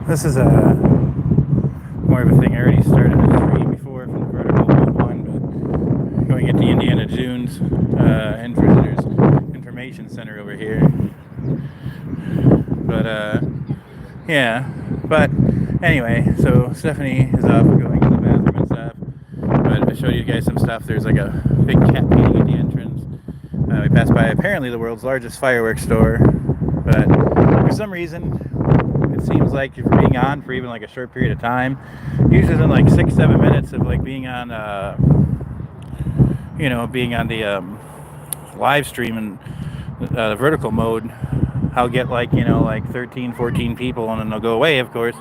This is a more of a thing I already started a stream before from the vertical one, but going at the Indiana Dunes and Visitors Information Center over here. But yeah. But anyway, so Stephanie is off going to the bathroom and stuff. But I showed you guys some stuff. There's like a big cat painting at the entrance. We passed by apparently the world's largest fireworks store, but for some reason it seems like if you're being on for even like a short period of time, usually within like 6-7 minutes of like being on being on the live stream and the vertical mode, I'll get like 13-14 people, and then they'll go away, of course,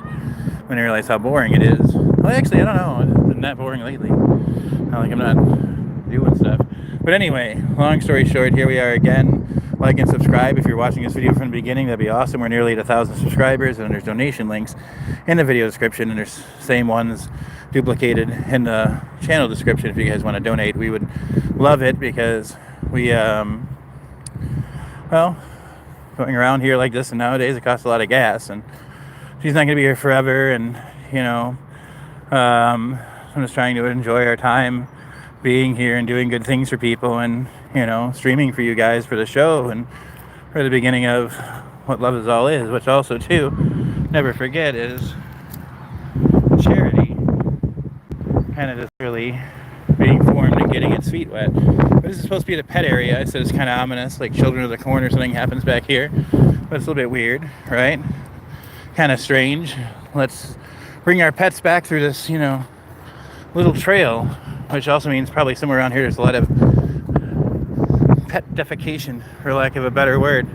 when I realize how boring it is. Well, actually, I don't know, it's been that boring lately. Not like I'm not doing stuff. But anyway, long story short, here we are again. Like and subscribe if you're watching this video from the beginning. That'd be awesome. We're nearly at 1,000 subscribers, and there's donation links in the video description, and there's same ones duplicated in the channel description if you guys want to donate. We would love it, because we going around here like this, and nowadays it costs a lot of gas, and she's not going to be here forever, and I'm just trying to enjoy our time being here and doing good things for people, and streaming for you guys for the show and for the beginning of what Love Is All is, which also too, never forget, is charity kind of just really being formed and getting its feet wet. But this is supposed to be the pet area. I said it's kind of ominous, like Children of the Corn or something happens back here, but it's a little bit weird, right? Kind of strange. Let's bring our pets back through this little trail, which also means probably somewhere around here there's a lot of pet defecation, for lack of a better word.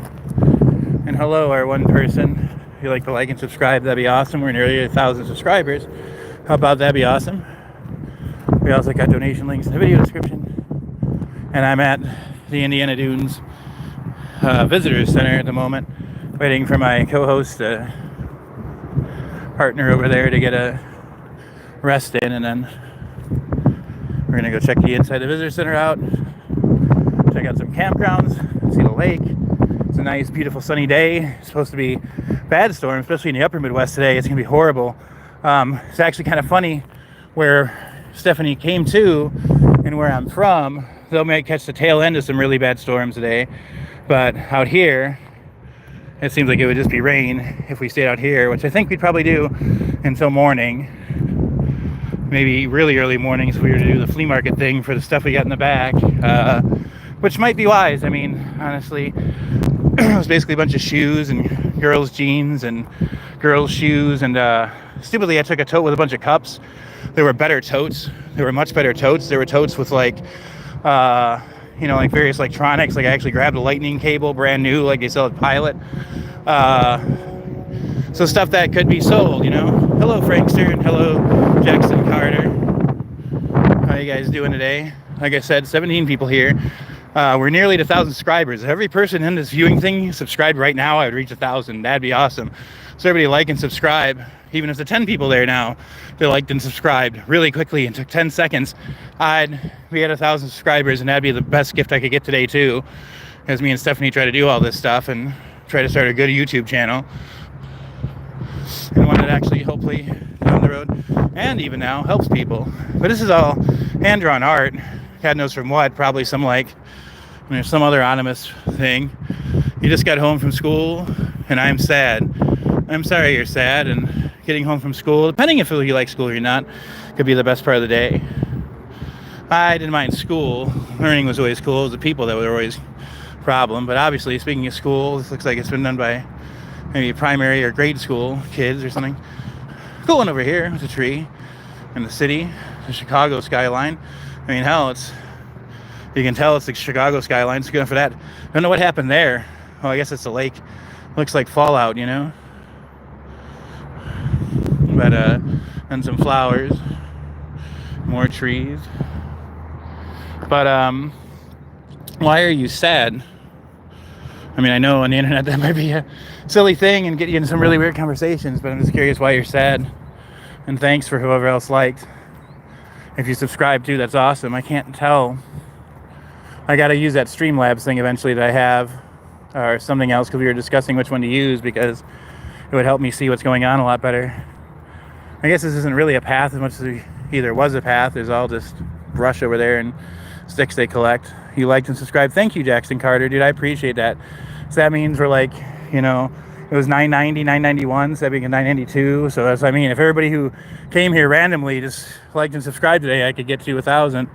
And hello, our one person. If you'd like to like and subscribe, that'd be awesome. We're nearly 1,000 subscribers. How about that? Be awesome. We also got donation links in the video description. And I'm at the Indiana Dunes Visitors Center at the moment, waiting for my co-host partner over there to get a rest in, and then we're gonna go check the inside the visitor center out, check out some campgrounds, see the lake. It's a nice, beautiful, sunny day. It's supposed to be bad storm, especially in the upper Midwest today. It's gonna be horrible. It's actually kind of funny where Stephanie came to and where I'm from. They might catch the tail end of some really bad storms today, but out here it seems like it would just be rain if we stayed out here, which I think we'd probably do until morning. Maybe really early mornings if we were to do the flea market thing for the stuff we got in the back, which might be wise. I mean, honestly, it was basically a bunch of shoes and girls' jeans and girls' shoes, and stupidly I took a tote with a bunch of cups. There were better totes. There were much better totes. There were totes with like various electronics. Like I actually grabbed a lightning cable, brand new, like they sell at Pilot. So stuff that could be sold, Hello, Frankster, and hello, Jackson Carter. How you guys doing today? Like I said, 17 people here. We're nearly at 1,000 subscribers. If every person in this viewing thing subscribed right now, I would reach 1,000. That'd be awesome. So everybody like and subscribe. Even if the 10 people there now, they liked and subscribed really quickly and took 10 seconds, I'd be at 1,000 subscribers, and that'd be the best gift I could get today too, as me and Stephanie try to do all this stuff and try to start a good YouTube channel, and one that actually hopefully down the road and even now helps people. But this is all hand-drawn art. God knows from what. Probably some some other anonymous thing. You just got home from school and I'm sad. I'm sorry you're sad, and getting home from school, depending if you like school or not, could be the best part of the day. I didn't mind school. Learning was always cool. It was the people that were always a problem. But obviously, speaking of school, this looks like it's been done by maybe primary or grade school kids or something. Cool one over here with a tree in the city, the Chicago skyline. I mean, hell, you can tell it's the Chicago skyline. It's good for that. I don't know what happened there. Oh, I guess it's the lake. Looks like fallout, But and some flowers, more trees. But why are you sad? I mean, I know on the internet that might be a silly thing and get you into some really weird conversations, but I'm just curious why you're sad. And thanks for whoever else liked. If you subscribe too, that's awesome. I can't tell. I got to use that Streamlabs thing eventually that I have, or something else, because we were discussing which one to use, because it would help me see what's going on a lot better. I guess this isn't really a path as much as it either was a path. There's all just brush over there and sticks they collect. You liked and subscribed. Thank you, Jackson Carter, dude. I appreciate that. So that means we're like, you know, it was 990, 991, so that being 992. So that's, I mean, if everybody who came here randomly just liked and subscribed today, I could get to 1,000.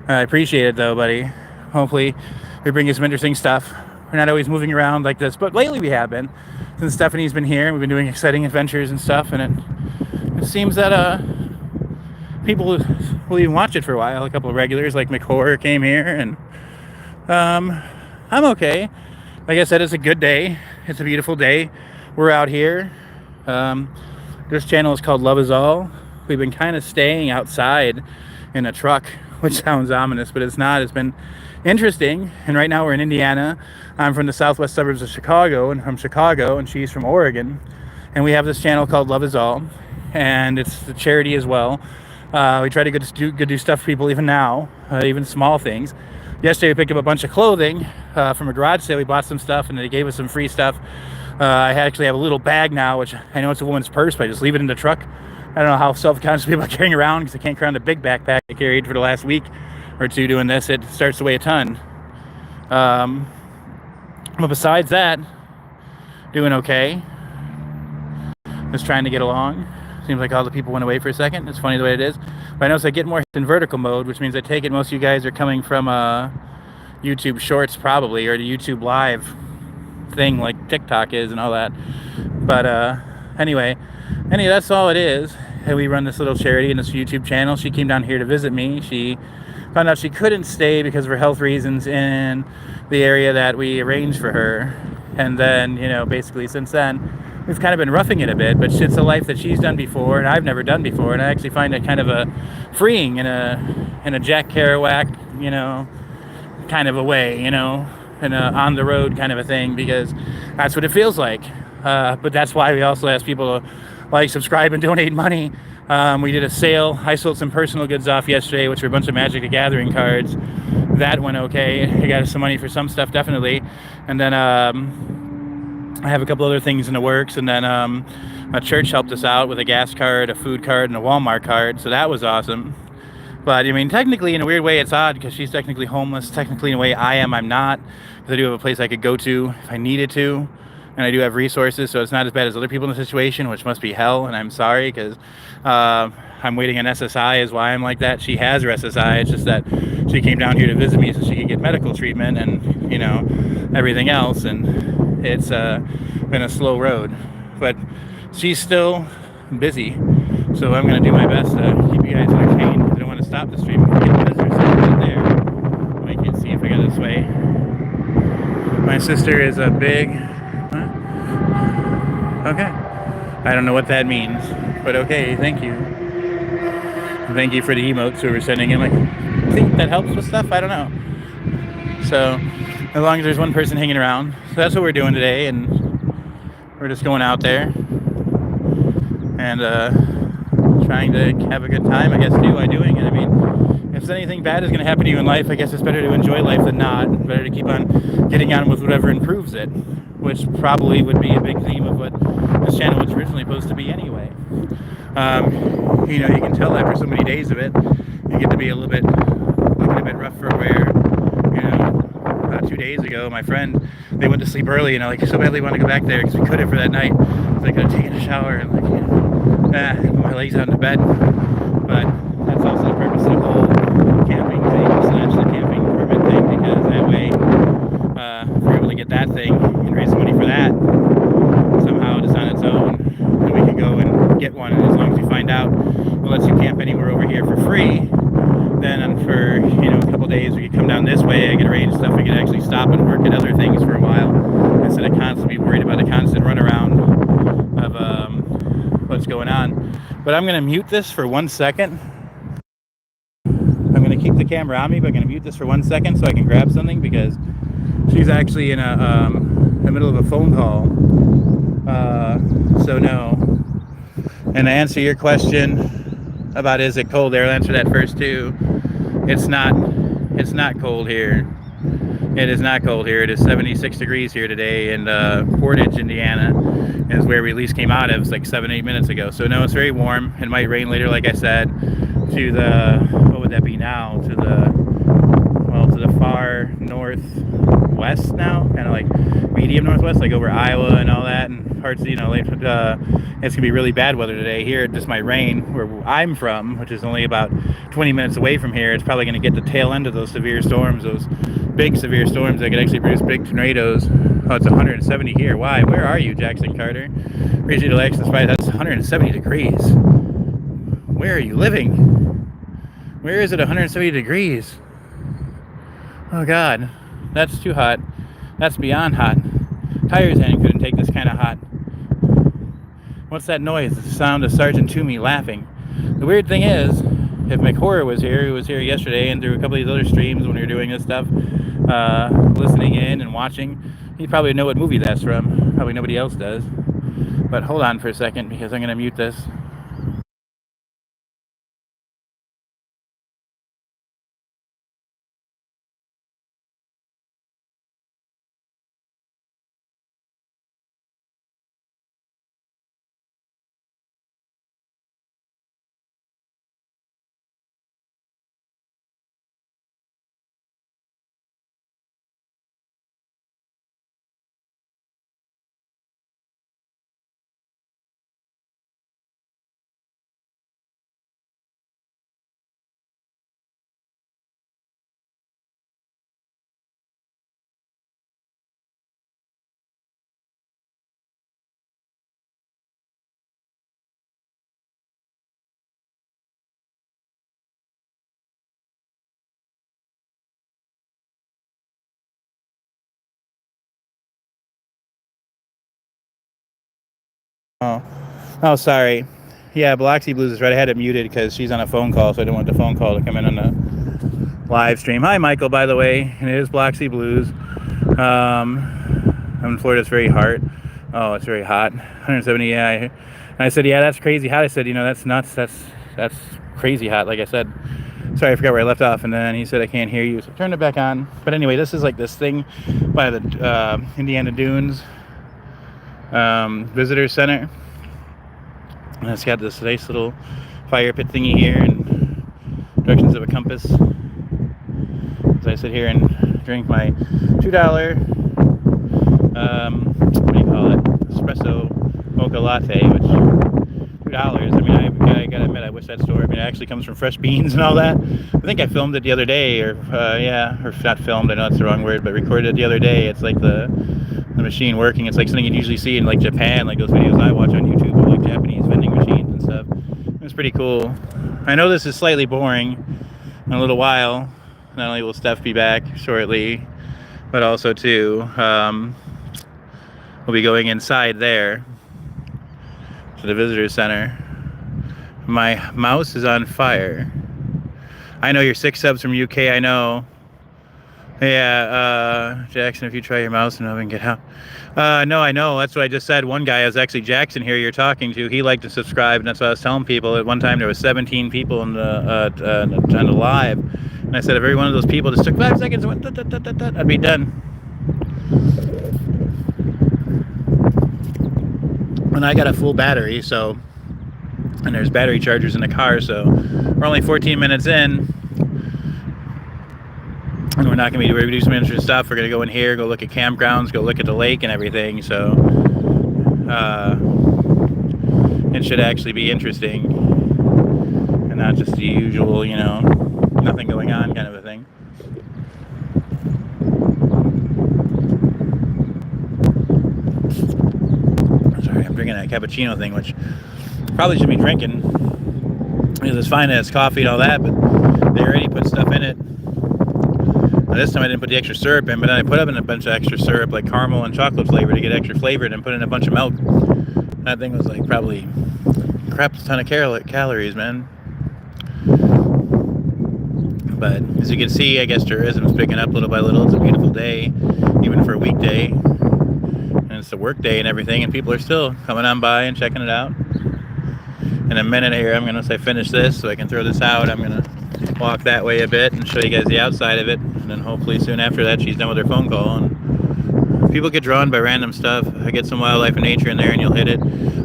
I appreciate it though, buddy. Hopefully we bring you some interesting stuff. We're not always moving around like this, but lately we have been. Since Stephanie's been here, we've been doing exciting adventures and stuff, and it seems that people will even watch it for a while. A couple of regulars like McHorror came here, and I'm okay. Like I said, it's a good day. It's a beautiful day. We're out here. This channel is called LoveIzALL. We've been kind of staying outside in a truck, which sounds ominous, but it's not. It's been interesting. And right now we're in Indiana. I'm from the southwest suburbs of Chicago, and from Chicago, and she's from Oregon. And we have this channel called LoveIzALL, and it's a charity as well. We try to do stuff for people even now, even small things. Yesterday we picked up a bunch of clothing from a garage sale. We bought some stuff, and they gave us some free stuff. I actually have a little bag now, which I know it's a woman's purse, but I just leave it in the truck. I don't know how self-conscious people are carrying around, because I can't carry on the big backpack I carried for the last week or two doing this. It starts to weigh a ton. But besides that, doing okay. Just trying to get along. Seems like all the people went away for a second. It's funny the way it is. But I notice I get more in vertical mode, which means I take it most of you guys are coming from YouTube Shorts probably, or the YouTube Live thing like TikTok is and all that. But anyway, that's all it is. And we run this little charity and this YouTube channel. She came down here to visit me. She found out she couldn't stay because of her health reasons in the area that we arranged for her. And then, you know, basically since then, we've kind of been roughing it a bit, but it's a life that she's done before and I've never done before, and I actually find it kind of a freeing in a Jack Kerouac, you know, kind of a way, you know, in a on the road kind of a thing, because that's what it feels like. But that's why we also ask people to like, subscribe, and donate money. We did a sale. I sold some personal goods off yesterday, which were a bunch of Magic the Gathering cards. That went okay. I got us some money for some stuff, definitely. And then I have a couple other things in the works, and then a church helped us out with a gas card, a food card, and a Walmart card, so that was awesome. But I mean, technically, in a weird way, it's odd because she's technically homeless. Technically, in a way, I'm not, because I do have a place I could go to if I needed to, and I do have resources, so it's not as bad as other people in the situation, which must be hell. And I'm sorry, because I'm waiting on SSI is why I'm like that. She has her SSI. It's just that she came down here to visit me so she could get medical treatment and, you know, everything else, and it's been a slow road, but she's still busy, so I'm going to do my best to keep you guys entertained. I don't want to stop the stream because there's something right there. I can't see if I go this way. My sister is a big... Huh? Okay. I don't know what that means, but okay, thank you. Thank you for the emotes who were sending in. I think that helps with stuff, I don't know. So, as long as there's one person hanging around. So that's what we're doing today, and we're just going out there and trying to have a good time, I guess, by doing it. I mean, if anything bad is going to happen to you in life, I guess it's better to enjoy life than not. Better to keep on getting on with whatever improves it, which probably would be a big theme of what this channel was originally supposed to be anyway. You know, you can tell after so many days of it, you get to be looking a bit rough for where, you know, about 2 days ago, my friend, they went to sleep early, and I so badly want to go back there because we couldn't for that night. So I could have taken a shower and put my legs out in the bed. But that's also the purpose of the whole camping thing / the camping permit thing, because that way, if we're able to get that thing and raise some money for that, somehow just on its own, then we can go and get one. And as long as we find out we'll let you camp anywhere over here for free, then for, you know, a couple days we could come down this way. I could arrange stuff. We could actually stop and work at other things for a while instead of constantly worried about the constant runaround of what's going on. But I'm going to mute this for 1 second. I'm going to keep the camera on me, but I'm going to mute this for 1 second so I can grab something, because she's actually in the middle of a phone call. So no. And to answer your question about is it cold there, I'll answer that first too. It's not cold here. It is not cold here. It is 76 degrees here today in Portage, Indiana, is where we at least came out of. It's like 7-8 minutes ago. So no, it's very warm. It might rain later, like I said, to the, what would that be now? To the far northwest now, kind of like medium northwest, like over Iowa and all that, and parts, it's gonna be really bad weather today. Here it just might rain where I'm from, which is only about 20 minutes away from here. It's probably gonna get the tail end of those severe storms, those big severe storms that could actually produce big tornadoes. Oh, it's 170 here. Why? Where are you, Jackson Carter? Appreciate the likes and subscribe. That's 170 degrees. Where are you living? Where is it 170 degrees? Oh God, that's too hot. That's beyond hot. Tires hand couldn't take this kind of hot. What's that noise? It's the sound of Sergeant Toomey laughing. The weird thing is, if McHorror was here, who was here yesterday and through a couple of these other streams when we were doing this stuff, listening in and watching, he'd probably know what movie that's from. Probably nobody else does. But hold on for a second, because I'm going to mute this. Oh, sorry. Yeah, Biloxi Blues is right. I had it muted because she's on a phone call, so I didn't want the phone call to come in on the live stream. Hi, Michael, by the way. And it is Biloxi Blues. I'm in Florida. It's very hot. Oh, it's very hot. 170, yeah. And I said, yeah, that's crazy hot. I said, that's nuts. That's crazy hot, like I said. Sorry, I forgot where I left off. And then he said, I can't hear you. So turn it back on. But anyway, this is like this thing by the Indiana Dunes Visitor Center. And it's got this nice little fire pit thingy here and directions of a compass. As I sit here and drink my $2, what do you call it? Espresso mocha latte, which $2. I mean, I gotta admit, I wish that store. I mean, it actually comes from fresh beans and all that. I think I filmed it the other day, or not filmed. I know that's the wrong word, but recorded it the other day. It's like the machine working. It's like something you'd usually see in like Japan, like those videos I watch on YouTube of like Japanese vending machines and stuff. It's pretty cool. I know this is slightly boring. In a little while, not only will Steph be back shortly, but also too, we'll be going inside there to the visitor center. My mouse is on fire. I know you're 6 subs from UK. I know. Yeah, Jackson, if you try your mouse and I can get out. No, I know. That's what I just said. One guy, is actually Jackson here you're talking to. He liked to subscribe, and that's what I was telling people. At one time, there was 17 people on the live. And I said, if every one of those people just took 5 seconds and went, I'd be done. And I got a full battery, so, and there's battery chargers in the car, so we're only 14 minutes in. And we're not going to be doing some interesting stuff. We're going to go in here, go look at campgrounds, go look at the lake and everything. So it should actually be interesting and not just the usual, nothing going on kind of a thing. Sorry, I'm drinking that cappuccino thing, which probably shouldn't be drinking because it's fine that it's coffee and all that, but they already put stuff in it. Now, this time I didn't put the extra syrup in, but then I put up in a bunch of extra syrup, like caramel and chocolate flavor, to get extra flavor, and then put in a bunch of milk. That thing was like probably a crap ton of calories, man. But as you can see, I guess tourism's picking up little by little. It's a beautiful day, even for a weekday. And it's a work day and everything, and people are still coming on by and checking it out. In a minute here, I'm going to finish this so I can throw this out. I'm going to walk that way a bit and show you guys the outside of it, and then hopefully soon after that she's done with her phone call and People get drawn by random stuff. I get some wildlife and nature in there, and you'll hit it.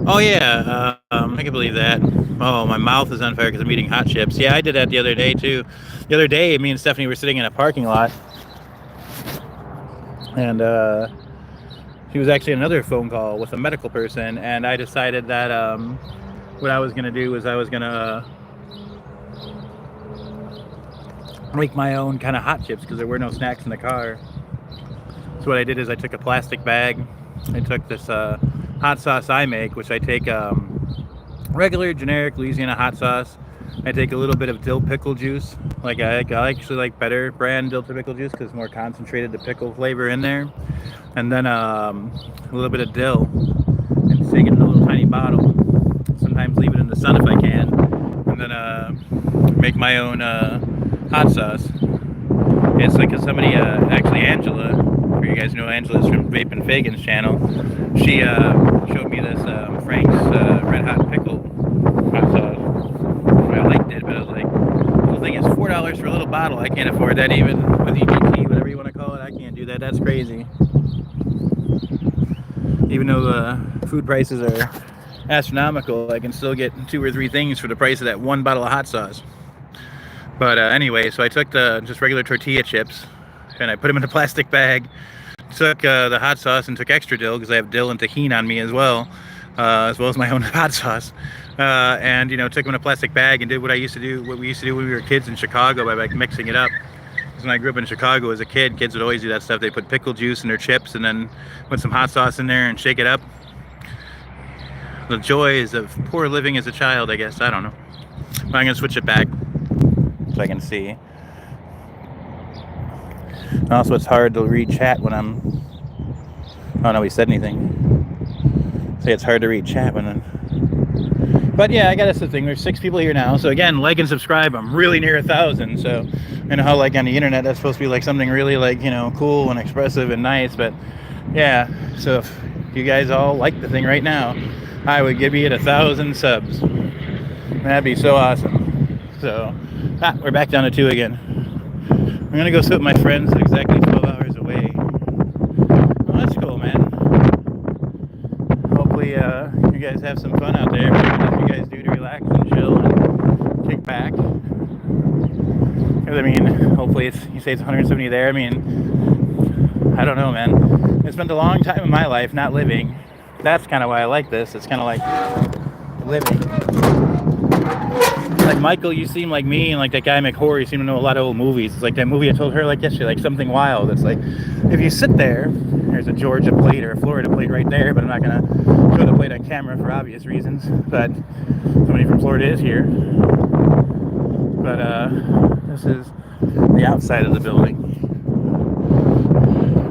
Oh yeah, I can believe that. Oh, my mouth is on fire because I'm eating hot chips. Yeah, I did that the other day too. The other day, me and Stephanie were sitting in a parking lot, and she was actually another phone call with a medical person, and I decided that what I was gonna do was I was gonna make my own kind of hot chips because there were no snacks in the car. So what I did is I took a plastic bag. I took this hot sauce I make, which I take regular generic Louisiana hot sauce. I take a little bit of dill pickle juice. Like I actually like better brand dill pickle juice because it's more concentrated the pickle flavor in there. And then a little bit of dill and stick it in a little tiny bottle. Sometimes leave it in the sun if I can. And then make my own hot sauce. It's like somebody, actually Angela, for you guys know Angela's from Vape and Fagan's channel. She showed me this Frank's Red Hot Pickle hot sauce. I liked it, but I was like, the whole thing is $4 for a little bottle. I can't afford that even with EBT, whatever you want to call it. I can't do that. That's crazy. Even though the food prices are astronomical, I can still get 2 or 3 things for the price of that one bottle of hot sauce. But anyway, so I took the just regular tortilla chips and I put them in a plastic bag. Took the hot sauce and took extra dill because I have dill and tahini on me as well as my own hot sauce. And you know, took them in a plastic bag and did what we used to do when we were kids in Chicago by like mixing it up. Because when I grew up in Chicago as a kid, kids would always do that stuff. They put pickle juice in their chips and then put some hot sauce in there and shake it up. The joys of poor living as a child, I guess. I don't know. But I'm gonna switch it back so I can see. Also, it's hard to read chat when I'm... Oh, no, he said anything. Say it's hard to read chat when I'm... But yeah, I guess that's the thing. There's 6 people here now. So again, like and subscribe. I'm really near 1,000. So I know how like on the internet that's supposed to be like something really like, you know, cool and expressive and nice. But yeah, so if you guys all like the thing right now, I would give you 1,000 subs. That'd be so awesome. So we're back down to 2 again. I'm gonna go sit with my friends at exactly 12 hours away. Well, that's cool, man. Hopefully you guys have some fun out there. Whatever you guys do to relax and chill and kick back. Because I mean, hopefully you say it's 170 there. I mean, I don't know, man. I spent a long time in my life not living. That's kind of why I like this. It's kind of like living. Like Michael, you seem like me, and like that guy McHorry, you seem to know a lot of old movies. It's like that movie I told her like yesterday, like Something Wild. It's like, if you sit there, there's a Georgia plate or a Florida plate right there, but I'm not gonna show the plate on camera for obvious reasons. But somebody from Florida is here. But this is the outside of the building.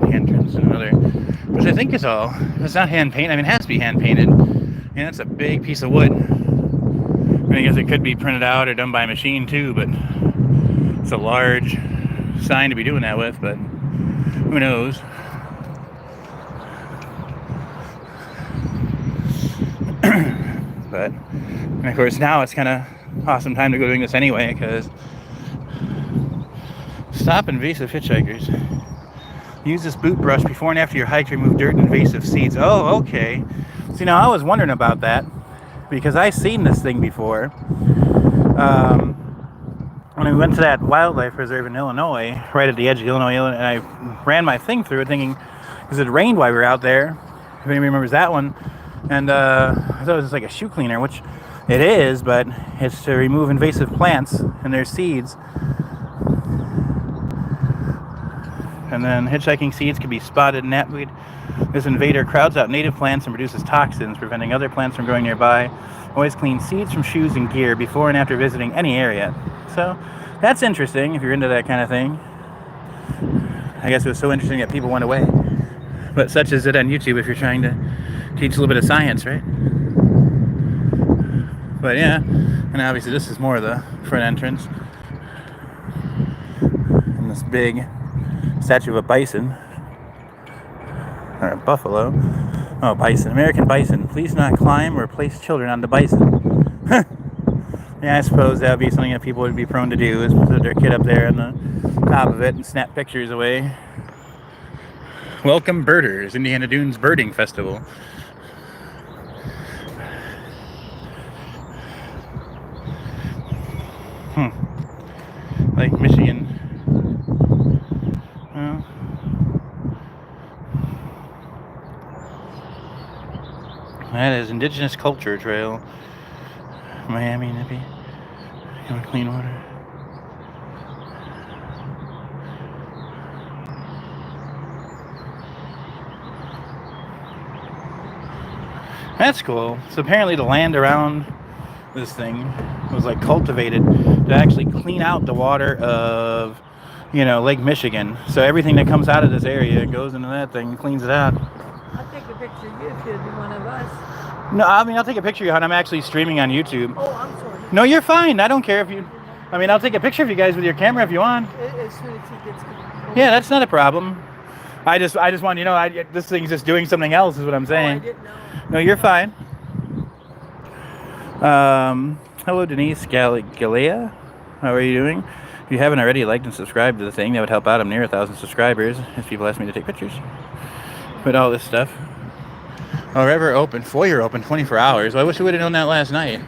The entrance and another, which I think is all. It's not hand painted. I mean, it has to be hand painted. And that's a big piece of wood. I guess it could be printed out or done by a machine too, but it's a large sign to be doing that with, but who knows. But, and of course now it's kind of awesome time to go doing this anyway, because stop invasive hitchhikers. Use this boot brush before and after your hike to remove dirt and invasive seeds. Oh, okay. See, now I was wondering about that, because I've seen this thing before. When we went to that wildlife reserve in Illinois, right at the edge of Illinois, and I ran my thing through it thinking, because it rained while we were out there, if anybody remembers that one, and I thought it was just like a shoe cleaner, which it is, but it's to remove invasive plants and their seeds. And then hitchhiking seeds can be spotted in knapweed. This invader crowds out native plants and produces toxins, preventing other plants from growing nearby. Always clean seeds from shoes and gear before and after visiting any area. So that's interesting if you're into that kind of thing. I guess it was so interesting that people went away. But such is it on YouTube if you're trying to teach a little bit of science, right? But yeah, and obviously this is more of the front entrance. And this big statue of a bison. Or a buffalo. Oh, bison. American bison. Please not climb or place children on the bison. Yeah, I suppose that would be something that people would be prone to do, is put their kid up there on the top of it and snap pictures away. Welcome Birders, Indiana Dunes Birding Festival. Lake Michigan. Well, that is Indigenous Culture Trail. Miami, Nippy. Clean water. That's cool. So apparently the land around this thing was like cultivated to actually clean out the water of, you know, Lake Michigan. So everything that comes out of this area goes into that thing and cleans it out. I'll take a picture of you if you'll be one of us. No, I mean, I'll take a picture of you, hon. I'm actually streaming on YouTube. Oh, I'm sorry. No, you're fine. I don't care if you... I mean, I'll take a picture of you guys with your camera if you want. As soon as he gets... Yeah, that's not a problem. I just want you to know, this thing's just doing something else is what I'm saying. Oh, I didn't know. No, you're fine. Hello, Denise Galea. How are you doing? If you haven't already liked and subscribed to the thing, that would help out. I'm near 1,000 subscribers if people ask me to take pictures. But all this stuff. Oh, river open, foyer open 24 hours. Well, I wish we would have known that last night.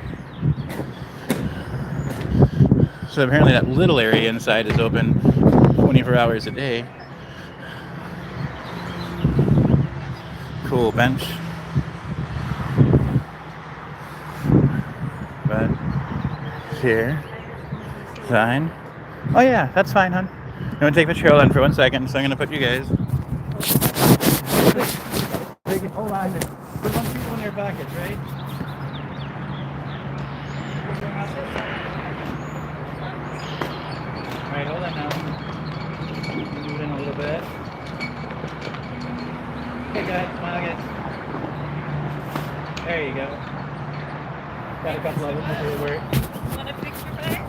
So apparently that little area inside is open 24 hours a day. Cool bench. But here, sign. Oh yeah, that's fine, hon. I'm gonna take a picture. Hold on for 1 second. So I'm gonna put you guys. Hold on. Put one people in their pockets, right? All right, hold on now. Move it in a little bit. Okay, guys, smile, guys. There you go. Got a couple of them to work. Want a picture back?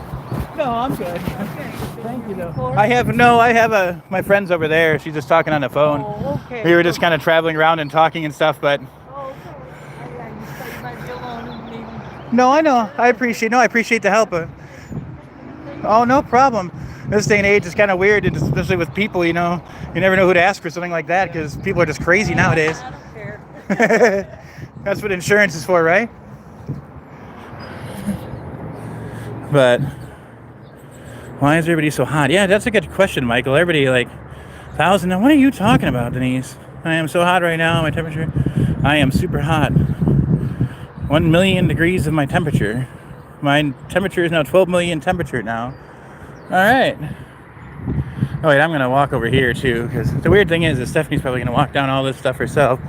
No, I'm good. Okay. Thank you, though. I have my friend's over there. She's just talking on the phone. Oh, okay. We were just kind of traveling around and talking and stuff, but... Oh, okay. You said you might be alone and maybe... No, I know. I appreciate the help. Oh, no problem. This day and age is kind of weird, especially with people, you know. You never know who to ask for something like that because people are just crazy nowadays. I don't care. That's what insurance is for, right? But why is everybody so hot? Yeah, that's a good question, Michael. Everybody like 1,000. Now, what are you talking about, Denise? I am so hot right now. My temperature. I am super hot. 1 million degrees of my temperature. My temperature is now 12 million temperature now. All right. Oh wait, I'm gonna walk over here too, because the weird thing is that Stephanie's probably gonna walk down all this stuff herself,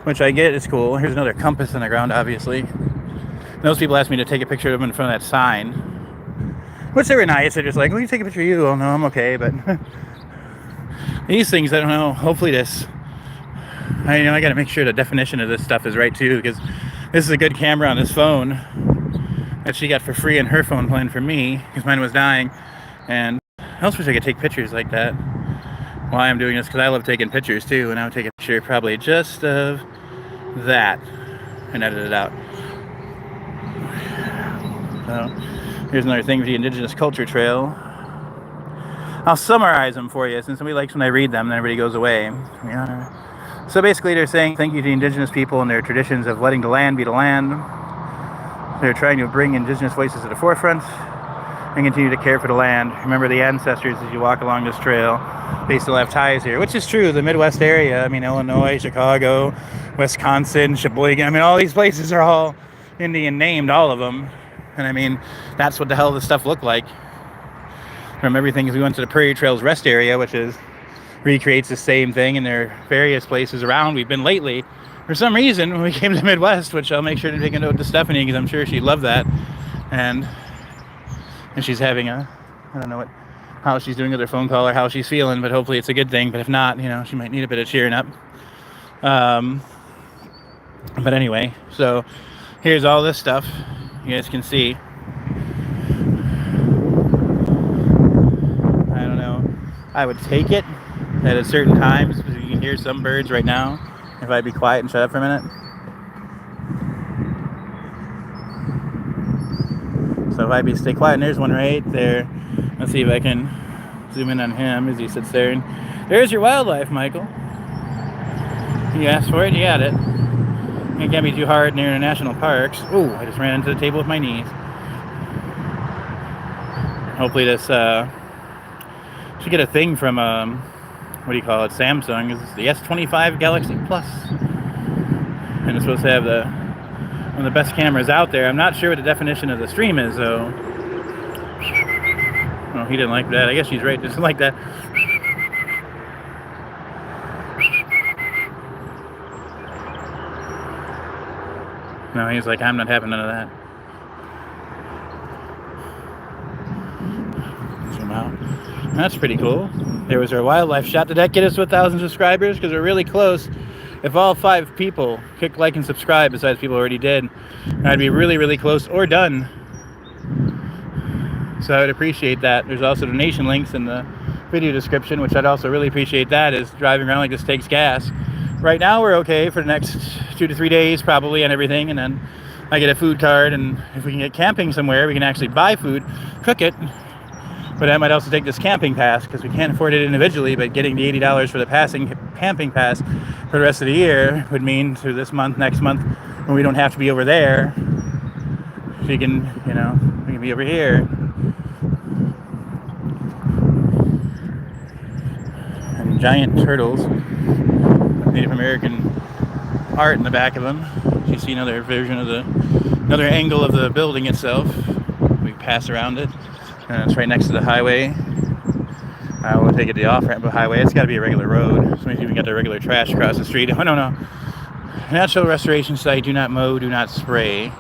which I get is cool. Here's another compass on the ground, obviously. Those people asked me to take a picture of them in front of that sign, which they were nice. They're just like, "Will you take a picture of you?" Oh no, I'm okay. But these things, I don't know. Hopefully I got to make sure the definition of this stuff is right too, because this is a good camera on this phone that she got for free in her phone plan for me, because mine was dying. And I also wish I could take pictures like that. Why I'm doing this, because I love taking pictures too, and I would take a picture probably just of that and edit it out. So here's another thing for the Indigenous Culture Trail. I'll summarize them for you, since somebody likes when I read them, then everybody goes away. Yeah. So basically they're saying thank you to Indigenous people and their traditions of letting the land be the land. They're trying to bring Indigenous voices to the forefront and continue to care for the land. Remember the ancestors as you walk along this trail. They still have ties here, which is true. The Midwest area, I mean, Illinois, Chicago, Wisconsin, Sheboygan, I mean, all these places are all Indian named, all of them. And I mean, that's what the hell this stuff looked like. From everything, as we went to the Prairie Trails Rest Area, which recreates the same thing, and there are various places around we've been lately. For some reason, when we came to the Midwest, which I'll make sure to take a note to Stephanie, because I'm sure she'd love that. And she's having I don't know how she's doing with her phone call or how she's feeling, but hopefully it's a good thing. But if not, she might need a bit of cheering up. But anyway, so here's all this stuff. You guys can see. I don't know. I would take it at certain times, because you can hear some birds right now. If I'd be quiet and shut up for a minute. So if I stay quiet, and there's one right there. Let's see if I can zoom in on him as he sits there. And there's your wildlife, Michael. You asked for it, you got it. It can't be too hard near national parks. Ooh, I just ran into the table with my knees. Hopefully this should get a thing from what do you call it? Samsung. It's the S25 Galaxy Plus, and it's supposed to have one of the best cameras out there. I'm not sure what the definition of the stream is though. Oh, he didn't like that. I guess she's right. Just like that. No, he's like, I'm not having none of that. Zoom out. That's pretty cool. There was our wildlife shot. Did that get us to 1,000 subscribers? Because we're really close. If all 5 people click like and subscribe, besides people already did, I'd be really, really close or done. So I would appreciate that. There's also donation links in the video description, which I'd also really appreciate. That is driving around like this takes gas. Right now we're okay for the next 2 to 3 days probably and everything, and then I get a food card, and if we can get camping somewhere we can actually buy food, cook it. But I might also take this camping pass because we can't afford it individually, but getting the $80 for the camping pass for the rest of the year would mean through this month, next month, when we don't have to be over there, we can be over here. And giant turtles, Native American art in the back of them. You see another version of another angle of the building itself. We pass around it. It's right next to the highway. We'll take it to the off-ramp of the highway. It's got to be a regular road, so maybe we can get the regular trash across the street. Oh, no. Natural restoration site, do not mow, do not spray.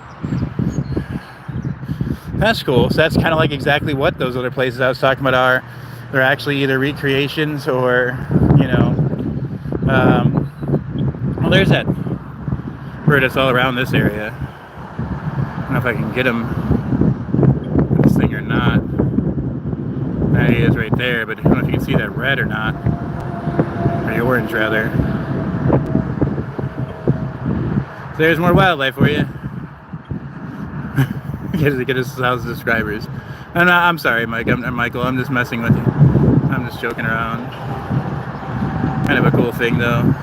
That's cool. So that's kind of like exactly what those other places I was talking about are. They're actually either recreations or, well, there's that bird that's all around this area. I don't know if I can get him with this thing or not. There he is right there, but I don't know if you can see that red or not. Or the orange, rather. So there's more wildlife for you. Get us 1,000 subscribers. I'm sorry, Mike. I'm Michael. I'm just messing with you. I'm just joking around. Kind of a cool thing, though.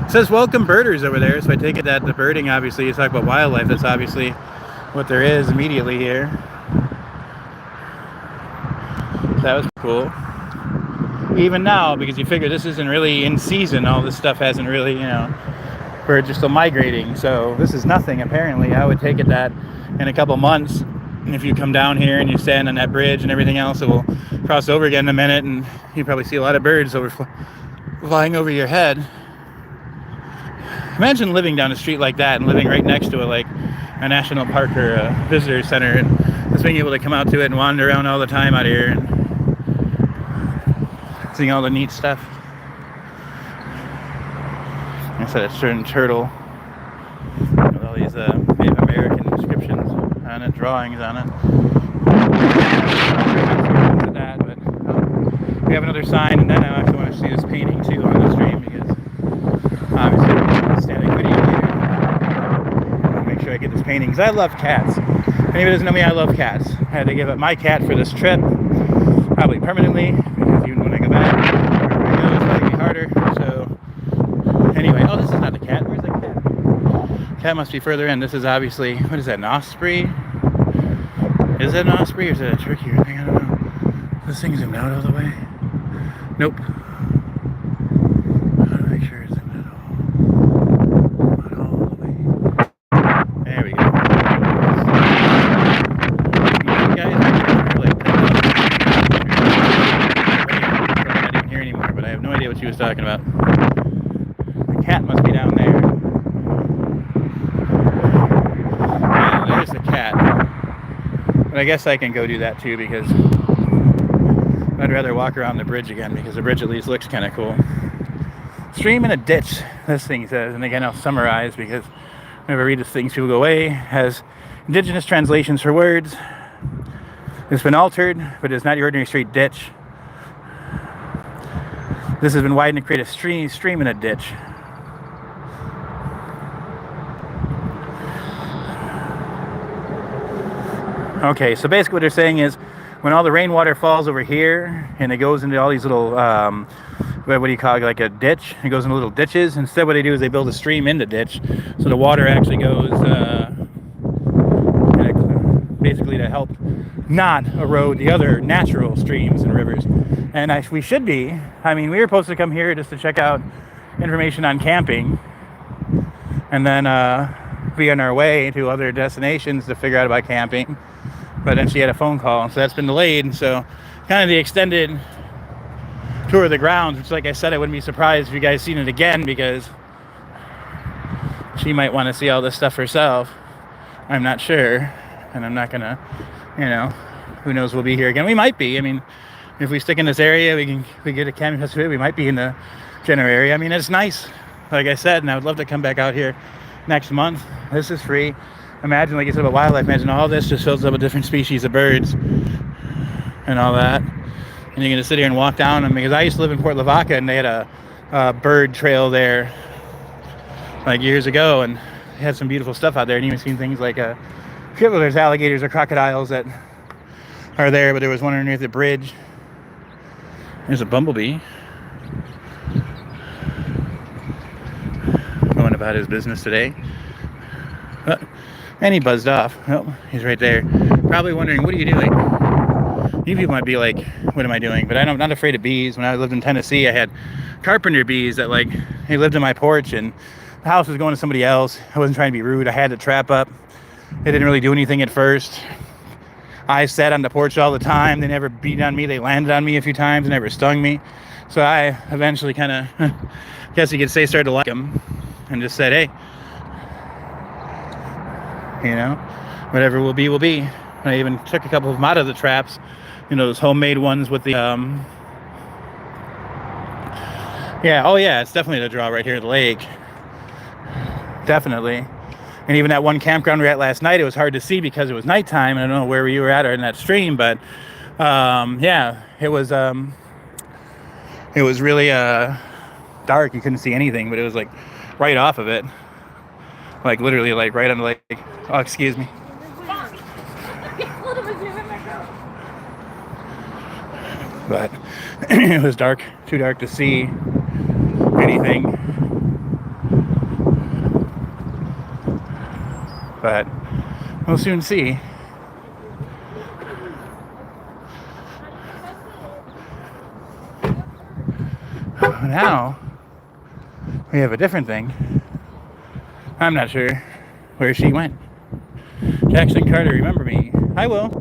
It says welcome birders over there, so I take it that the birding, obviously, you talk about wildlife, that's obviously what there is immediately here. That was cool. Even now, because you figure this isn't really in season, all this stuff hasn't really, birds are still migrating, so this is nothing, apparently. I would take it that in a couple months, if you come down here and you stand on that bridge and everything else, it will cross over again in a minute, and you probably see a lot of birds flying over your head. Imagine living down a street like that and living right next to a national park or a visitor center, and just being able to come out to it and wander around all the time out here and seeing all the neat stuff. I said a certain turtle with all these Native American inscriptions on it, drawings on it. That, but we have another sign, and then I actually want to see this painting too on the stream, because obviously we're going to standing video later. I want to make sure I get this painting, because I love cats. If anybody doesn't know me, I love cats. I had to give up my cat for this trip, probably permanently, because even when I go back, wherever I go, it's probably harder. So anyway, oh, this is not the cat. Where's the cat? Cat must be further in. This is obviously, what is that, an osprey? Is that an osprey or is that a turkey? I don't know. This thing zoomed out all the way. Nope. I want to make sure it's zoomed out all the way. There we go. Guys, not even here anymore, but I have no idea what she was talking about. The cat must be down there. Yeah, there's the cat. But I guess I can go do that too, because I'd rather walk around the bridge again, because the bridge at least looks kind of cool. Stream in a ditch, this thing says, and again I'll summarize, because whenever I read these things people go away, has indigenous translations for words. It's been altered, but it's not your ordinary straight ditch. This has been widened to create a stream in a ditch. Okay, so basically what they're saying is when all the rainwater falls over here and it goes into all these little what do you call it, like a ditch. It goes in little ditches. Instead, what they do is they build a stream in the ditch, so the water actually goes basically to help not erode the other natural streams and rivers. And we should be. I mean, we were supposed to come here just to check out information on camping, and then be on our way to other destinations to figure out about camping. But then she had a phone call, so that's been delayed. So kind of the extended tour of the grounds, which, like I said, I wouldn't be surprised if you guys seen it again, because she might want to see all this stuff herself. I'm not sure, and I'm not gonna, who knows, we'll be here again. We might be. I mean, if we stick in this area, we get a camping festival, we might be in the general area. I mean, it's nice, like I said, and I would love to come back out here next month. This is free. Imagine, like you said about wildlife, imagine all this just fills up with different species of birds and all that. And you're gonna sit here and walk down them, because I used to live in Port Lavaca, and they had a bird trail there like years ago, and they had some beautiful stuff out there. And you even seen things like there's alligators or crocodiles that are there, but there was one underneath the bridge. There's a bumblebee going about his business today. And he buzzed off. Oh, he's right there. Probably wondering, what are you doing? You people might be like, what am I doing? But I'm not afraid of bees. When I lived in Tennessee, I had carpenter bees that, like, they lived in my porch, and the house was going to somebody else. I wasn't trying to be rude. I had the trap up. They didn't really do anything at first. I sat on the porch all the time. They never beat on me. They landed on me a few times and never stung me. So I eventually kind of, guess you could say, started to like them, and just said, hey, whatever will be, will be. And I even took a couple of them out of the traps, those homemade ones with the, it's definitely the draw right here at the lake. Definitely. And even that one campground we were at last night, it was hard to see because it was nighttime. I don't know where you were at or in that stream, but it was really dark. You couldn't see anything, but it was like right off of it. Like literally, like right on the lake. Oh, excuse me. But it was dark, too dark to see anything. But we'll soon see. Now we have a different thing. I'm not sure where she went. Jackson Carter, remember me? I will.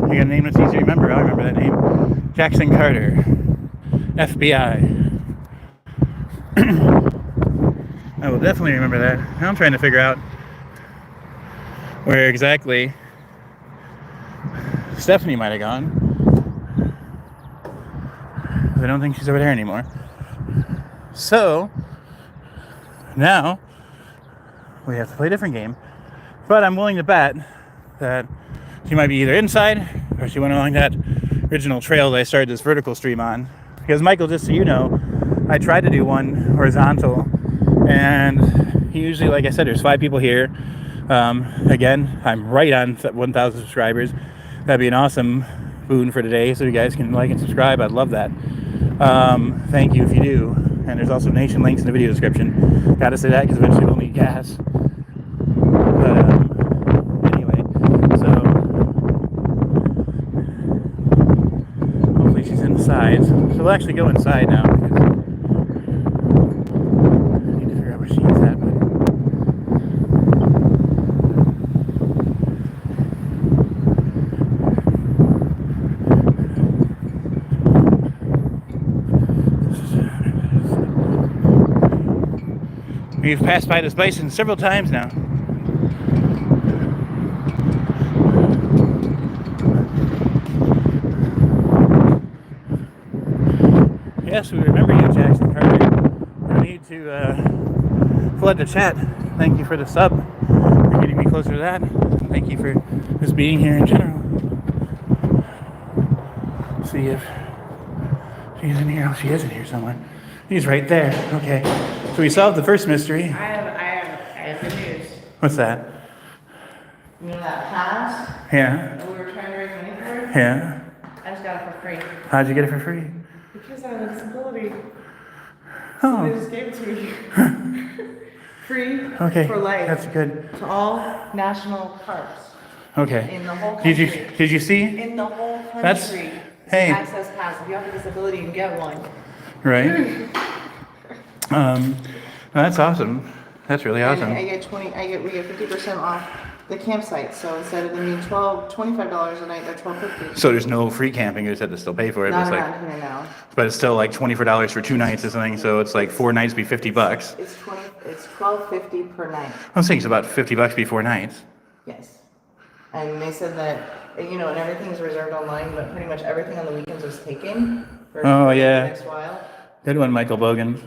You got a name that's easy to remember. I'll remember that name. Jackson Carter, FBI. I will definitely remember that. Now I'm trying to figure out where exactly Stephanie might have gone. I don't think she's over there anymore. So now we have to play a different game. But I'm willing to bet that she might be either inside or she went along that original trail that I started this vertical stream on. Because Michael, just so you know, I tried to do one horizontal, and usually, like I said, there's 5 people here. Again, I'm right on 1,000 subscribers. That'd be an awesome boon for today, so you guys can like and subscribe. I'd love that. Thank you if you do. And there's also donation links in the video description. Gotta say that because eventually we'll need gas. But anyway, so hopefully she's inside. So we'll actually go inside now. I need to figure out where she is at. We've passed by this bison several times now. Yes, we remember you, Jackson Carter. No need to flood the chat. Thank you for the sub, for getting me closer to that. Thank you for just being here in general. See if she's in here. Oh, she is in here somewhere. He's right there. Okay. So we solved the first mystery. I have good news. What's that? You know that pass? Yeah. That we were trying to raise money for? Yeah. I just got it for free. How'd you get it for free? Because I have a disability. So Oh. they just gave it to me. Free Okay. for life. That's good. To all national parks. Okay. In the whole country. Did you see? In the whole country. That's hey. Access pass. If you have a disability, you can get one. Right. That's awesome. That's really awesome. And we get 50% off the campsite. So instead of them being $25 a night, they're $12.50. So there's no free camping. You just have to still pay for it. Not It's around here now. but it's still like $24 for 2 nights or something. So it's like 4 nights be $50. It's $12.50 per night. I'm saying it's about $50 be 4 nights. Yes. And they said that, and everything's reserved online, but pretty much everything on the weekends was taken for Oh, the yeah. next while. Good one, Michael Brogan.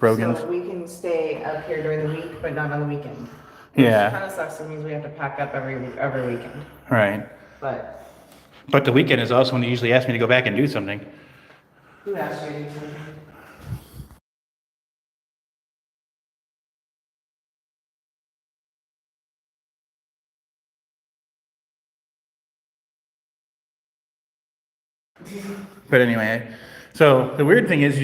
So we can stay up here during the week, but not on the weekend. Yeah. Which kind of sucks. It means we have to pack up every weekend. Right. But the weekend is also when they usually ask me to go back and do something. who asked you to do something? But anyway, so the weird thing is,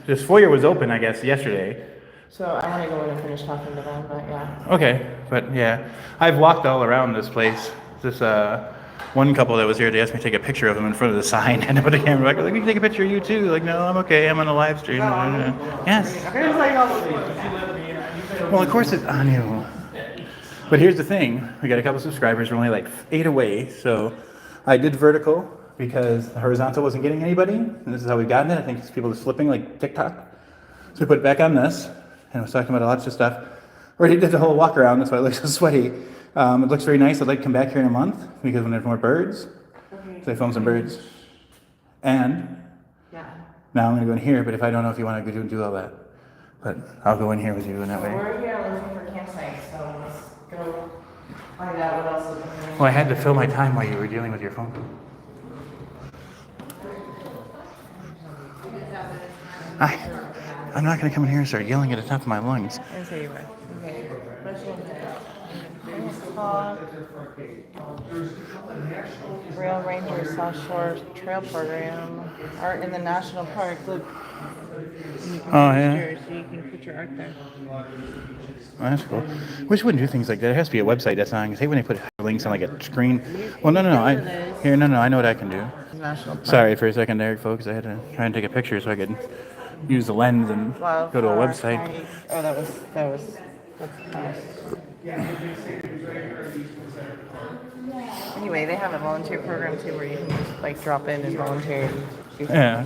this foyer was open, I guess, yesterday. So I want to go in and finish talking to them, but yeah. Okay, but yeah, I've walked all around this place. This one couple that was here, they asked me to take a picture of them in front of the sign, and I put the camera back. Like, we can take a picture of you too. Like, no, I'm okay. I'm on a live stream. Yes. Well, of course it's on you. But here's the thing: we got a couple subscribers. We're only like 8 away. So I did vertical because the horizontal wasn't getting anybody, and this is how we've gotten it. I think it's people just flipping like TikTok. So we put it back on this, and I was talking about lots of stuff. Already did the whole walk around. That's why it looks so sweaty. It looks very nice. I'd like to come back here in a month because when there's more birds, so I filmed some birds. And now I'm going to go in here, but if I don't know if you want to go do all that. But I'll go in here with you in that way. We're here looking for campsites, so let's go find out what else is there. Well, I had to fill my time while you were dealing with your phone. I'm not going to come in here and start yelling at the top of my lungs. I'll tell you what. Okay. Rail Ranger South Shore Trail Program. Art in the National Park. Look. Oh, yeah. So you can put your art there. Oh, that's cool. Wish wouldn't do things like that. There has to be a website that's on. I hate when they put links on like a screen. Well, no. I know what I can do. National Park. Sorry for a second there, folks. I had to try and take a picture so I could use the lens and go to a website. Oh, that's nice. Anyway, they have a volunteer program too where you can just like drop in and volunteer. Yeah.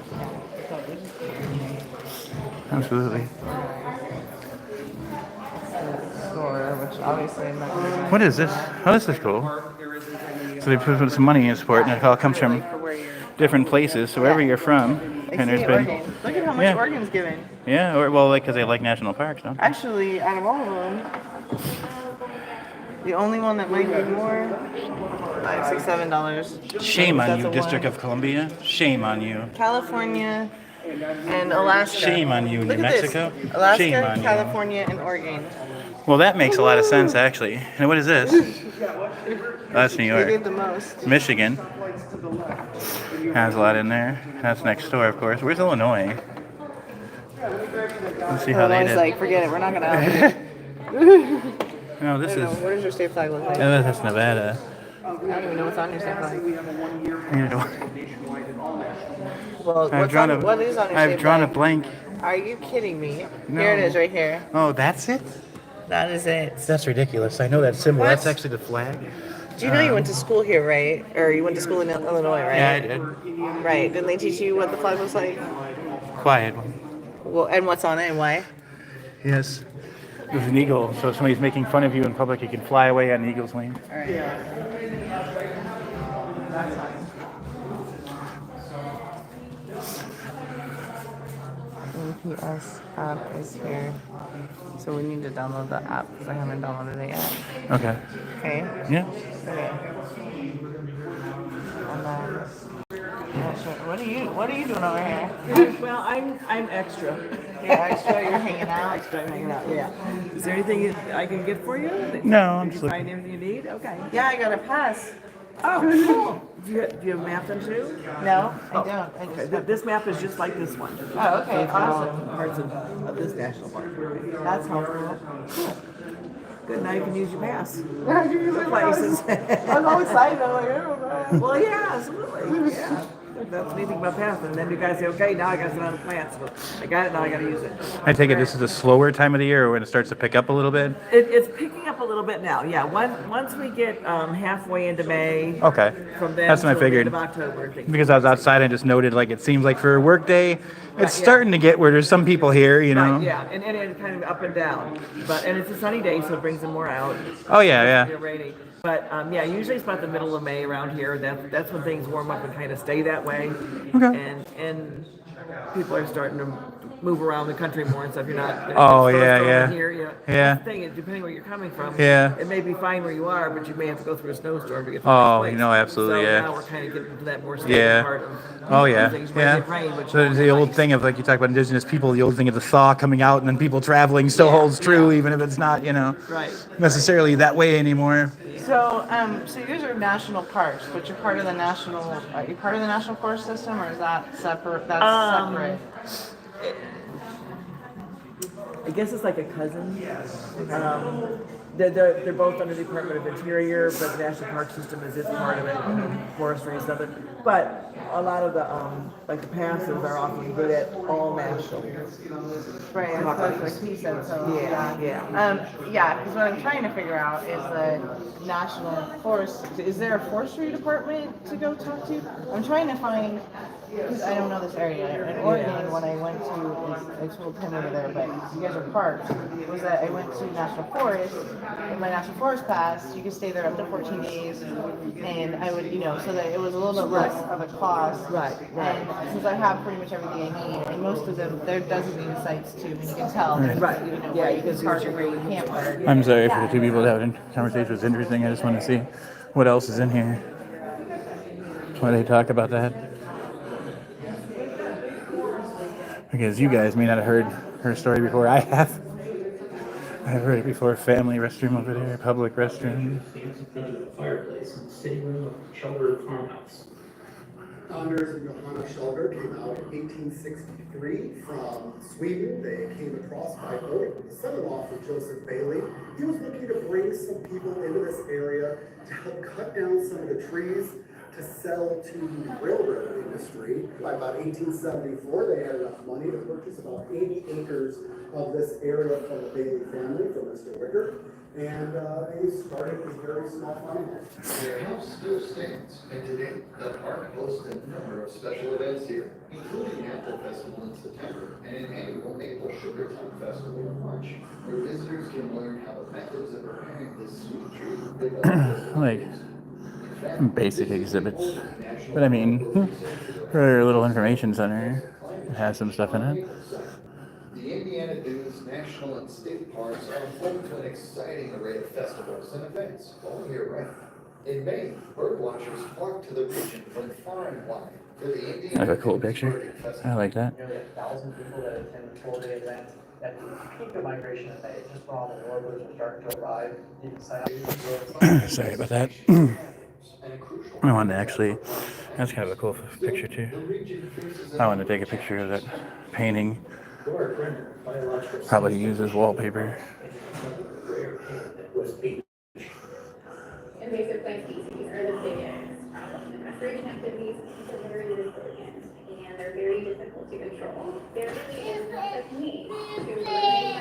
Absolutely. Store, which obviously I'm not going to. What is this? Oh, this is cool. So they put some money in support, and it all comes from different places. So wherever you're from, and there's been. Look at how much Oregon's given. Yeah, or because they like national parks, don't they? Actually, out of all of them, the only one that might be more, $5, $6, $7. Shame on you, District of Columbia. Shame on you. California and Alaska. Shame on you, New Mexico. Alaska, Shame on California, and Oregon. Well, that makes a lot of sense, actually. And what is this? That's New They York. gave the most. Michigan has a lot in there. That's next door, of course. Where's Illinois? Let's see how they Illinois did. like, forget it, we're not going to. No, this is. What does your state flag look like? That's Nevada. I don't even know what's on your state flag. Well, what is on your I've state drawn a flag? blank. Are you kidding me? No. Here it is, right here. Oh, that's it? That is it. That's ridiculous. I know that symbol. What? That's actually the flag. Do you know you went to school here, right? Or you went to school in Illinois, right? Yeah, I did. Right. Didn't they teach you what the flag looks like? Quiet one. Well, and what's on it and why? Yes. There's an eagle, so if somebody's making fun of you in public, you can fly away on the eagle's wing. All right. That's fine. NPS app is here. So we need to download the app because I haven't downloaded it yet. Okay. Okay? Yeah. Okay. And then, what are you doing over here? Well, I'm extra. You're extra, you're hanging out. Extra, I'm hanging out. Yeah. Is there anything I can get for you? No, I'm Did just you looking. find everything you need? Okay. Yeah, I got a pass. Oh, cool. Do you have a map then too? No, I Oh, don't. I Okay, just this map is just like this one. Oh, okay, It's all awesome. parts of this national park. That's helpful. Good, now you can use your pass. I can use my Places. I was all excited. I'm like, oh, Well, yeah, absolutely. Yeah. That's the neat thing about pass. And then you guys say, okay, now I got to sit on the plant. So I got it, now I got to use it. I take it this is a slower time of the year, or when it starts to pick up a little bit. It's picking up a little bit now. Yeah, once we get halfway into May, Okay, from then that's what I till the figured. end of October, things Because I was outside and just noted, like, it seems like for a work day, it's yeah. starting to get where there's some people here, you know. Right, yeah, and it's kind of up and down, and it's a sunny day, so it brings them more out. Oh yeah, yeah. It's rainy, but yeah, usually it's about the middle of May around here. That's when things warm up and kind of stay that way. Okay. And people are starting to move around the country more and stuff. You're not. Oh, it's yeah, snowstorming yeah. Here, you know. Yeah. That's the thing, depending where you're coming from. Yeah. It may be fine where you are, but you may have to go through a snowstorm to get to the Oh, next place. no, absolutely, So yeah. now we're kind of getting to that more stable Yeah. part of. Oh yeah, things where yeah. it rain, but So you the want old ice. thing of, like, you talk about indigenous people, the old thing of the thaw coming out and then people traveling still Yeah, holds true, yeah. even if it's not, you know, Right. necessarily that way anymore. So, so yours are national parks, but you're part of the national. Are you part of the national forest system, or is that separate? That's separate. I guess it's like a cousin. They're both under the Department of Interior, but the National Park System is its part of it, forestry and stuff. But a lot of the like the passes are often good at all national. Right, that's like he said. So Yeah, yeah. yeah. Because what I'm trying to figure out is the national forest. Is there a forestry department to go talk to? I'm trying to find. Because I don't know this area. In Oregon, when I went to, I told him over there, but you guys are parks. Was that I went to national forest. With my national forest pass, you could stay there up to 14 days, and I would, so that it was a little bit less of a cost. Right. And since I have pretty much everything I need, and most of them, they're designated sites too, and you can tell, Right. where Yeah, you can park and where you can't park. I'm sorry for the two people that having conversation was interesting. I just want to see what else is in here. Why they talk about that? Because you guys may not have heard her story before I have. I've heard it before. Family restroom over there, public restroom. The fireplace in the sitting room of Shelter Farmhouse. Founders of Johanna Shelter came out in 1863 from Sweden. They came across by boat. The son-in-law for Joseph Bailey. He was looking to bring some people into this area to help cut down some of the trees to sell to the railroad industry. By about 1874, they had enough money to purchase about 80 acres of this area from the Bailey family, from Mr. Wicker. And they started this very small farmhouse. Their house still stands, and today the park hosts a number of special events here, including Apple Festival in September and an annual Maple Sugar Time Festival in March, where visitors can learn how the methods of preparing this sweet treat Like basic exhibits, but I mean, for a little information center, it has some stuff in it. The Indiana Dunes National and State Parks are home to an exciting array of festivals and events all year round. In May, birdwatchers flock to the region from far and wide for the Indiana That's a cool Dunes picture. Birding Festival. I like that. Nearly 1,000 people that attend the 4-day event. At the peak of migration in May, just when all the warblers are starting to arrive, you can sign up. Sorry about that. I wanted to actually, that's kind of a cool picture too. I wanted to take a picture of that painting, probably use as wallpaper. Invasive plant species are the biggest problem. The restoration activities are very resilient and they're very difficult to control. There really is no technique to eliminate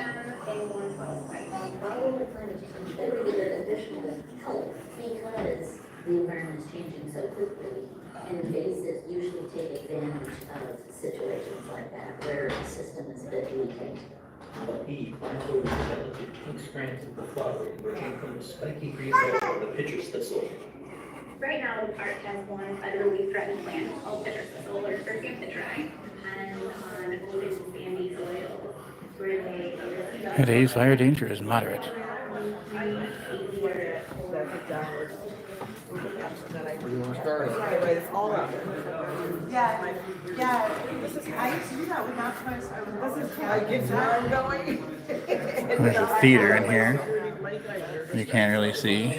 them in one fell swipe. Problem with climate change, they really get additional help because the environment is changing so quickly. And invasives usually take advantage of situations like that where the system is a bit weakened. The planted developed pink strands of the flower emerging from the spiky green bulb of the pitcher's thistle. Right now, the park has one federally threatened plant called pitcher's thistle or Circus dry. Depends on open sandy soil where they Today's fire danger is moderate. Right, it's all up. Yeah, this is, I used to do that with Max Price. I get where I'm going. There's a theater in here. You can't really see.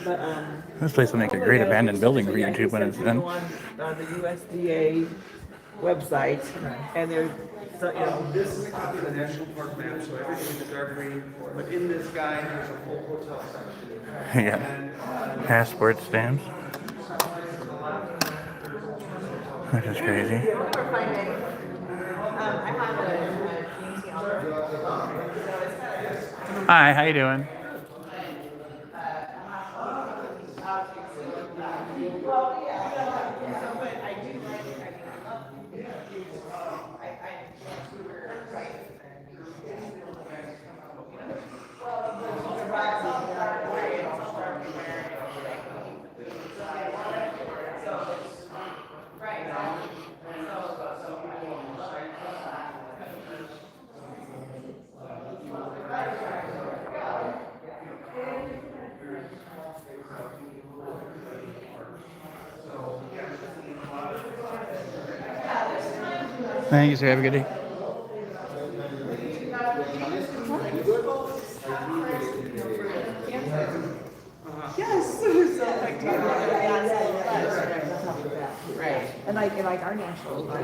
But This place will make a great abandoned building for YouTube when it's Go done. on the USDA website, and there's, so, you know, This is a copy of the national park map, so everything is dark green, but in this guide, there's a full hotel section. Yeah. Passport stamps. Which is crazy. I have a community Hi, how you doing? Thank you, sir. Have a good day. Yes. Right. And like our national park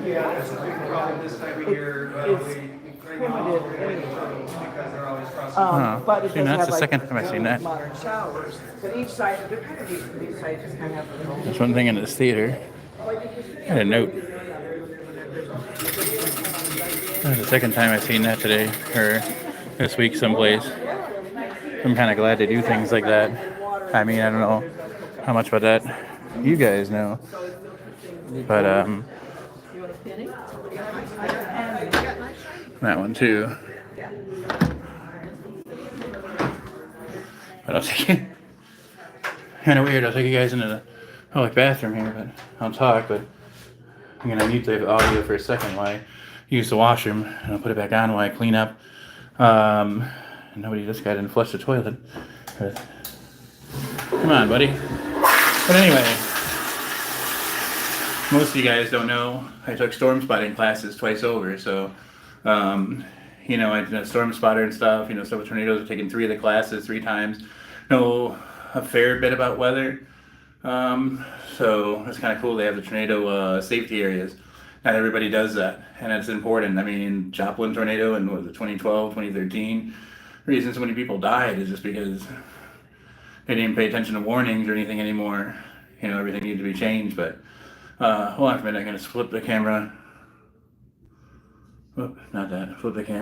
Yeah, that's a big problem this time of year. primitive Because they're always crossing. but it See, does that's have the like second time I've seen that. modern showers, but each side, they're kind of neat, each side just kind of have their own. There's one thing in this theater. I had a note. That's the second time I've seen that today, or this week someplace. I'm kind of glad they do things like that. I mean, I don't know how much about that you guys know, but that one too. But I'll take it. Kind of weird. I'll take you guys into the public bathroom here, but I'll talk. But I'm gonna mute the audio for a second while I use the washroom, and I'll put it back on while I clean up. This guy didn't flush the toilet. But, come on, buddy. But anyway, most of you guys don't know I took storm spotting classes twice over, so I did a storm spotter and stuff. Stuff with tornadoes. I've taken 3 of the classes 3 times. Know a fair bit about weather. So it's kind of cool. They have the tornado safety areas. Not everybody does that, and it's important. I mean, Joplin tornado in 2012, 2013. The reason so many people died is just because they didn't pay attention to warnings or anything anymore. Everything needed to be changed. But hold on for a minute. I'm gonna flip the camera. Whoop, not that. Flip the camera.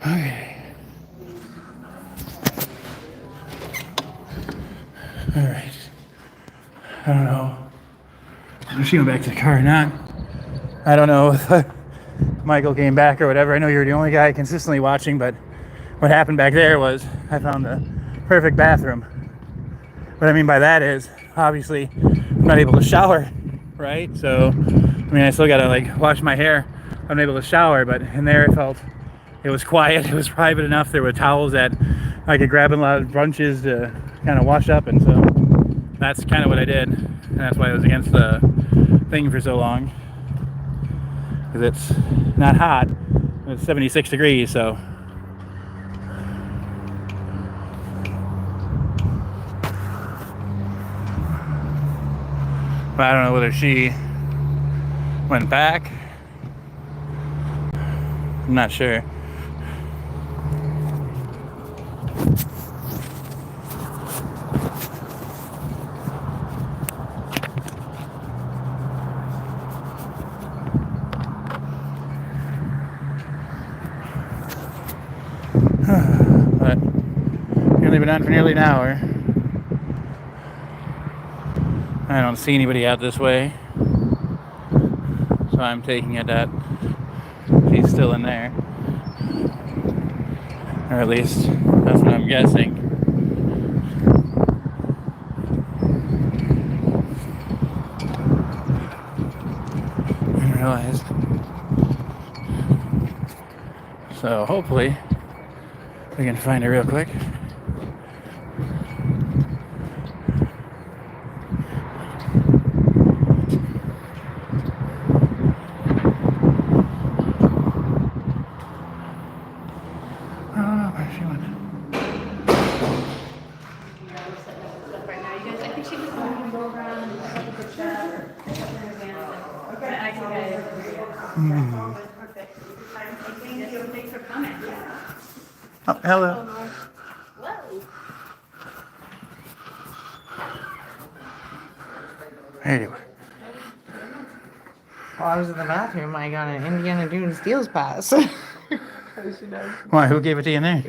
Okay. All right. I don't know if she went back to the car or not. I don't know if Michael came back or whatever. I know you're the only guy consistently watching, but what happened back there was I found the perfect bathroom. What I mean by that is, obviously, I'm not able to shower, right? So, I mean, I still gotta like wash my hair. I'm able to shower, but in there it was quiet, it was private enough. There were towels that I could grab in a lot of bunches to kind of wash up, and so that's kind of what I did. And that's why I was against the thing for so long. Because it's not hot, it's 76 degrees, so. But I don't know whether she went back. I'm not sure. But nearly been on for nearly an hour. I don't see anybody out this way, so I'm taking it that she's still in there, or at least that's what I'm guessing. I didn't realize. So hopefully we can find her real quick. Oh, hello. Anyway. While I was in the bathroom, I got an Indiana Jones Steals pass. Why? Who gave it to you in there?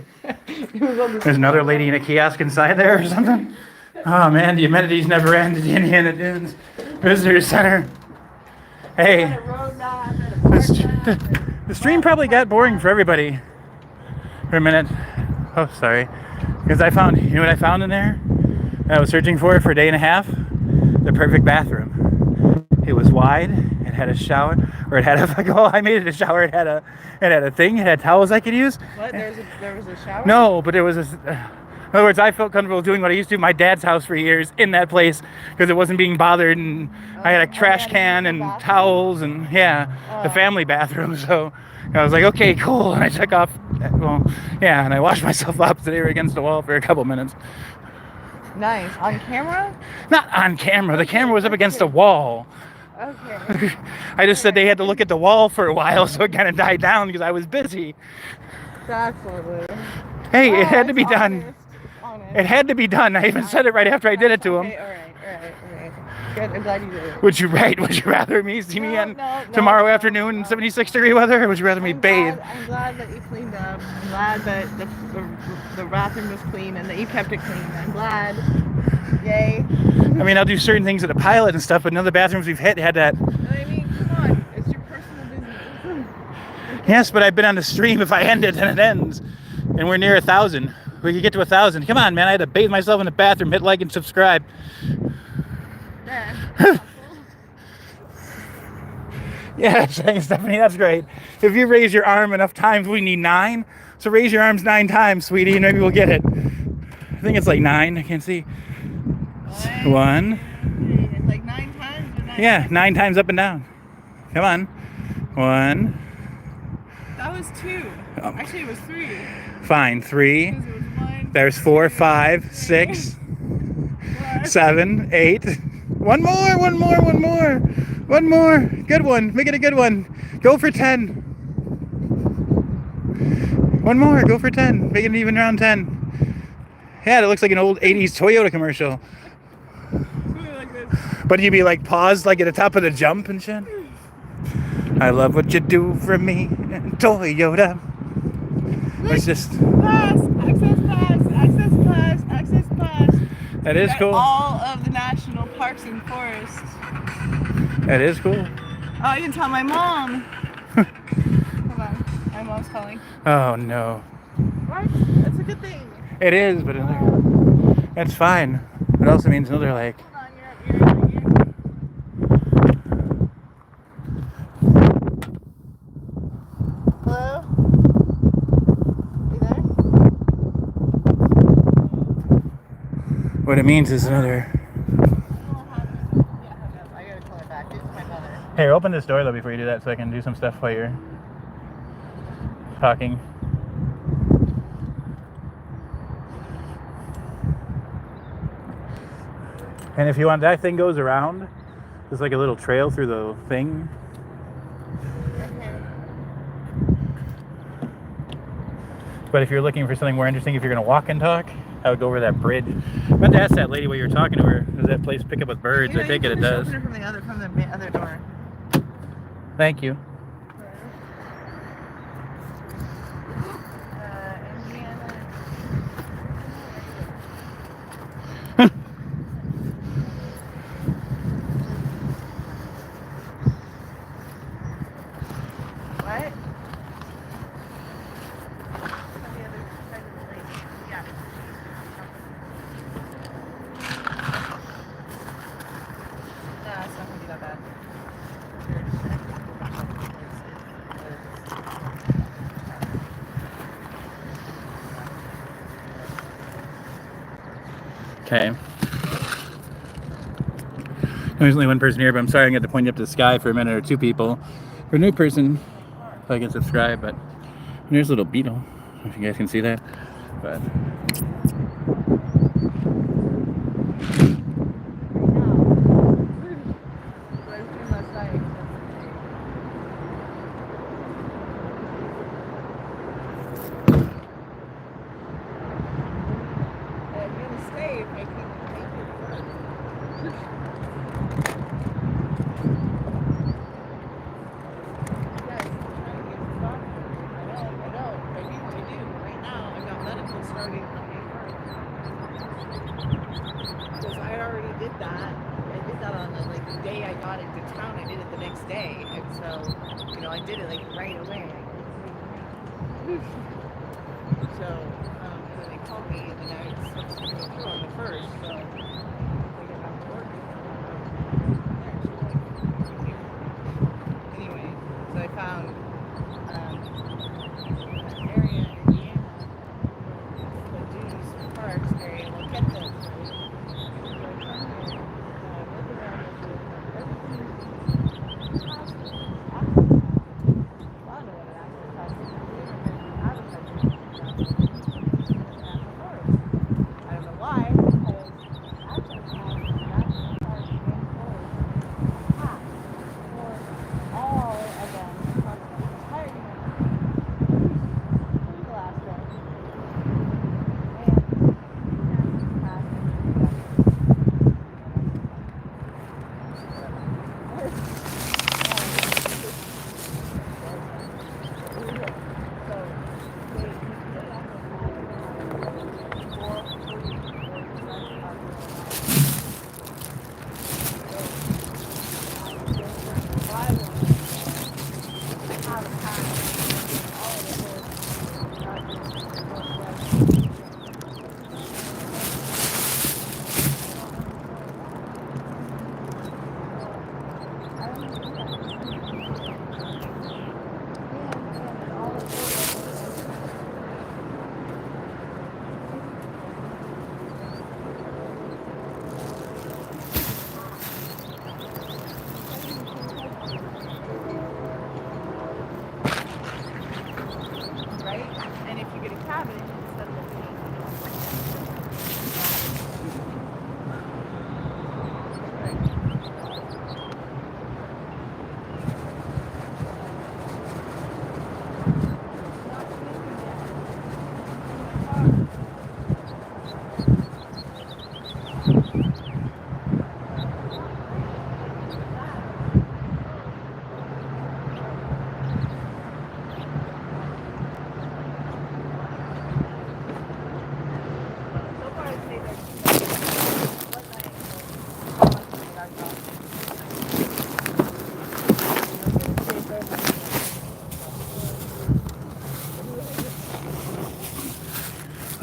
It was on the There's another lady in a kiosk inside there or something? Oh man, the amenities never end at the Indiana Jones Visitor Center. Hey, the stream probably got boring for everybody for a minute. Oh, sorry. Because I found, you know what I found in there? I was searching for a day and a half. The perfect bathroom. It was wide. It had a shower, or it had a. Oh, I made it a shower. It had a thing. It had towels I could use. What? There was a shower? No, but there was a. In other words, I felt comfortable doing what I used to do at my dad's house for years in that place because it wasn't being bothered, and I had a trash can and towels and the family bathroom. So I was like, okay, cool. And I took off. Well, yeah, and I washed myself up. So they were against the wall for a couple minutes. Nice. On camera? Not on camera. The camera was up against the wall. Okay. I just said they had to look at the wall for a while, so it kind of died down because I was busy. That's lovely. Hey, it had to be done. Honest. It had to be done. I even said it right after I did it to him. Okay, all right. Good. I'm glad you did it. Would you rather see me on tomorrow afternoon in 76 degree weather, or would you rather me bathe? I'm glad that you cleaned up. I'm glad that the bathroom was clean and that you kept it clean. I'm glad. Yay. I mean, I'll do certain things at a pilot and stuff, but none of the bathrooms we've hit had that. I mean, come on. It's your personal business. Yes, but I've been on the stream. If I end it, then it ends. And we're near 1,000. We could get to 1,000. Come on, man. I had to bathe myself in the bathroom, hit like and subscribe. Yeah, thanks, Stephanie. That's great. If you raise your arm enough times, we need 9. So raise your arms 9 times, sweetie, and maybe we'll get it. I think it's like 9. I can't see. 1. It's like 9 times? Yeah, 9 times up and down. Come on. 1. That was 2. Actually, it was 3. Fine. 3. There's 4, 5, 6, 7, 8. One more. Good one. Make it a good one. Go for 10. One more. Go for 10. Make it even around 10. Yeah, it looks like an old 80s Toyota commercial. But you'd be like paused like at the top of the jump and shit. I love what you do for me, Toyota. It's just, Pass, access pass, access pass, access pass. that is Got cool. all of the national parks and forests. That is cool. Oh, I can tell my mom. Hold on, my mom's calling. Oh no. What? That's a good thing. It is, but that's fine. It also means another like. Hold on, you're Hello? You there? What it means is another. I gotta call her back. It's my mother. Here, open this door though before you do that, so I can do some stuff while you're talking. And if you want, that thing goes around. There's like a little trail through the thing. But if you're looking for something more interesting, if you're going to walk and talk, I would go over that bridge. I meant to ask that lady while you were talking to her, does that place pick up with birds? I take it does. Open it from the other door. Thank you. Indiana. What? It's not gonna be that bad. Okay. There's only one person here, but I'm sorry I got to point you up to the sky for a minute, or two people. For a new person, I can subscribe, but there's a little beetle. I don't know if you guys can see that, but. Because I already did that. I did that on the day I got into town. I did it the next day, and so I did it right away. So then they called me, and then I was supposed to go through on the first. So I got back to work. Anyway, so I found an area in Indiana, the Dunes Parks area. We'll get those.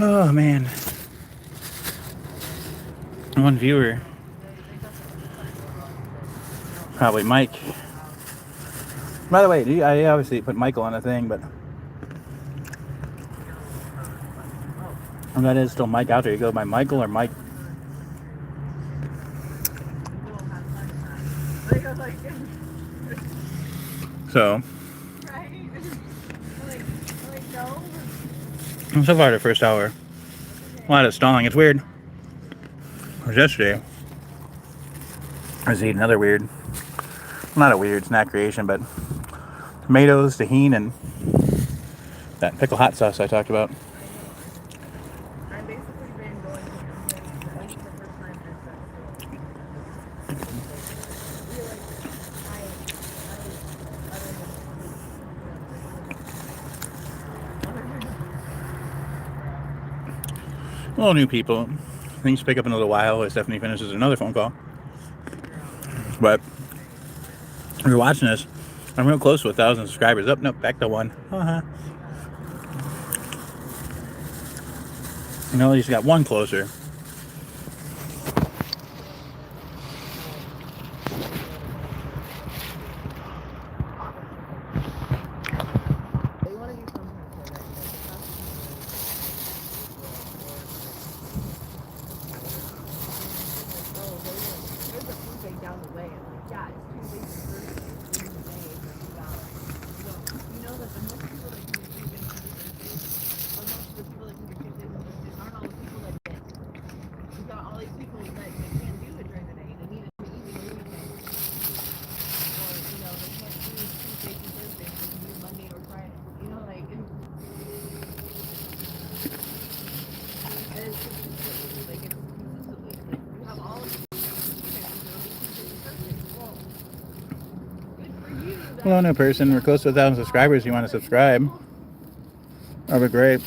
Oh man, one viewer, probably Mike. By the way, I obviously put Michael on the thing, but that is still Mike out there. You go by Michael or Mike. So, so far the first hour, a lot of stalling. It's weird. Because yesterday, I was eating another weird, not a weird snack creation, but tomatoes, tahini, and that pickle hot sauce I talked about. I've basically been going to campaigns for the first time Well, new people. Things pick up in a little while as Stephanie finishes another phone call. But if you're watching this, I'm real close to 1,000 subscribers. Up, nope, back to 1. You know, at least got 1 closer. down the way. And like, yeah, it's Tuesday to Thursday during the day for 2 hours. So you know that the most people that can be tuned into Thursdays, or most of the people that can be tuned into Thursdays aren't all the people that did. You got all these people that they can't do it during the day. They need it in the evening or weekend. Or, you know, they can't do Tuesday to Thursday. They can do Monday or Friday. You know, like, and it's consistently, like, you have all of these. Hello, new person. We're close to 1,000 subscribers. You want to subscribe? That'd be great.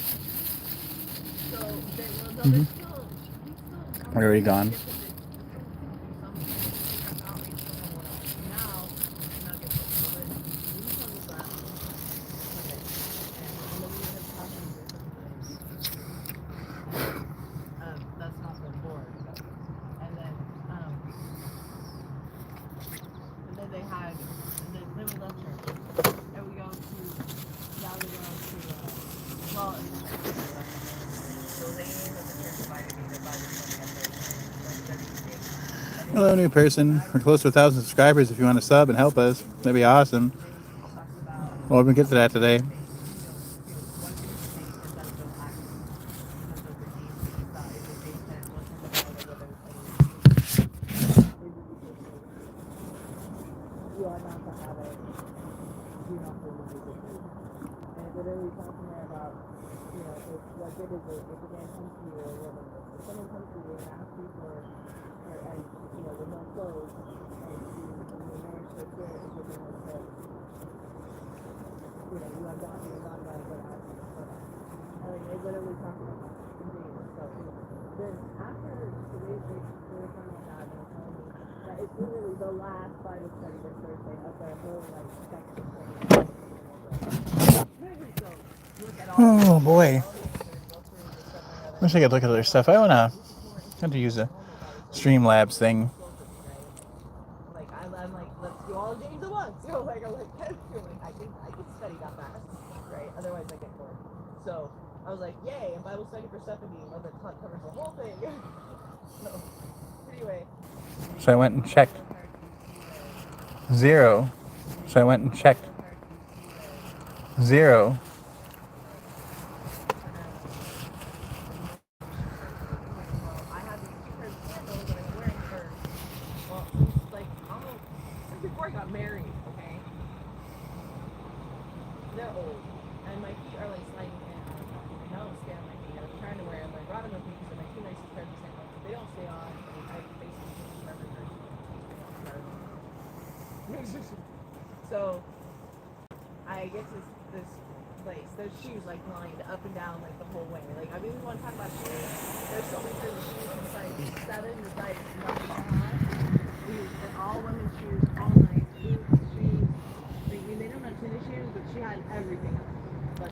We're already gone. That's not the board. And then they had, then we left church. And we go to, now we go to, well, so they in the church invited me to Bible study. Hello, new person. We're close to 1,000 subscribers. If you want to sub and help us, that'd be awesome. Well, we're gonna get to that today. Oh boy. Wish I could look at other stuff. I have to use a Streamlabs thing. Like I'm like, let's do all games at once. You know, like I'm like, I can study that fast, right? Otherwise I get bored. So I was like, yay, and Bible study for Stephanie, and that covers the whole thing. So anyway. So I went and checked. 0. So I went and checked. 0. Before I got married, okay? They're old. And my feet are like sliding in. I don't stay on my feet. I was trying to wear them. I brought them with me because they're my 2 nicest pairs of sandals. They don't stay on. I basically just remember So I get to this place. There's shoes like lined up and down like the whole way. Like I mean we want to talk about shoes. There's so many pairs of shoes from size 7 to size 1.5. And all women's shoes, all nice boots, shoes. Like, I mean, they don't have tennis shoes, but she had everything else. But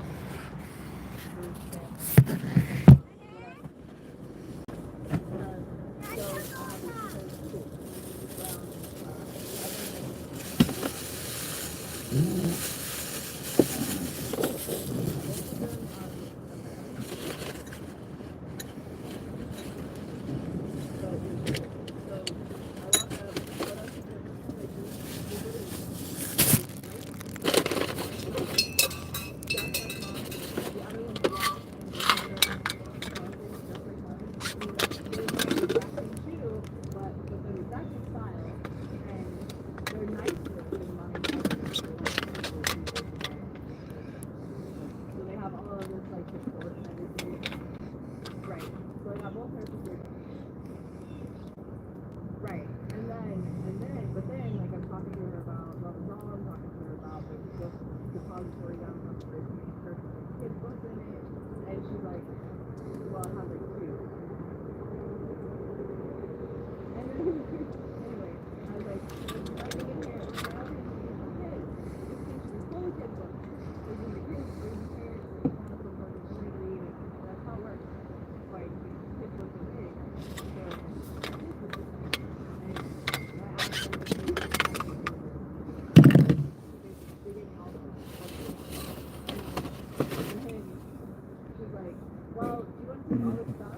Right. But then, like, I'm talking to her about LoveIzALL, I'm talking to her about the depository down on the church with the kids' books in it, and she's like, well, it has like two. And then, anyway, I was like, nothing in here, I don't think it's kids. It's full of kids' books. There's the kids, there's the parents, there's so on and so forth, and then they read, and that's how it works. Like, kids' books are big. Well, do you want to take all this stuff?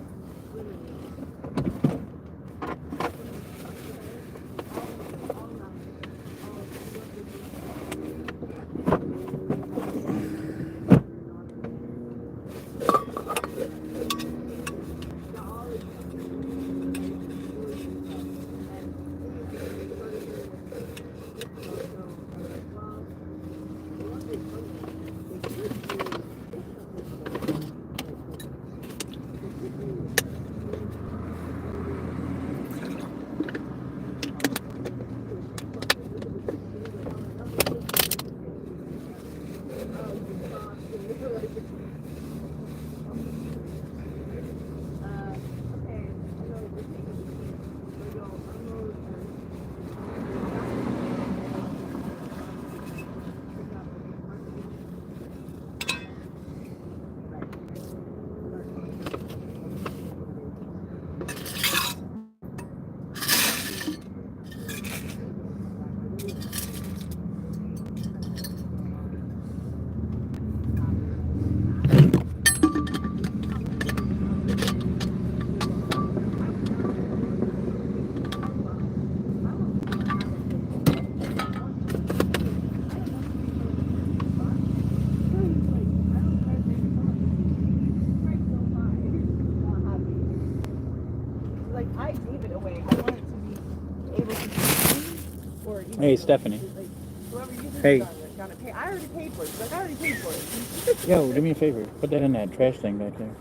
Like, I gave it away. I want it to be able to be used, or even Hey, Stephanie. like, whoever uses Hey. it gonna pay. I already paid for it. She's like, I already paid for it. Yo, do me a favor. Put that in that trash thing back there.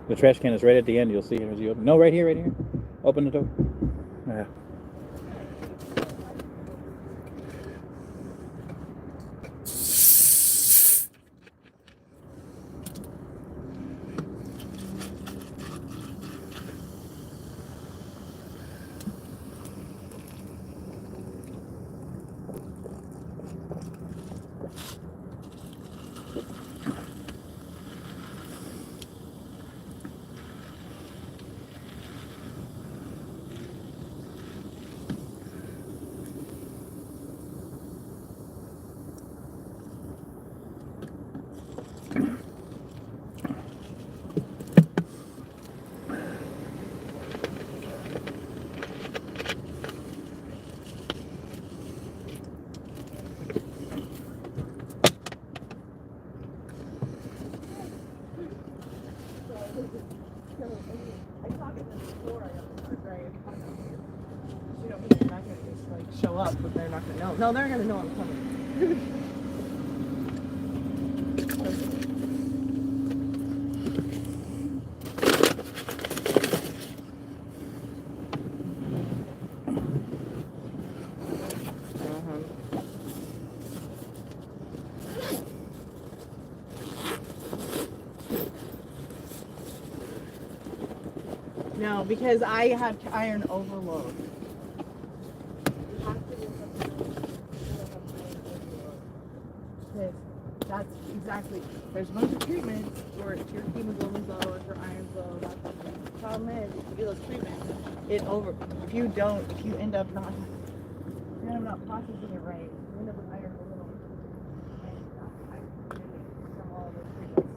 The trash can is right at the end. You'll see it as you open. No, right here, right here. Open the door. Yeah. I talked to them before I got the card, right? You know, they're not gonna just like show up, but they're not gonna know. No, they're gonna know I'm coming. No, because I have iron overload. Because that's exactly, there's a bunch of treatments for your hemoglobin's low or for iron's low. That's the problem is, if you do those treatments, if you end up not processing it right, you end up with iron overload. all the treatments.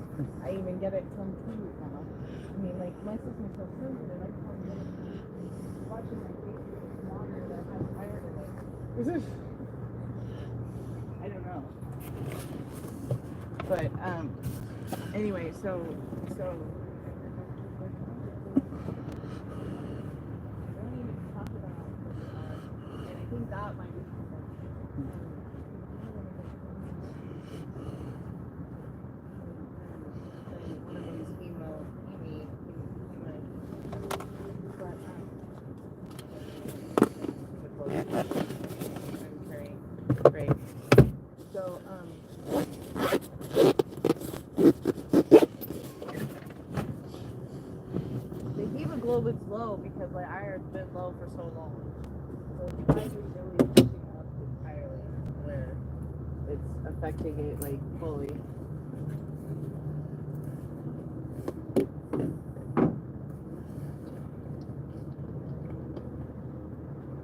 I even get it from food now. I mean, like, my system's so sensitive, I can't get it. Watching my face with water that has iron in it. I don't know. But, anyway, so, I don't even talk about, and I think that might be great. So, the hemoglobin's low because my iron's been low for so long. So it's finally really pushing up entirely where it's affecting it like fully.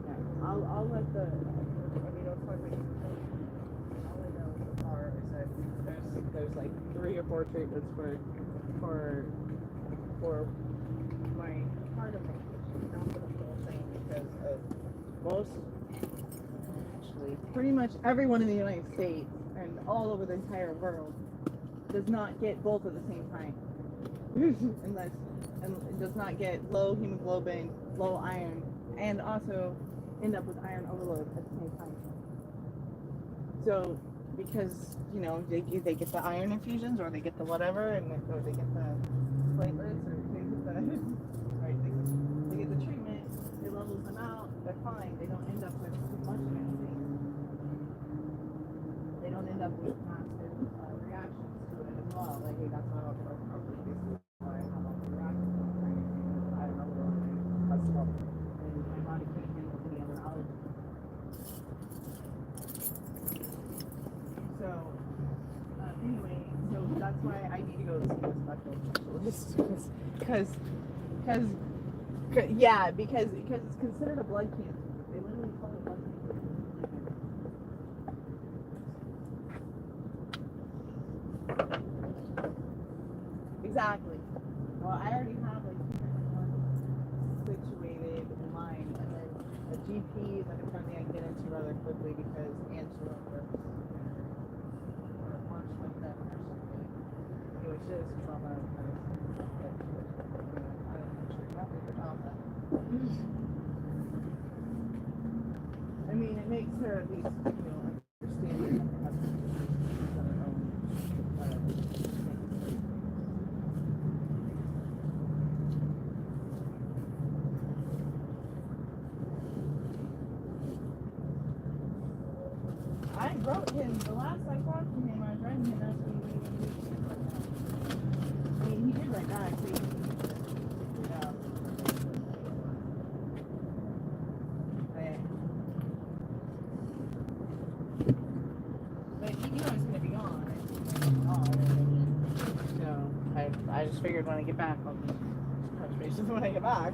Yeah, I'll let the, I mean, I'll talk about all I know so far is that there's like 3 or 4 treatments for my part of my condition, not for the whole thing, because of actually, pretty much everyone in the United States and all over the entire world does not get both at the same time. and does not get low hemoglobin, low iron, and also end up with iron overload at the same time. So, because, you know, they get the iron infusions, or they get the whatever, or they get the platelets, or they get the right, they get the treatment, it levels them out, they're fine, they don't end up with too much of anything. They don't end up with massive reactions to it as well. Like, hey, that's why basically why I have all the reactions. I don't know what that's about. And my body can't handle any other allergy. So, anyway, so that's why I need to go to see a specialist. Because it's considered a blood cancer. They literally call it blood cancer. Exactly. Well, I already have like 2 different ones situated in mind, and then a GP that apparently I can get into rather quickly because Angela works or lunch with them or something. Anyway, she does trauma medicine. But, I don't know, she's happy for trauma. I mean, it makes her at least, you know, understand that her husband is on her own. I wrote him, the last I talked to him, I was writing him asking me what he was doing right now. I mean, he did write back, so he but he knew I was going to be on. So I just figured when I get back, I'll touch base when I get back.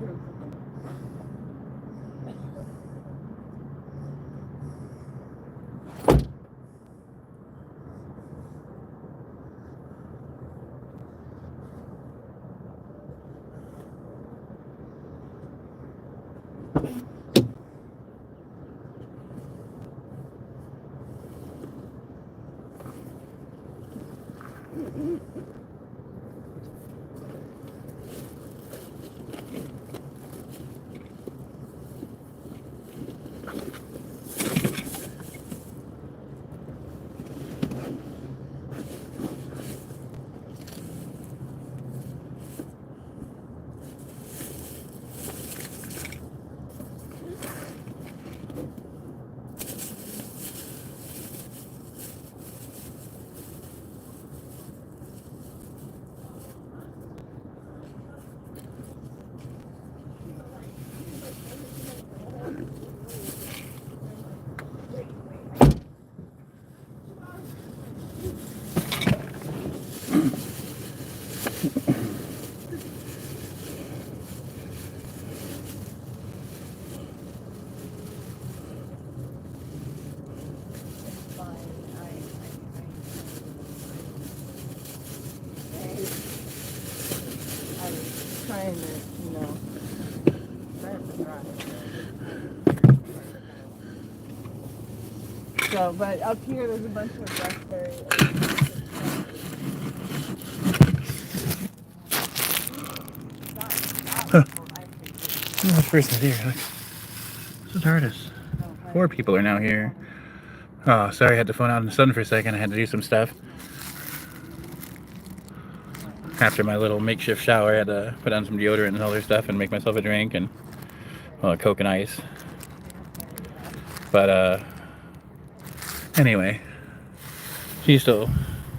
find it, you know. I have to try. So, but up here there's a bunch of raspberry. This person's here. Look. This is hardest. 4 people are now here. Oh, sorry, I had to phone out in the sun for a second. I had to do some stuff. After my little makeshift shower, I had to put on some deodorant and other stuff and make myself a drink and, well, Coke and ice. But, anyway, she's still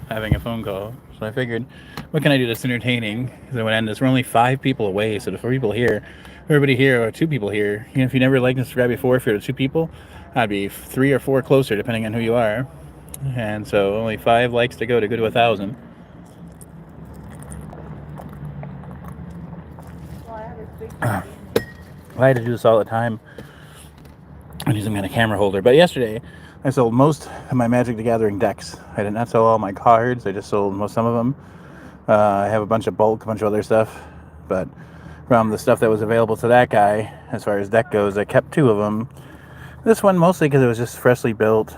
having a phone call. So I figured, what can I do that's entertaining? Because I would end this. We're only 5 people away, so the 4 people here, everybody here, or 2 people here. You know, if you never liked and subscribed before, if you're 2 people, I'd be 3 or 4 closer, depending on who you are. And so only 5 likes to go to 1,000. I had to do this all the time. I need some kind of camera holder. But yesterday, I sold most of my Magic the Gathering decks. I did not sell all my cards. I just sold some of them. I have a bunch of bulk, a bunch of other stuff. But from the stuff that was available to that guy, as far as deck goes, I kept 2 of them. This one mostly because it was just freshly built.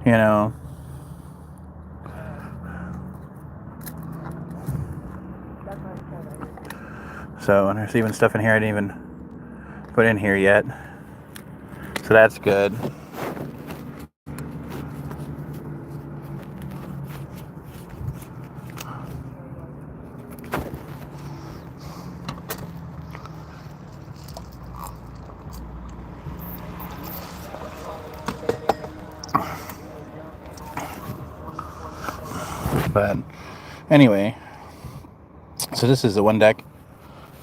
You know. So, and there's even stuff in here I didn't even put in here yet. So that's good. But anyway, so this is the one deck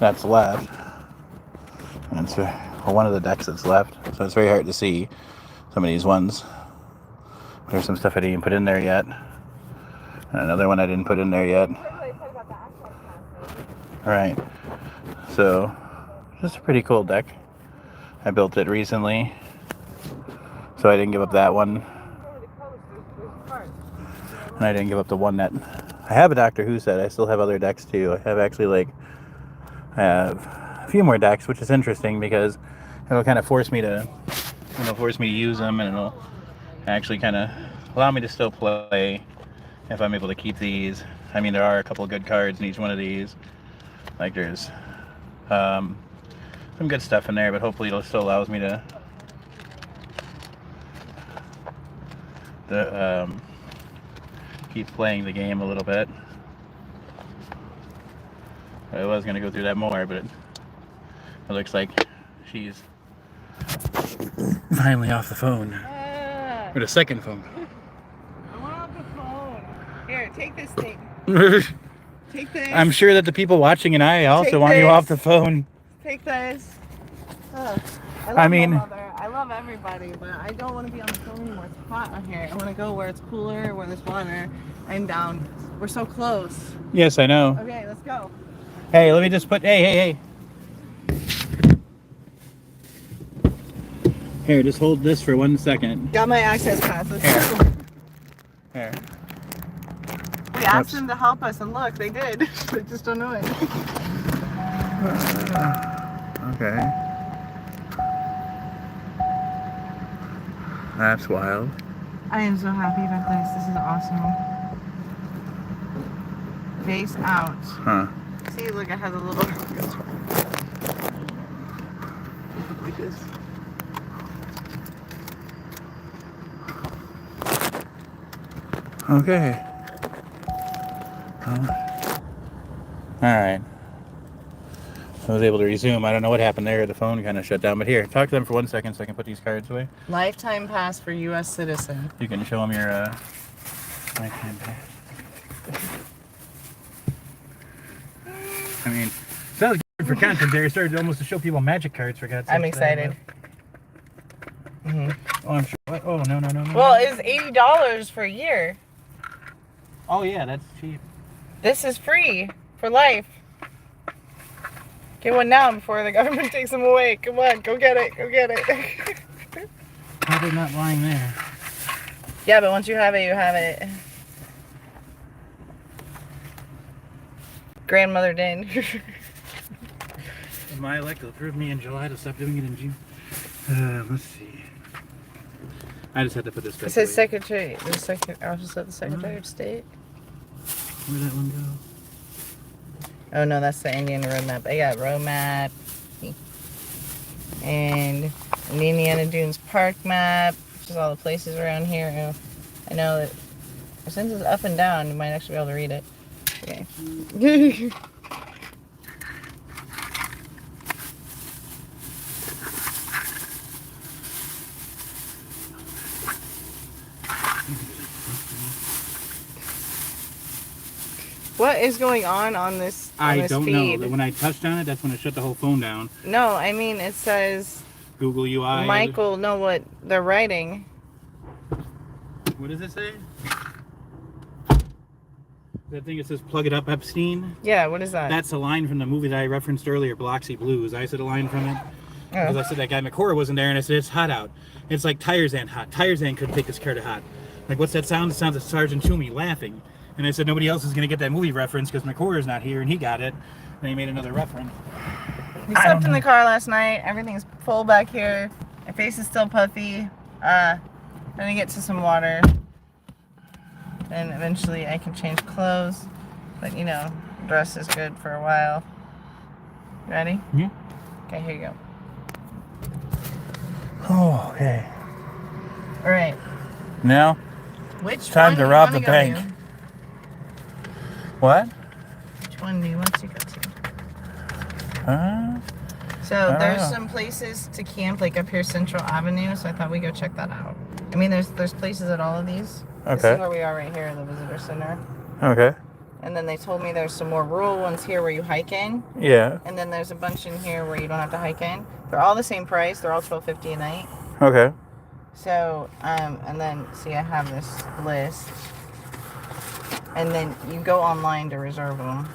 that's left. And it's one of the decks that's left. So it's very hard to see some of these ones. There's some stuff I didn't even put in there yet. And another one I didn't put in there yet. Alright. So, just a pretty cool deck. I built it recently. So I didn't give up that one. And I didn't give up the one that... I have a Doctor Who set. I still have other decks too. I have actually I have a few more decks, which is interesting because it'll kind of force me to use them, and it'll actually kind of allow me to still play if I'm able to keep these. I mean, there are a couple of good cards in each one of these. Like there's some good stuff in there, but hopefully it'll still allows me to keep playing the game a little bit. I was going to go through that more, but it looks like she's finally off the phone. Or the second phone. I want off the phone. Here, take this thing. Take this. I'm sure that the people watching and I also want you off the phone. Take this. I love everybody, but I don't want to be on the phone anymore. It's hot out here. I want to go where it's cooler, where there's water. I'm down. We're so close. Yes, I know. Okay, let's go. Hey, let me just put... Hey. Here, just hold this for 1 second. Got my access pass. Here. We asked them to help us, and look, they did. They just don't know it. Okay. That's wild. I am so happy about this. This is awesome. Face out. Huh. See, look, it has a little... like this. Okay. Alright. I was able to resume. I don't know what happened there. The phone kind of shut down. But here, talk to them for 1 second so I can put these cards away. Lifetime pass for U.S. citizen. You can show them your lifetime pass. I mean, sounds good for content there. It started almost to show people magic cards for God's sake. I'm excited. Oh, I'm sure. What? Oh, no. Well, it's $80 for a year. Oh, yeah, that's cheap. This is free for life. Get one now before the government takes them away. Come on, go get it. Probably not lying there. Yeah, but once you have it, you have it. grandmother did. My elected approved me in July to stop doing it in June. Let's see. I just had to put this back. It says away. Secretary, Office of the Secretary of State. Where'd that one go? Oh no, that's the Indiana road map. I got road map and an Indiana Dunes park map, which is all the places around here. And I know that since it's up and down, you might actually be able to read it. Okay. What is going on this I don't feed? know. When I touched on it, that's when it shut the whole phone down. No, I mean it says Google UI. Michael know what they're writing. What does it say? That thing that says plug it up Epstein? Yeah, what is that? That's a line from the movie that I referenced earlier, Biloxi Blues. I said a line from it. Because I said that guy McCora wasn't there, and I said it's hot out. It's like Tirzan hot. Tirzan couldn't take this car to hot. Like, what's that sound? It sounds like Sergeant Toomey laughing. And I said nobody else is going to get that movie reference because McCora's not here, and he got it. And he made another reference. We slept in the car last night. Everything's full back here. My face is still puffy. Gonna get to some water. And eventually I can change clothes. But you know, dress is good for a while. Ready? Yeah. Okay, here you go. Oh, okay. Alright. Now, Which time one to do you rob wanna the go bank. to? What? Which one do you want to go to? Huh? So there's know. some places to camp like up here Central Avenue, so I thought we'd go check that out. I mean there's places at all of these. This Okay. is where we are right here in the visitor center. Okay. And then they told me there's some more rural ones here where you hike in. Yeah. And then there's a bunch in here where you don't have to hike in. They're all the same price. They're all $12.50 a night. Okay. So, and then, see, I have this list. And then you go online to reserve them.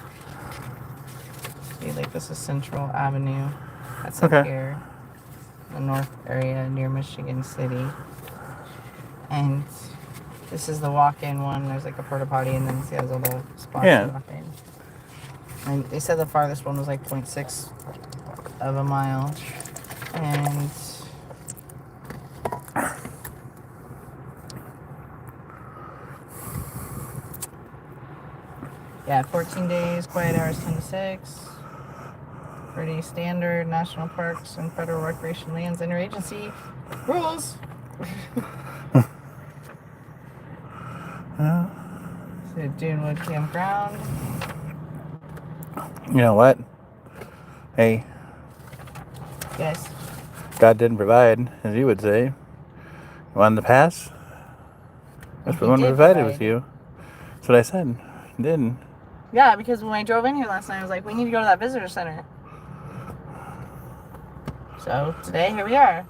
See, like this is Central Avenue. That's up here. The north area near Michigan City. And this is the walk-in one. There's like a porta potty, and then see those little spots to walk in. And they said the farthest one was like 0.6 of a mile. And yeah, 14 days, quiet hours 10 to 6. Pretty standard national parks and federal recreation lands interagency rules. So Dunewood Campground. You know what? Hey. Yes. God didn't provide, as you would say. You wanted the pass? That's what one provided with you. That's what I said. Didn't. Yeah, because when I drove in here last night, I was like, we need to go to that visitor center. So today, here we are.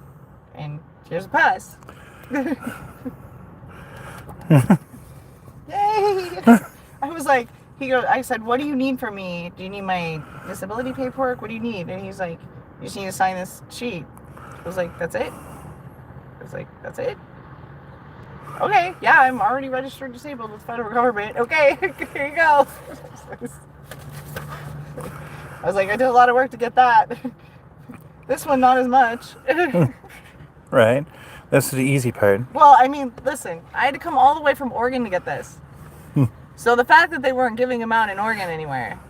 And here's a pass. Yay! I was like, I said, what do you need from me? Do you need my disability paperwork? What do you need? And he's like, you just need to sign this sheet. I was like, that's it? I was like, that's it? Okay, yeah, I'm already registered disabled with the federal government. Okay, here you go. I was like, I did a lot of work to get that. This one, not as much. Right. That's the easy part. Well, I mean, listen, I had to come all the way from Oregon to get this. So the fact that they weren't giving them out in Oregon anywhere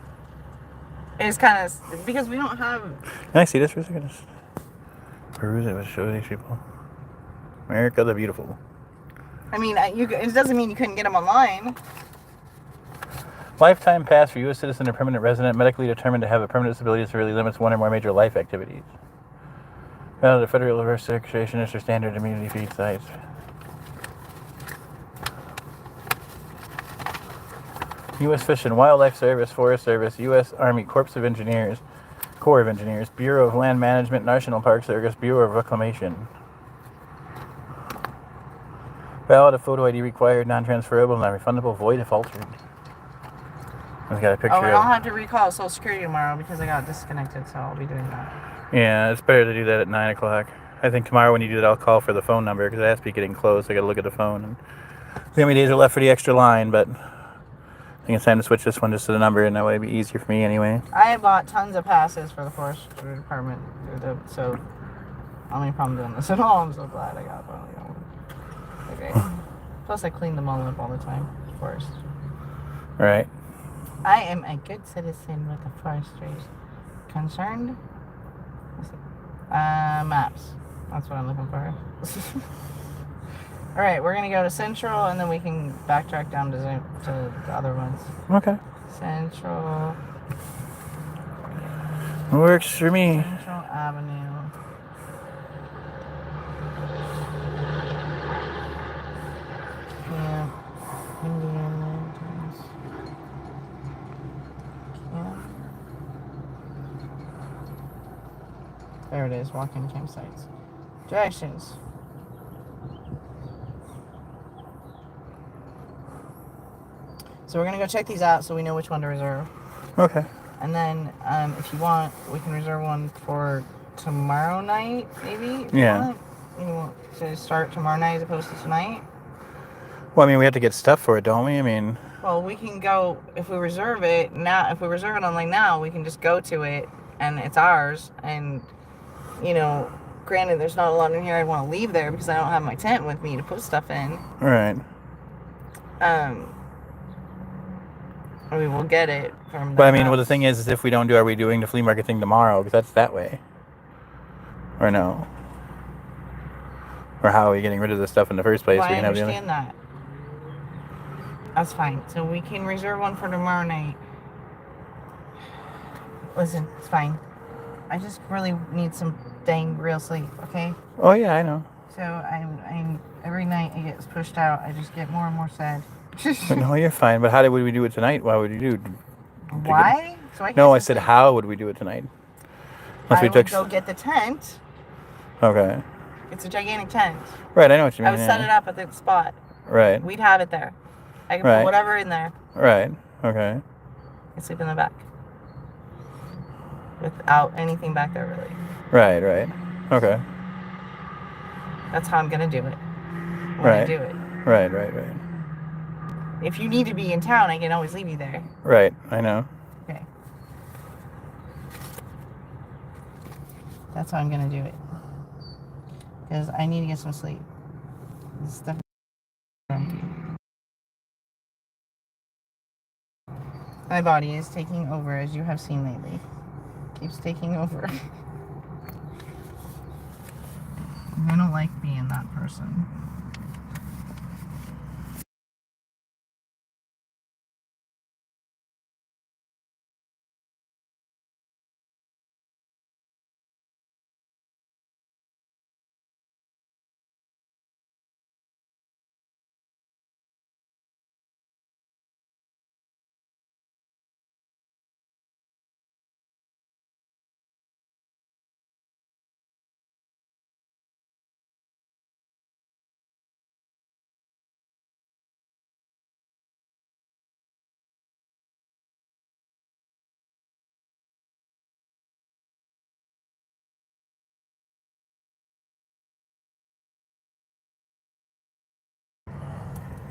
is kind of, because we don't have... Can I see this for a second? Just peruse it. Let's show these people. America the Beautiful. I mean, it doesn't mean you couldn't get them online. Lifetime pass for U.S. citizen or permanent resident medically determined to have a permanent disability severely limits one or more major life activities. The Federal Reverse Registration is for standard immunity feed sites. U.S. Fish and Wildlife Service, Forest Service, U.S. Army Corps of Engineers, Bureau of Land Management, National Park Service, Bureau of Reclamation. Valid of photo ID required, non-transferable, non-refundable, void if altered. I've got a picture I'll have to recall Social Security tomorrow because I got disconnected, so I'll be doing that. Yeah, it's better to do that at 9 o'clock. I think tomorrow when you do that, I'll call for the phone number because it has to be getting close. I got to look at the phone. And see how many days are left for the extra line, but I think it's time to switch this one just to the number, and that way it'd be easier for me anyway. I bought tons of passes for the forestry department, so I don't have any problem doing this at all. I'm so glad I got one. Okay. Plus, I clean them all up all the time, of course. Right. I am a good citizen with the forestry concerned. Maps. That's what I'm looking for. All right, we're gonna go to Central, and then we can backtrack down to the other ones. Okay. Central. Works for me. Central Avenue. Camp. Indian Lanterns. Camp. There it is. Walk-in campsites. Directions. So we're gonna go check these out so we know which one to reserve. Okay. And then, if you want, we can reserve one for tomorrow night, maybe. If Yeah. You want to start tomorrow night as opposed to tonight. Well, I mean, we have to get stuff for it, don't we? I mean. Well, we can go if we reserve it now. If we reserve it online now, we can just go to it and it's ours. And granted, there's not a lot in here I'd want to leave there because I don't have my tent with me to put stuff in. Right. We will get it from. But I mean, well, the thing is if we don't do, are we doing the flea market thing tomorrow? Because that's that way. Or no? Or how are we getting rid of this stuff in the first place? Well, We I can have the understand that. That's fine. So we can reserve one for tomorrow night. Listen, it's fine. I just really need some dang real sleep, okay? Oh yeah, I know. So I'm every night it gets pushed out. I just get more and more sad. No, you're fine. But how would we do it tonight? Why would you do? Why? So I No, I said how would we do it tonight? I would go get the tent. Okay. It's a gigantic tent. Right, I know what you mean. I would set it up at the spot. Right. We'd have it there. I could put whatever in there. Right. Okay. And sleep in the back. Without anything back there, really. Right. Right. Okay. That's how I'm gonna do it. Right. I do it. Right. Right. Right. If you need to be in town, I can always leave you there. Right. I know. Okay. That's how I'm gonna do it. Because I need to get some sleep. This stuff is empty. My body is taking over, as you have seen lately. Keeps taking over. I don't like being that person.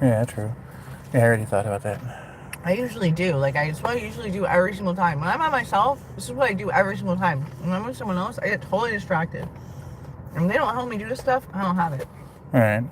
Yeah, true. Yeah, I already thought about that. I usually do. It's what I usually do every single time. When I'm by myself, this is what I do every single time. When I'm with someone else, I get totally distracted. And when they don't help me do this stuff, I don't have it. All right.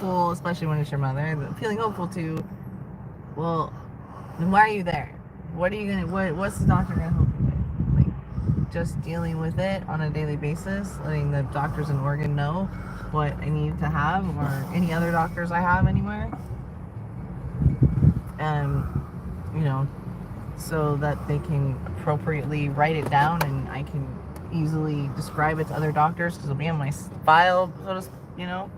hopeful, especially when it's your mother, feeling hopeful to, well, then why are you there? What are you gonna, what's the doctor gonna help you with? Like, just dealing with it on a daily basis, letting the doctors in Oregon know what I need to have, or any other doctors I have anywhere. And, you know, so that they can appropriately write it down and I can easily describe it to other doctors because it'll be on my file, so to, you know.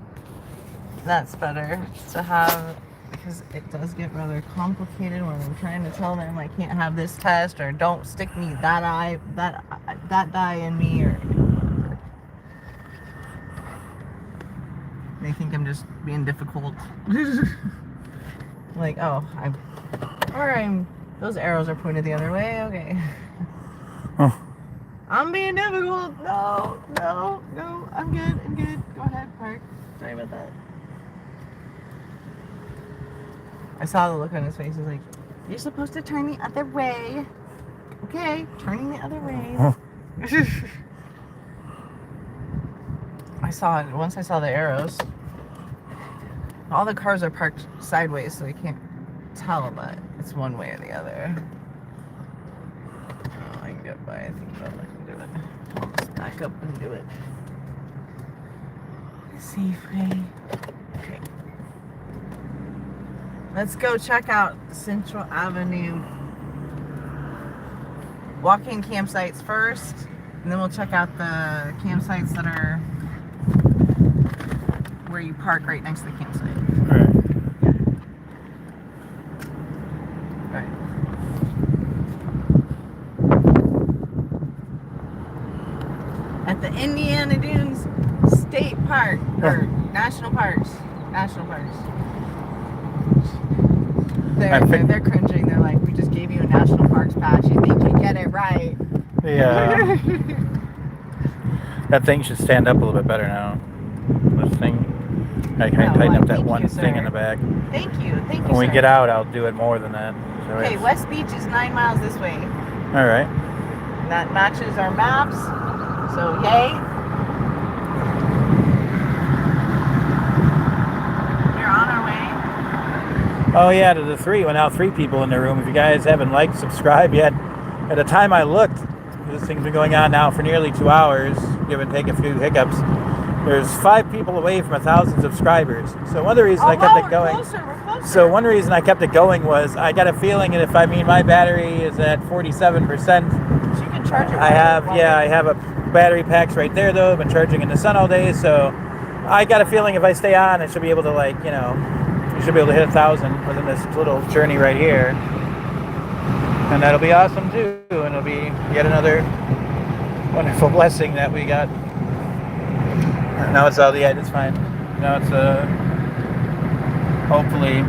That's better to have, because it does get rather complicated when I'm trying to tell them I can't have this test, or don't stick me that dye in me, or whatever. They think I'm just being difficult. Like, oh, those arrows are pointed the other way, okay. Oh. I'm being difficult. No, I'm good. Go ahead, park. Sorry about that. I saw the look on his face. He's like, you're supposed to turn the other way. Okay, turning the other way. I saw it. Once I saw the arrows. All the cars are parked sideways, so you can't tell, but it's one way or the other. Oh, I can get by. I think I can do it. I'll just back up and do it. Safely. Okay. Let's go check out Central Avenue walk-in campsites first, and then we'll check out the campsites that are where you park right next to the campsite. Right. Right. At the Indiana Dunes State Park, or National Parks. They're cringing. They're like, we just gave you a National Parks patch. You think you get it right. Yeah. That thing should stand up a little bit better now. This thing. I kind of tighten up that one thing in the back. Thank you. When we get out, I'll do it more than that. So okay, West Beach is 9 miles this way. All right. That matches our maps. So, yay. We're on our way. Oh yeah, to the three. Well, now 3 people in the room. If you guys haven't liked, subscribed yet, at the time I looked, this thing's been going on now for nearly 2 hours, give and take a few hiccups. There's 5 people away from 1,000 subscribers. So one of the reasons I kept it going. We're closer. So one reason I kept it going was I got a feeling that if my battery is at 47%. So you can charge it. I have a battery packs right there though. I've been charging in the sun all day, so I got a feeling if I stay on, I should be able to you should be able to hit 1,000 within this little journey right here, and that'll be awesome too. And it'll be yet another wonderful blessing that we got. Now it's all it's fine. Now it's hopefully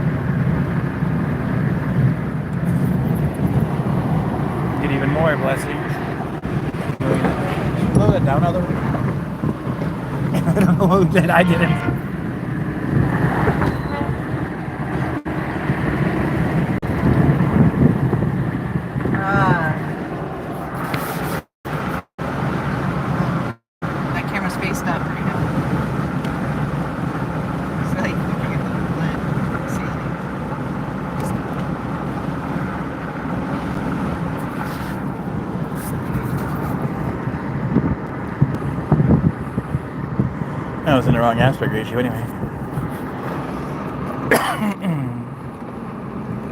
get even more blessings. Slow that down, other. I don't know who did. I didn't. That camera's faced up right now. So you can get the lid. See it. I was in the wrong aspect ratio anyway.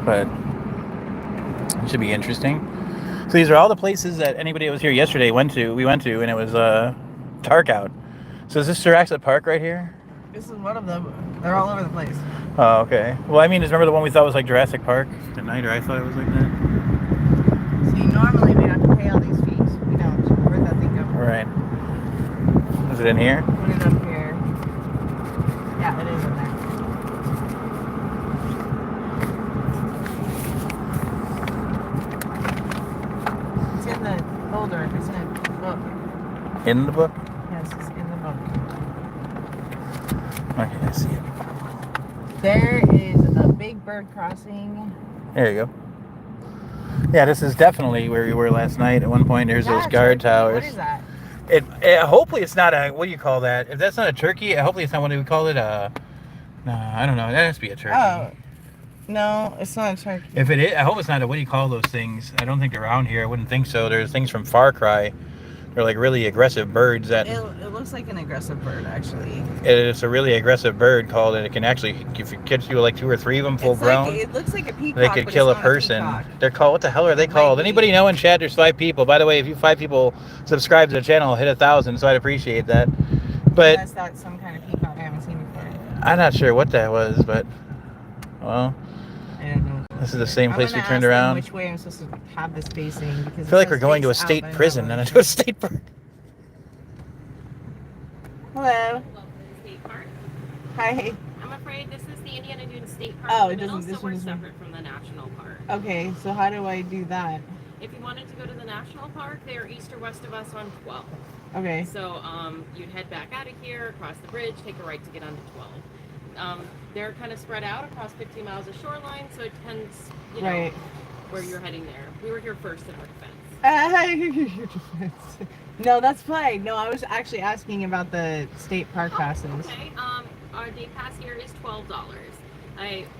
But it should be interesting. So these are all the places that anybody that was here yesterday we went to, and it was dark out. So is this Jurassic Park right here? This is one of them. They're all over the place. Oh, okay. Well, I mean, remember the one we thought was like Jurassic Park at night, or I thought it was like that? See, normally we don't have to pay all these fees. We don't. Where'd that thing go? Right. Is it in here? Put it up here. Yeah, it is in there. It's in the folder. It's in the book. In the book? Yes, it's in the book. Okay, I see it. There is a big bird crossing. There you go. Yeah, this is definitely where we were last night. At one point, there's those guard towers. What is that? It hopefully it's not a, what do you call that? If that's not a turkey, hopefully it's not what do we call it? No, I don't know. That has to be a turkey. Oh. No, it's not a turkey. If it is, I hope it's not a, what do you call those things? I don't think they're around here. I wouldn't think so. There's things from Far Cry. They're like really aggressive birds that... It looks like an aggressive bird, actually. It's a really aggressive bird called, and it can actually, if you catch you like 2 or 3 of them full grown, it looks like a peacock, they could but kill it's a not person. peacock. They're called, what the hell are they called? Anybody know in chat? There's 5 people. By the way, if you 5 people subscribe to the channel, hit 1,000, so I'd appreciate that. But unless that's some kind of peacock I haven't seen before. I'm not sure what that was, but well, I don't know. this is the same place we I'm turned gonna ask them around. which way I'm supposed to have this facing, because I feel like we're going to a state prison and into a state park. Hello. State Park. Hi. I'm afraid this is the Indiana Dunes State Park. Oh, in it the middle, doesn't. This so we're one is separate from the National Park. Okay, so how do I do that? If you wanted to go to the National Park, they are east or west of us on 12. Okay. So you'd head back out of here, across the bridge, take a right to get onto 12. They're kind of spread out across 15 miles of shoreline, so it depends, you know, Right. where you're heading there. We were here first in our defense. No, that's fine. No, I was actually asking about the state park passes. Okay. Our day pass here is $12.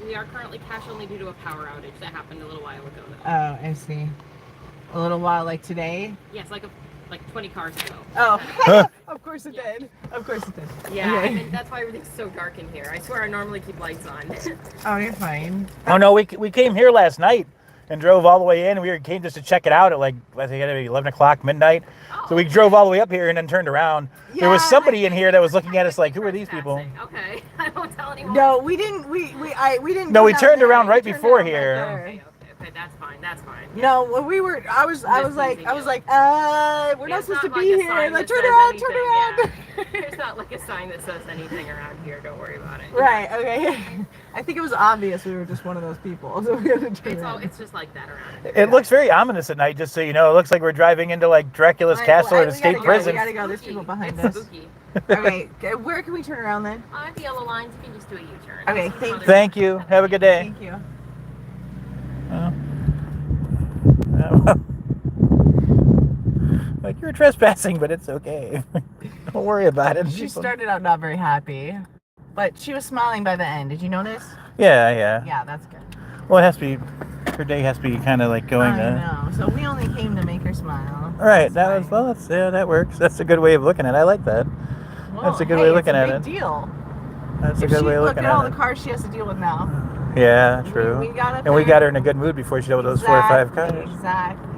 We are currently cash only due to a power outage that happened a little while ago. Though. Oh, I see. A little while, like today? Yes, like 20 cars ago. Oh, of course it did. Of course it did. Yeah, Okay. I mean, that's why everything's so dark in here. I swear I normally keep lights on. Oh, you're fine. Oh no, we came here last night and drove all the way in. We came just to check it out at like, I think it was 11 o'clock, midnight. So we drove all the way up here and then turned around. There was somebody in here that was looking at us like, who are these people? Okay, I won't tell anyone. No, we didn't. We didn't. No, go we down turned there. around right We turned before around here. right Okay, that's fine. That's fine. No, well, we were. I was like, we're not supposed to be here. Like, turn around. Yeah. There's not like a sign that says anything around here. Don't worry about it. Right. Okay. I think it was obvious we were just one of those people. So we had to turn around. It's just like that around here. It looks very ominous at night, just so you know. It looks like we're driving into like Dracula's castle or the state prison. We gotta go. There's people behind It's us. spooky. Okay. Where can we turn around then? The yellow lines, you can just do a U-turn. Okay. Thank you. Have a good day. Thank you. Like, you're trespassing, but it's okay. Don't worry about it. She started out not very happy, but she was smiling by the end. Did you notice? Yeah. Yeah, that's good. Well, it has to be. Her day has to be kind of like going. I know. So we only came to make her smile. Right. That works. That's a good way of looking at it. I like that. That's a good way of looking at it. It's a big deal. That's a good way of looking Look at all at the it. cars she has to deal with now. Yeah, true. We got up and we there. got her in a good mood before she dealt with those 4 or 5 cars. Exactly.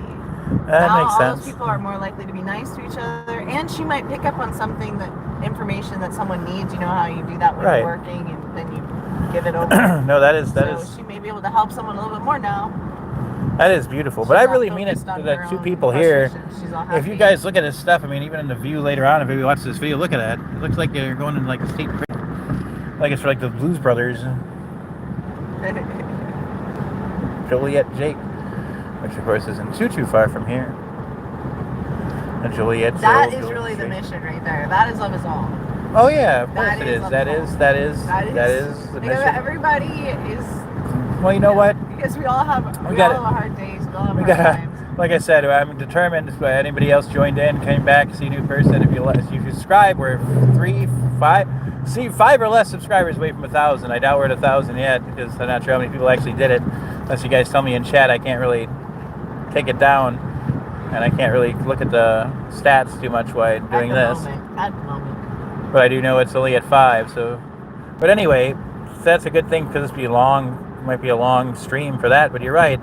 That now, makes all sense. those people are more likely to be nice to each other, and she might pick up on something, information that someone needs. You know how you do that when Right. you're working, and then you give it over. No, that is so she may be able to help someone a little bit more now. That is beautiful. But I really mean it to the 2 people here. She's all If you happy. guys look at this stuff, I mean, even in the view later on, if you watch this video, look at that. It looks like you're going in like a state prison. Like it's for like the Blues Brothers. Joliet Jake, which of course isn't too far from here. And Joliet. That is really the mission right there. That is LoveIzALL. Oh yeah, of course That it is is. That is the because mission. everybody is. Well, you know what? Because we all have We all gotta- have hard days. We all have We hard got, times. like I said, I'm determined. If anybody else joined in, came back, see a new person. If you subscribe, we're 5 or less subscribers away from 1,000. I doubt we're at 1,000 yet because I'm not sure how many people actually did it. Unless you guys tell me in chat, I can't really take it down, and I can't really look at the stats too much while doing this. At the moment. But I do know it's only at 5. So, but anyway, that's a good thing because it's might be a long stream for that. But you're right.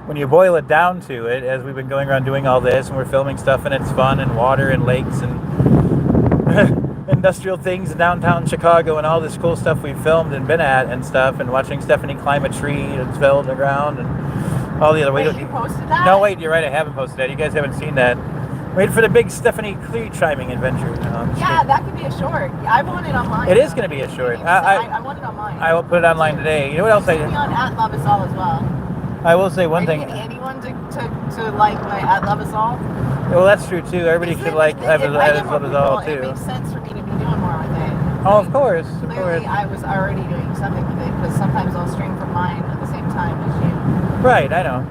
When you boil it down to it, as we've been going around doing all this, and we're filming stuff, and it's fun, and water, and lakes, and industrial things in downtown Chicago, and all this cool stuff we've filmed and been at and stuff, and watching Stephanie climb a tree that's fell to the ground, and all the other way. Wait, you posted that? No, wait, you're right. I haven't posted that. You guys haven't seen that. Wait for the big Stephanie tree climbing adventure. Yeah, that could be a short. I want it online. It is going to be a short. I want it online. I will put it online today. You know what else I Follow did? me on @LoveIzALL as well. I will say one Are thing. you getting anyone to like my @LoveIzALL? Well, that's true too. Everybody should like If I get more LoveIzALL people, it too. makes sense for me to be doing more with it. Oh, of course, of Clearly, course. I was already doing something with it because sometimes I'll stream from mine at the same time as you. Right, I know,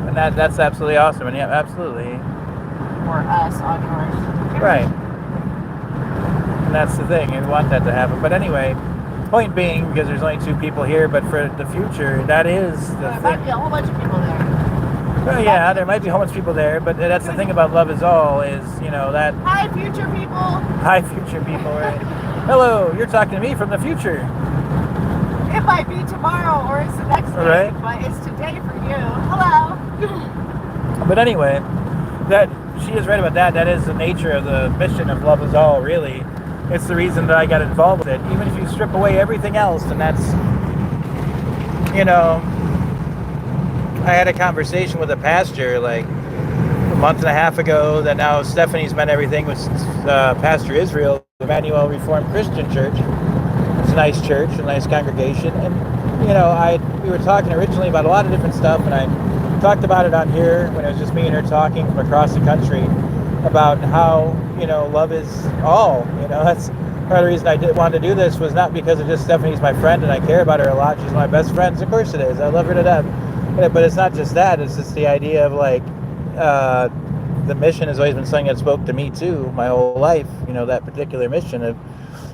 and that's absolutely awesome. And yeah, absolutely. Or us on yours. Right. And that's the thing. You want that to happen. But anyway, Point being, because there's only 2 people here, but for the future, that is the There might thing. be a whole bunch of people there. Well, yeah, there might be a whole bunch of people there, but that's the thing about Love Is All is, that Hi, future people. hi future people, right? Hello, you're talking to me from the future. It might be tomorrow or it's the next day, Right. but it's today for you. Hello. But anyway, that she is right about that. That is the nature of the mission of Love Is All, really. It's the reason that I got involved with it. Even if you strip away everything else, and that's, I had a conversation with a pastor like a month and a half ago that now Stephanie's met everything with Pastor Israel, Emmanuel Reformed Christian Church. It's a nice church, a nice congregation. And, we were talking originally about a lot of different stuff, and I talked about it on here when it was just me and her talking from across the country about how, love is all. That's part of the reason I wanted to do this was not because of just Stephanie's my friend and I care about her a lot. She's my best friend. Of course it is. I love her to death. But it's not just that. It's just the idea of the mission has always been something that spoke to me too my whole life. That particular mission of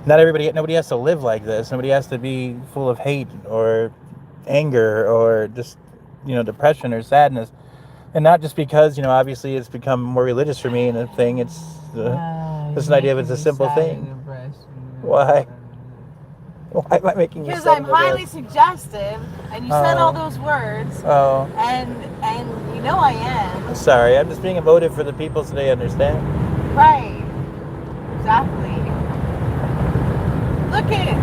nobody has to live like this. Nobody has to be full of hate or anger or just, depression or sadness. And not just because, obviously it's become more religious for me and a thing. It's just an idea of it's a simple thing. Why? Why am I making you Because sad I'm and highly depressed? suggestive, and you said all those words, Oh, and I am. sorry. I'm just being emotive for the people so they understand. Right. Exactly. Look at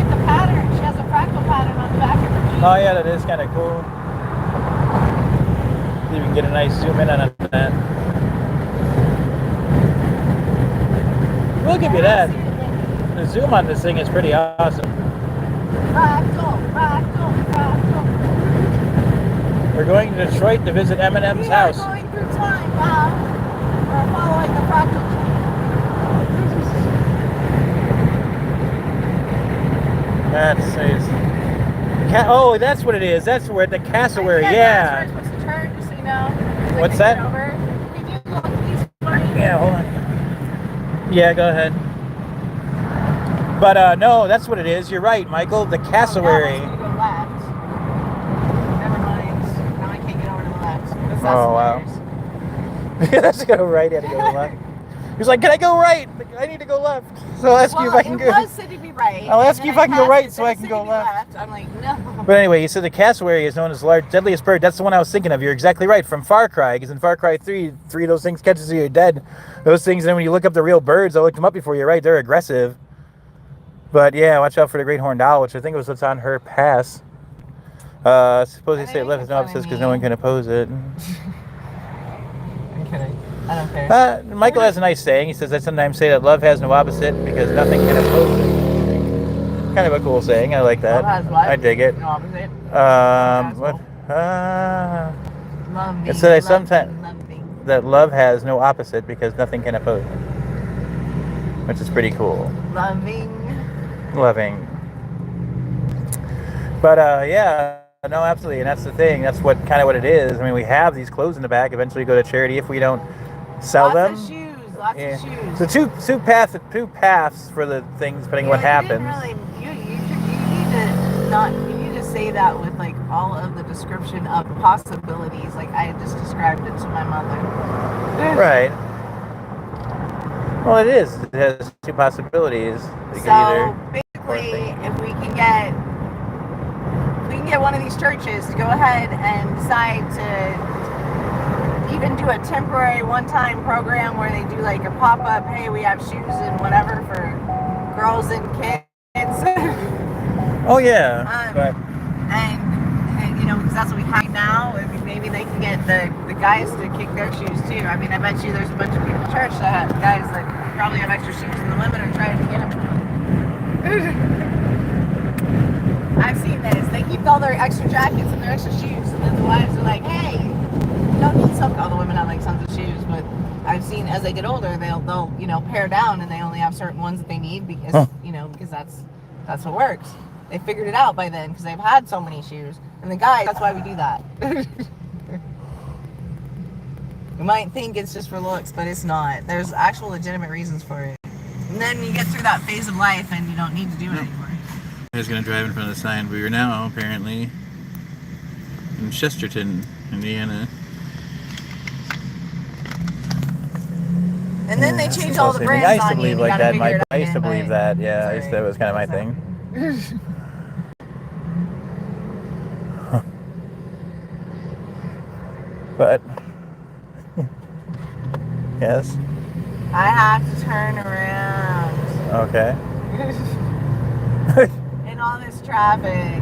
the pattern. She has a fractal pattern on the back of her jeans. Oh yeah, that is kind of cool. See if we can get a nice zoom in on that. We'll give you that. The zoom on this thing is pretty awesome. Fractal. We're going to Detroit to visit Eminem's house. We are going through time now. We're following the fractal Oh, that's what it is. That's where the cassowary. Yeah. What's the turn, just so you know. What's that? Can you go please for me? Yeah, hold on. Yeah, go ahead. But no, that's what it is. You're right, Michael. The cassowary. Go left. Never mind. Now I can't get over to the left. Oh, wow. Let's go right. I had to go left. He's like, can I go right? I need to go left. So I'll ask you if I can go. It was said to be right. I'll ask you if I can go right so I can go left. I'm like, no. But anyway, you said the cassowary is known as the large, deadliest bird. That's the one I was thinking of. You're exactly right. From Far Cry, because in Far Cry 3 of those things catches you, you're dead. Those things, and then when you look up the real birds, I looked them up before. You're right. They're aggressive. But yeah, watch out for the great horned owl, which I think was what's on her pass. Suppose they say left is no opposites because no one can oppose it. I'm kidding. I don't care. Michael has a nice saying. He says, I sometimes say that love has no opposite because nothing can oppose it. Kind of a cool saying. I like that. Love has what? I dig it. No opposite. What? Loving. It said sometimes that love has no opposite because nothing can oppose it. Which is pretty cool. Loving. But yeah. No, absolutely, and that's the thing. That's what it is. I mean, we have these clothes in the back. Eventually, go to charity if we don't sell them. Lots of shoes. Lots of shoes. So two paths for the things, depending what happens. You need to say that with like all of the description of possibilities. Like I just described it to my mother. Right. Well, it is. It has 2 possibilities. So basically, if we can get one of these churches to go ahead and decide to even do a temporary one-time program where they do like a pop-up, hey, we have shoes and whatever for girls and kids. Oh yeah. And because that's what we have now. I mean, maybe they can get the guys to kick their shoes too. I mean, I bet you there's a bunch of people in church that have guys that probably have extra shoes than the women are trying to get them. I've seen this. They keep all their extra jackets and their extra shoes, and then the wives are like, "Hey, you don't need some." All the women have like tons of shoes, but I've seen as they get older, they'll pare down and they only have certain ones that they need because because that's what works. They figured it out by then because they've had so many shoes. And the guys, that's why we do that. You might think it's just for looks, but it's not. There's actual legitimate reasons for it. And then you get through that phase of life and you don't need to do it anymore. I was going to drive in front of the sign. We are now apparently in Chesterton, Indiana. And then they changed all the brands I used to on you. believe And you like gotta that. figure it out I used to again, believe but that. Yeah, it's that was kind of my alright. thing. But yes. I have to turn around. Okay. In all this traffic.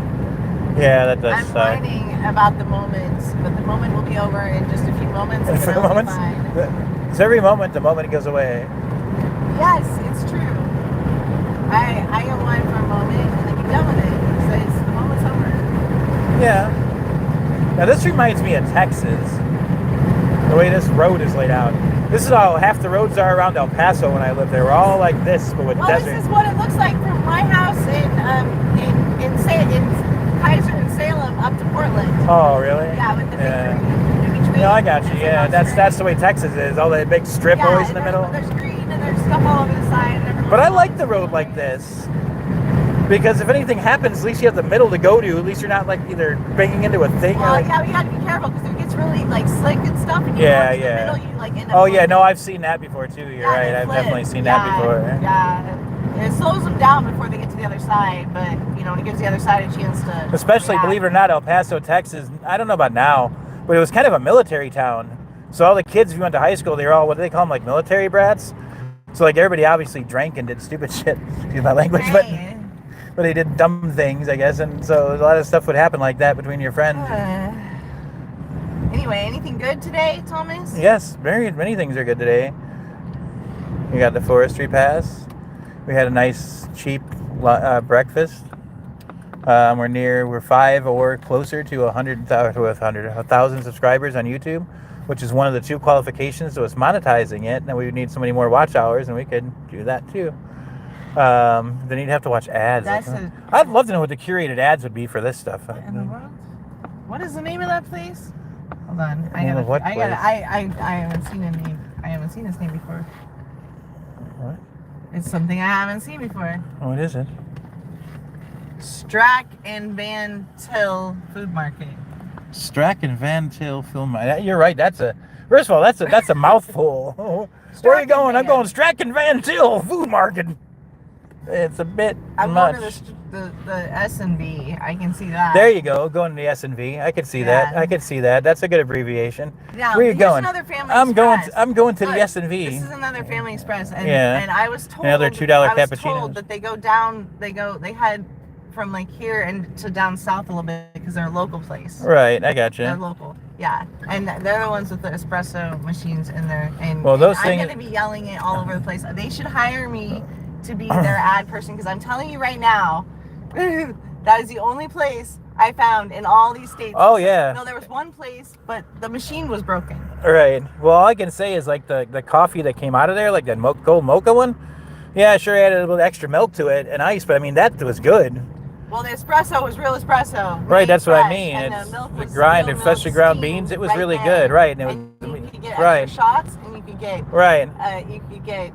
Yeah, that does I'm suck. whining about the moments, but the moment will be over in just a few moments. In a And few then I'll be moments. fine. So every moment, the moment it goes away. Yes, it's true. I get one for a moment and then be done with it. So it's the moment's over. Yeah. Now this reminds me of Texas. The way this road is laid out. This is how half the roads are around El Paso when I lived there. We're all like this, but with desert. This is what it looks like from my house in Kaiser and Salem up to Portland. Oh, really? Yeah, with the big green in between. No, I got you. Yeah, that's the way Texas is. All that big strip always in the middle. There's green and there's stuff all over the side. And but I like the road like this. Because if anything happens, at least you have the middle to go to. At least you're not like either banging into a thing. Well, yeah, we got to be careful because it gets really like slick and stuff. And you Yeah, go into yeah. the middle, you like end up. Oh yeah, no, I've seen that before too. You're right. I've definitely seen that before. Yeah. It slows them down before they get to the other side, but you know, it gives the other side a chance to. Especially, believe it or not, El Paso, Texas. I don't know about now, but it was kind of a military town. So all the kids, if you went to high school, they were all, what do they call them, like military brats? So like everybody obviously drank and did stupid shit. Excuse my language, but they did dumb things, I guess, and so a lot of stuff would happen like that between your friends. Anyway, anything good today, Thomas? Yes, many things are good today. We got the forestry pass. We had a nice, cheap breakfast. We're 5 or closer to 1,000 subscribers on YouTube, which is one of the 2 qualifications to us monetizing it. And we would need so many more watch hours, and we could do that too. Then you'd have to watch ads. I'd love to know what the curated ads would be for this stuff. What is the name of that place? Hold on. I haven't seen a name. I haven't seen this name before. What? It's something I haven't seen before. What is it? Strack and Van Til Food Market. Strack and Van Til Food Market. You're right. First of all, that's a mouthful. Where are you going? I'm going Strack and Van Til Food Market. It's a bit I'm much. going to the S&V. I can see that. There you go. Going to the S&V. I could see that. I could see that. That's a good abbreviation. Now, where are you going? Another Family I'm Express. going to the S&V. This is another Family Express, and and I was told another $2 cappuccino. That they go down. They head from like here and to down south a little bit because they're a local place. Right, I got you. They're local, yeah, and they're the ones with the espresso machines in there. And well, those I'm gonna be yelling it all over the place. They should hire me to be their ad person because I'm telling you right now, that is the only place I found in all these states. Oh yeah. No, there was one place, but the machine was broken. Right. Well, all I can say is like the coffee that came out of there, like that gold mocha one. Yeah, sure, added a little extra milk to it and ice, but I mean that was good. Well, the espresso was real espresso. Right, that's what I mean. And it's the milk was the freshly ground beans. It was really good, right? And you could get extra shots, and you could get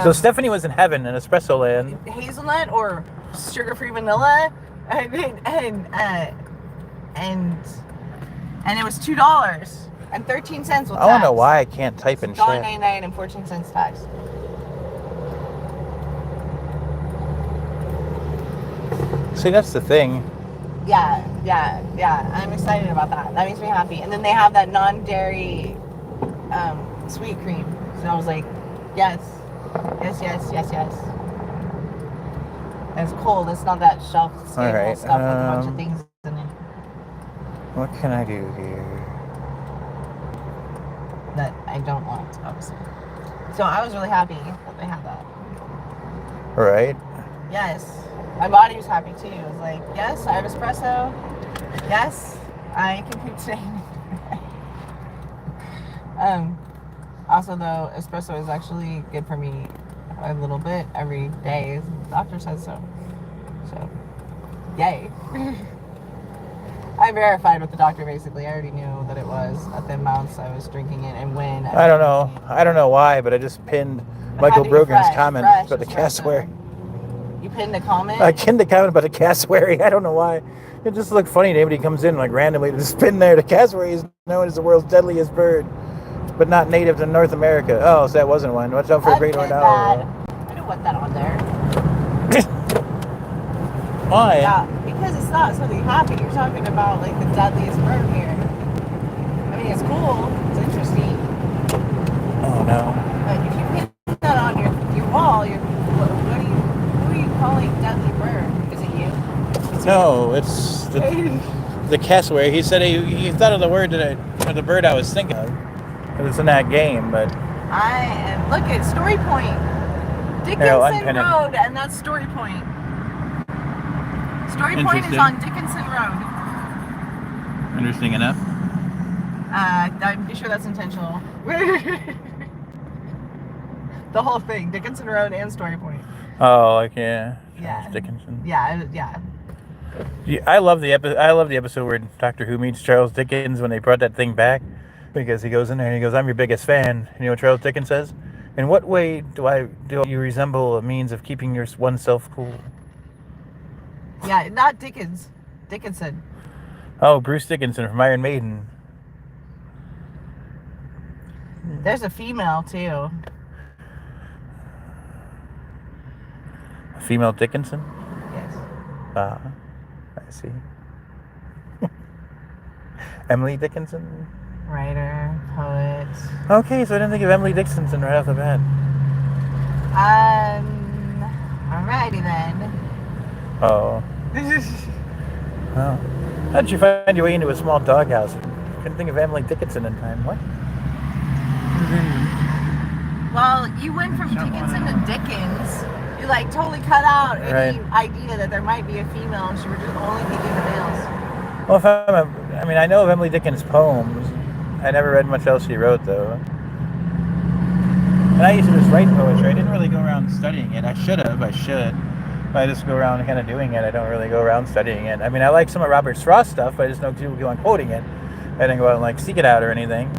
so Stephanie was in heaven in espresso land. Hazelnut or sugar-free vanilla, and it was $2.13 with I don't know why I can't type in chat. $1.99 and 14 cents tax. See, that's the thing. Yeah. I'm excited about that. That makes me happy. And then they have that non-dairy sweet cream. So I was like, yes. And it's cold. It's not that shelf-stable stuff with a bunch of things in it. What can I do here? That I don't want, obviously. So I was really happy that they had that. Right. Yes. My body was happy too. It was like, yes, I have espresso. Yes, I can cook today. Also, though, espresso is actually good for me a little bit every day. The doctor says so. So, yay. I verified with the doctor, basically. I already knew that it was at the amounts I was drinking it and when. I don't know. I don't know why, but I just pinned Michael Brogan's comment about the cassware. You pinned a comment? I pinned a comment about a cassowary. I don't know why. It just looked funny. Anybody comes in like randomly to just pin there. The cassowary is known as the world's deadliest bird, but not native to North America. Oh, so that wasn't one. Watch out for a great horned owl. I don't want that on there. Why? Yeah, because it's not something happy. You're talking about like the deadliest bird here. I mean, it's cool. It's interesting. Oh no. But if you pin that on your wall, who are you calling deadly bird? Is it you? No, it's the cassowary. He said he thought of the word or the bird I was thinking of. It was in that game, but Look at Story Point. Dickinson Road, and that's Story Point. Story Point is on Dickinson Road. Interesting enough. I'm sure that's intentional. The whole thing, Dickinson Road and Story Point. Oh, like yeah. Yeah. Dickinson. Yeah. Yeah, I love the episode where Doctor Who meets Charles Dickens when they brought that thing back, because he goes in there and he goes, "I'm your biggest fan." You know what Charles Dickens says? "In what way do you resemble a means of keeping oneself cool?" Yeah, not Dickens. Dickinson. Oh, Bruce Dickinson from Iron Maiden. There's a female too. A female Dickinson? Yes. I see. Emily Dickinson? Writer, poet. Okay, so I didn't think of Emily Dickinson right off the bat. Alrighty then. Oh. Oh. How did you find your way into a small doghouse? Couldn't think of Emily Dickinson in time. What? Well, you went from Dickinson to Dickens. You like totally cut out any idea that there might be a female, and you were just only thinking the males. Well, I know of Emily Dickinson poems. I never read much else she wrote, though. And I used to just write poetry. I didn't really go around studying it. I should. But I just go around kind of doing it. I don't really go around studying it. I mean, I like some of Robert Frost stuff. I just know people go on quoting it. I didn't go out and like seek it out or anything.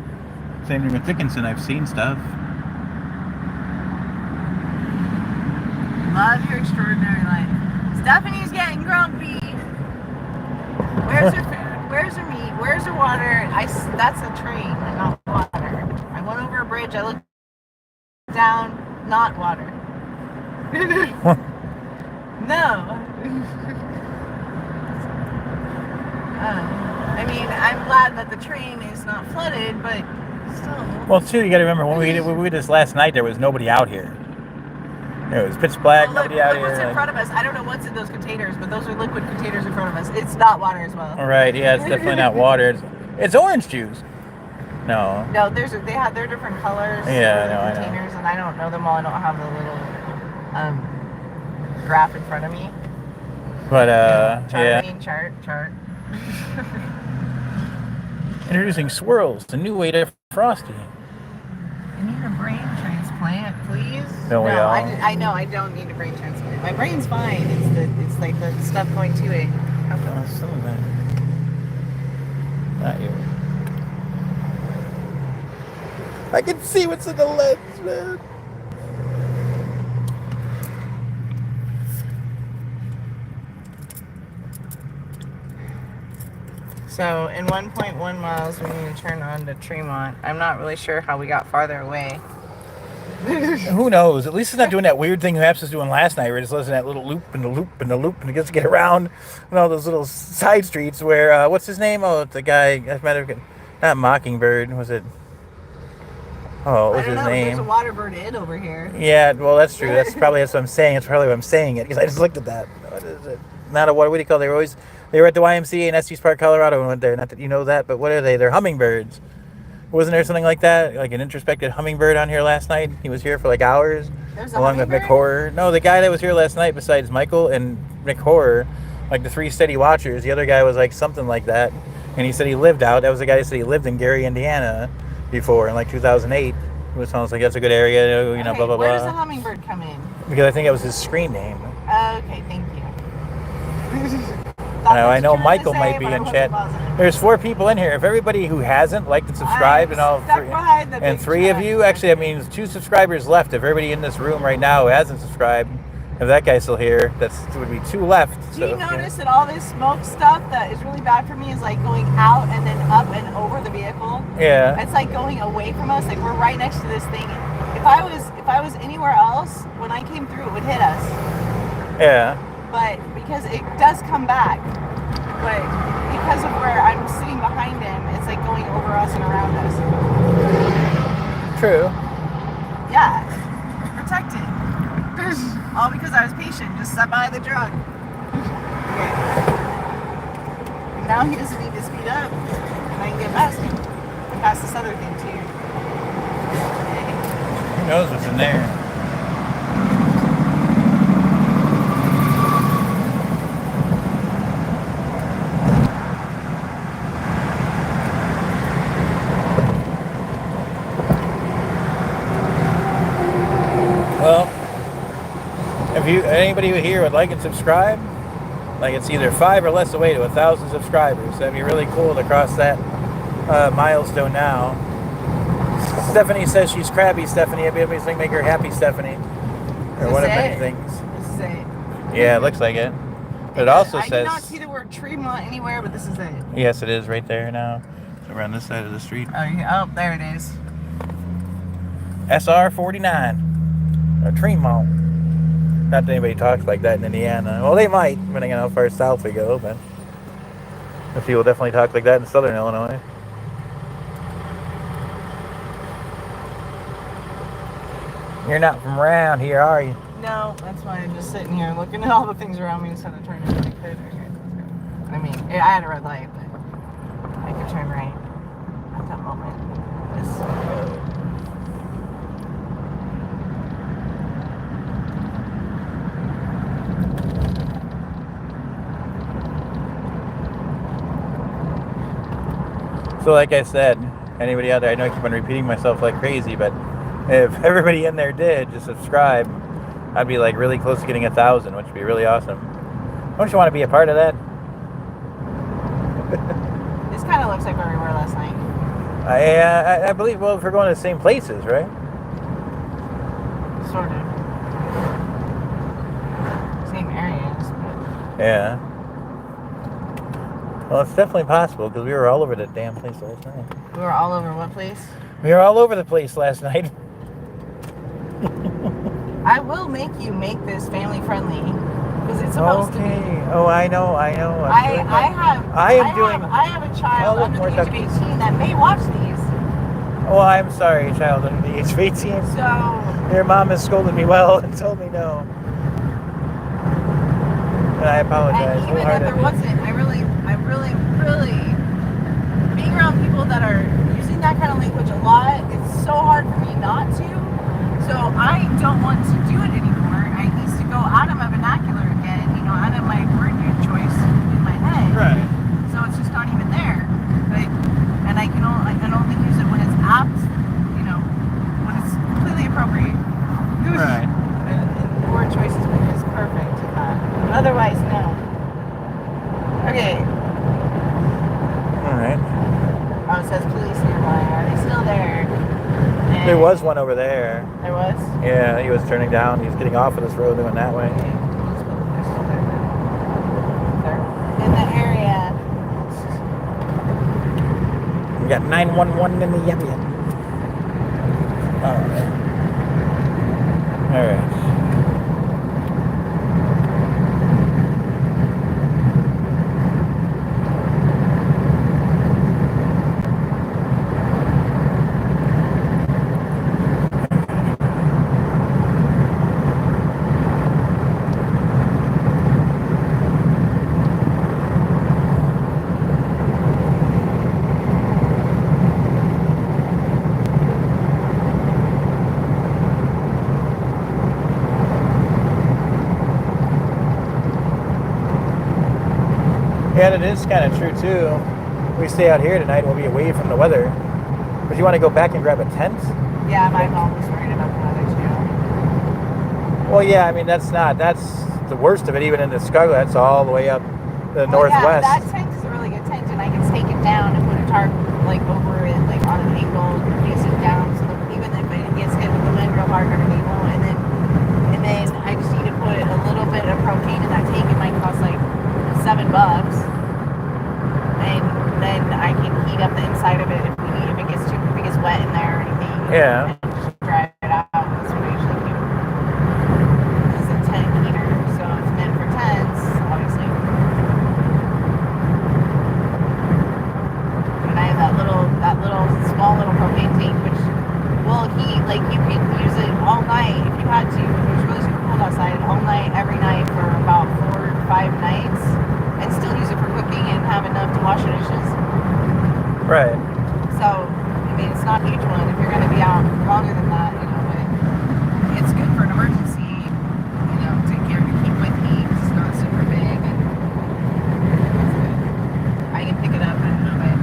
Same thing with Dickinson. I've seen stuff. Love your extraordinary life. Stephanie's getting grumpy. Where's her food? Where's her meat? Where's her water? That's a train, not water. I went over a bridge. I looked down, not water. No. I mean, I'm glad that the train is not flooded, but still. Well, too, you got to remember when we did this last night, there was nobody out here. It was pitch black, nobody out here. What's in front of us? I don't know what's in those containers, but those are liquid containers in front of us. It's not water as well. All right, yeah, it's definitely not water. It's orange juice. No. No, they're different colors. Yeah, no, containers, and I don't know them all. I don't have the little graph in front of me. But Chart. Introducing swirls, the new way to Frosty. I need a brain transplant, please. Don't we all? I know I don't need a brain transplant. My brain's fine. It's like the stuff going to it. Oh, some of that. Not you. I can see what's in the lens, man. So in 1.1 miles, we need to turn on to Tremont. I'm not really sure how we got farther away. Who knows? At least it's not doing that weird thing Maps was doing last night, where it's listening to that little loop and the loop and the loop, and it gets to get around and all those little side streets where, what's his name? Oh, the guy, not Mockingbird, was it? Oh, what was his name? There's a water bird inn over here. Yeah, well, that's true. That's what I'm saying. It's probably why I'm saying it, because I just looked at that. What is it? Not a water, what do you call it? They were at the YMCA in Estes Park, Colorado, and went there. Not that you know that, but what are they? They're hummingbirds. Wasn't there something like that? Like an introspective hummingbird on here last night? He was here for like hours. Along with Mick Horror. No, the guy that was here last night besides Michael and Mick Horror, like the three steady watchers, the other guy was like something like that. And he said he lived out. That was the guy that said he lived in Gary, Indiana before in like 2008. It sounds like that's a good area, you know, blah, blah, blah. Where does the hummingbird come in? Because I think it was his screen name. Okay, thank you. I know Michael might be in chat. There's 4 people in here. If everybody who hasn't liked and subscribed, and 3 of you, actually, that means 2 subscribers left. If everybody in this room right now who hasn't subscribed, If that guy's still here, it would be 2 left. Do you notice that all this smoke stuff that is really bad for me is like going out and then up and over the vehicle? Yeah. It's like going away from us. Like we're right next to this thing. If I was anywhere else, when I came through, it would hit us. Yeah. But because it does come back, but because of where I'm sitting behind him, it's like going over us and around us. True. Yeah, protected. All because I was patient, just sat by the truck. Okay. Now he doesn't need to speed up, and I can get past this other thing too. Okay. Who knows what's in there? Well, if anybody here would like and subscribe, like it's either 5 or less away to 1,000 subscribers. That'd be really cool to cross that milestone now. Stephanie says she's crabby, Stephanie. I'd be able to make her happy, Stephanie. Or one of many things. This is it. Yeah, it looks like it. But it also I says... did not see the word Tremont anywhere, but this is it. Yes, it is right there now. So we're on this side of the street. Oh, yeah. Oh, there it is. SR49. Or Tremont. Not that anybody talks like that in Indiana. Well, they might, depending on how far south we go, but the people definitely talk like that in southern Illinois. You're not from around here, are you? No, that's why I'm just sitting here looking at all the things around me instead of turning when I could. I mean, I had a red light, but I could turn right at that moment. This road. So like I said, anybody out there, I know I keep on repeating myself like crazy, but if everybody in there did just subscribe, I'd be like really close to getting 1,000, which would be really awesome. Don't you want to be a part of that? This kind of looks like where we were last night. I believe, well, if we're going to the same places, right? Sort of. Same areas, but... Yeah. Well, it's definitely possible because we were all over that damn place last night. We were all over what place? We were all over the place last night. I will make you make this family friendly because it's supposed to be. Oh, I know. I have a child under the age of 18 that may watch these. Oh, I'm sorry, child under the age of 18. So your mom has scolded me well and told me no. And I apologize. And even if there wasn't, I really being around people that are using that kind of language a lot, it's so hard for me not to. So I don't want to do it anymore. I need to go out of my vernacular again, out of my word choice in my head. Right. So it's just not even there. And I can only use it when it's apt, when it's completely appropriate. Right. And the word choice is perfect. Otherwise, no. Okay. All right. Oh, it says police nearby. Are they still there? And There was one over there. There was? Yeah, he was turning down. He was getting off of this road and went that way. Okay. They're in the area. We got 911 in the area. All right. Yeah, it is kind of true too. We stay out here tonight, we'll be away from the weather. But you want to go back and grab a tent? Yeah, my mom was worried about the weather too. Well, yeah, I mean, that's the worst of it, even in the Chicago, that's all the way up the northwest. Yeah, that tent is a really good tent, and I can stake it down and put a tarp over it, on an angle, facing down, so that even if it gets hit with the wind real hard underneath, and then I just need to put a propane in that tank, it might cost like $7, and then I can heat up the inside of it if it gets wet in there or anything. Yeah. And just dry it out. That's what I usually do. It's a tent heater, so it's meant for tents, obviously. And I have that little small little propane tank, which will heat. Like you can use it all night if you had to. If it was really super cold outside, all night, every night for about 4 or 5 nights, and still use it for cooking and have enough to wash the dishes. Right. So, I mean, it's not a huge one if you're going to be out longer than that, but it's good for an emergency, to keep with me because it's not super big and it's good. I can pick it up and move it,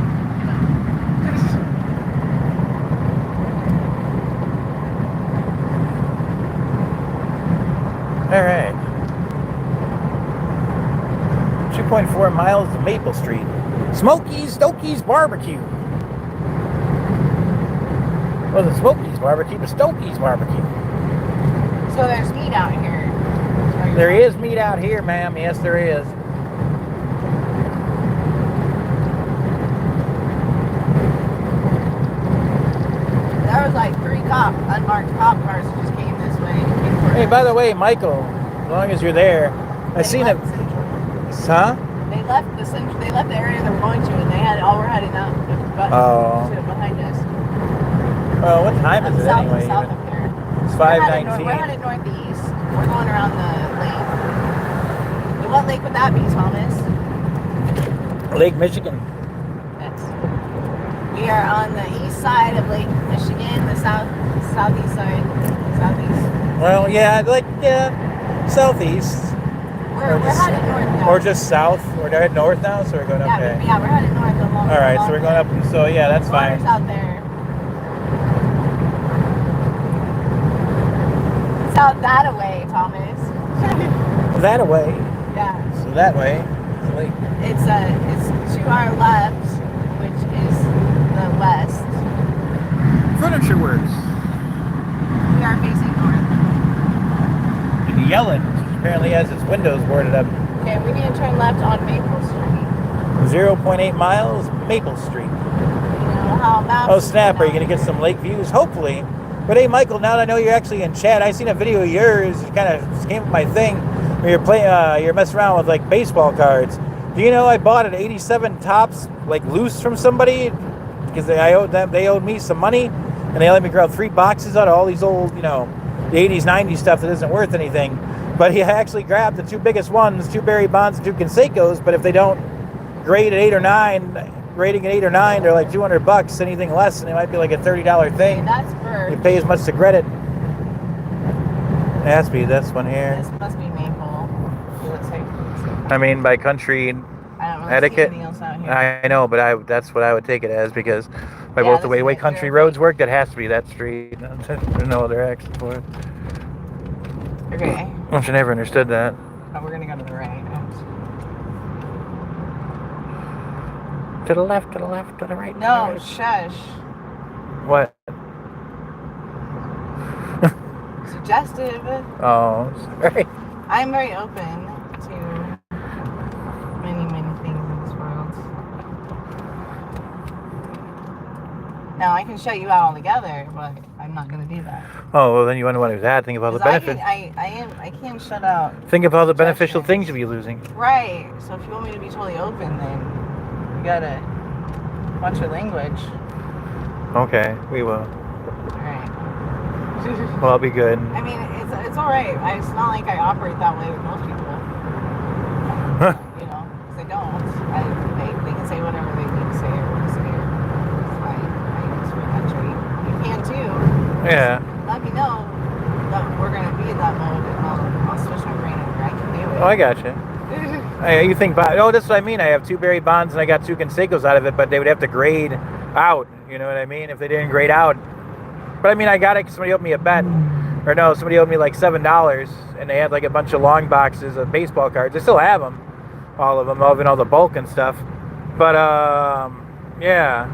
All right. 2.4 miles to Maple Street. Smokies Stokey's Barbecue. It wasn't Smokies Barbecue, but Stokey's Barbecue. So there's meat out here. There is meat out here, ma'am. Yes, there is. There was like 3 unmarked cop cars that just came this way. Hey, by the way, Michael, as long as you're there, I seen it. Huh? They left the area they were going to, and they had all were heading out behind us. Well, what time is it anyway? South of here. It's 5:19. We're headed northeast. We're going around the lake. And what lake would that be, Thomas? Lake Michigan. Yes. We are on the east side of Lake Michigan, the southeast side. Southeast. Well, yeah, southeast. We're headed north now. Or just south. We're headed north now, so we're going up there. Yeah, we're headed north along. All right, so we're going up. So yeah, that's fine. Water's out there. It's out that way, Thomas. That way. Yeah. So that way. It's lake. It's to our left, which is the west. Furniture Works. We are facing north. And Yellen apparently has its windows boarded up. Okay, we need to turn left on Maple Street. 0.8 miles, Maple Street. Oh snap, are you going to get some lake views? Hopefully. But hey Michael, now that I know you're actually in chat, I seen a video of yours, it kind of came with my thing, where you're messing around with like baseball cards. Do you know I bought an 87 Topps like loose from somebody? Because they owed me some money, and they let me grab 3 boxes out of all these old, the 80s, 90s stuff that isn't worth anything. But he actually grabbed the 2 biggest ones, 2 Barry Bonds and 2 Canseco's, but if they don't grade at 8 or 9, rating at 8 or 9, they're like $200. Anything less, and it might be like a $30 thing. That's bird. You pay as much to credit. It has to be this one here. This must be Maple. It looks like. I mean, by country I don't really etiquette. see anything else out here. I know, but that's what I would take it as, because by both the way country roads work, that has to be that street. There's no other exit for it. Okay. I never understood that. Oh, we're gonna go to the right. To the left, to the left, to the right. No, shush. What? Suggestive. Oh, sorry. I'm very open to many, many things in this world. Now, I can shut you out altogether, but I'm not going to do that. Oh, well, then you wonder what it's at. Think of all the benefits. I can't shut out. Think of all the beneficial things you'll be losing. Right. So if you want me to be totally open, then you gotta watch your language. Okay, we will. Alright. Well, I'll be good. I mean, it's alright. It's not like I operate that way with most people. Because they don't. They can say whatever they need to say or want to say. It's fine. It's free country. You can too. Yeah. Let me know that we're going to be in that mode, and I'll switch my brain over. I can do it. Oh, I got you. You think, that's what I mean. I have 2 Barry Bonds and I got 2 Canseco's out of it, but they would have to grade out. You know what I mean? If they didn't grade out. But I mean, I got it because somebody owed me a bet. Or no, somebody owed me like $7, and they had like a bunch of long boxes of baseball cards. I still have them, all of them, even all the bulk and stuff. But yeah.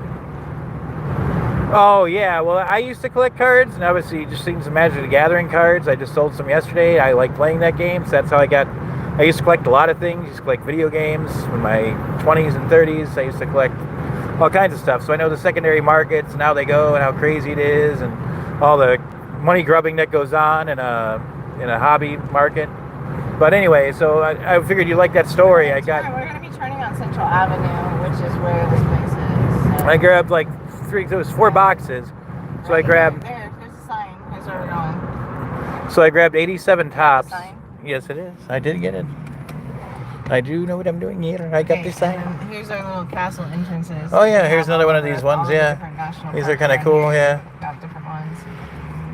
Oh yeah. Well, I used to collect cards, and obviously just seen some Magic the Gathering cards. I just sold some yesterday. I like playing that game, so that's how I got I used to collect a lot of things. I used to collect video games in my 20s and 30s. I used to collect all kinds of stuff. So I know the secondary markets and how they go and how crazy it is and all the money grubbing that goes on in a hobby market. But anyway, so I figured you like that story. We're gonna be turning on Central Avenue, which is where this place is. So. I grabbed like there was 4 boxes. So I grabbed. There's a sign. Here's where we're going. So I grabbed 87 tops. Sign? Yes, it is. I did get it. I do know what I'm doing here. I got this sign. And here's our little castle entrances. Oh yeah, here's another one of these ones. Yeah, these are kind of cool. Yeah. Got different ones.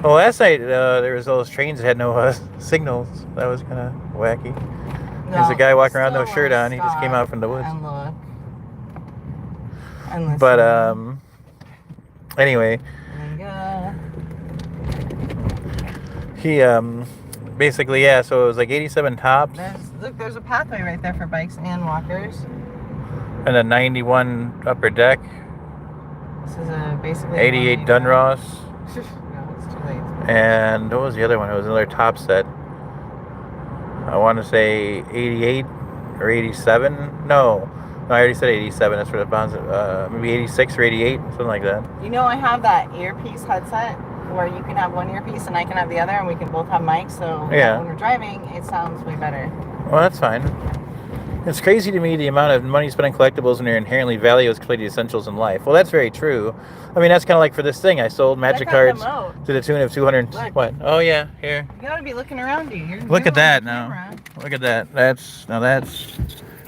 Well, last night there was those trains that had no signals. That was kind of wacky. There's a guy walking around with no shirt on. He just came out from the woods. And look. And listen. But anyway, he basically, yeah. So it was like 87 tops. Look, there's a pathway right there for bikes and walkers. And a 91 upper deck. This is basically 88 Dunross. No, it's too late. And what was the other one? It was another top set. I want to say 88 or 87. No, I already said 87. That's what it bounds. Maybe 86 or 88, something like that. You know, I have that earpiece headset where you can have one earpiece and I can have the other, and we can both have mics. So when we're driving, it sounds way better. Well, that's fine. It's crazy to me the amount of money spent on collectibles when they're inherently valueless completed essentials in life. Well, that's very true. I mean, that's kind of like for this thing. I sold magic cards to the tune of 200. Look. What? Oh yeah, here. You gotta be looking around you. Look at that now. Look at that. That's.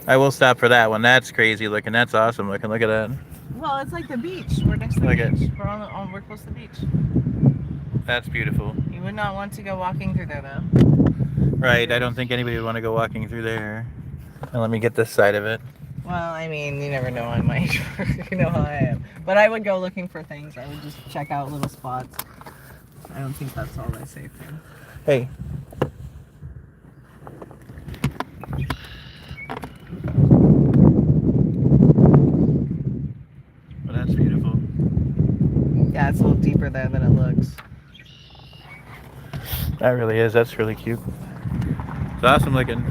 I will stop for that one. That's crazy looking. That's awesome looking. Look at that. Well, it's like the beach. We're next to the beach. We're close to the beach. That's beautiful. You would not want to go walking through there, though. Right. I don't think anybody would want to go walking through there. And let me get this side of it. Well, I mean, you never know. I might. You know how I am. But I would go looking for things. I would just check out little spots. I don't think that's all I say thing. Hey. Well, that's beautiful. Yeah, it's a little deeper there than it looks. That really is. That's really cute. It's awesome looking.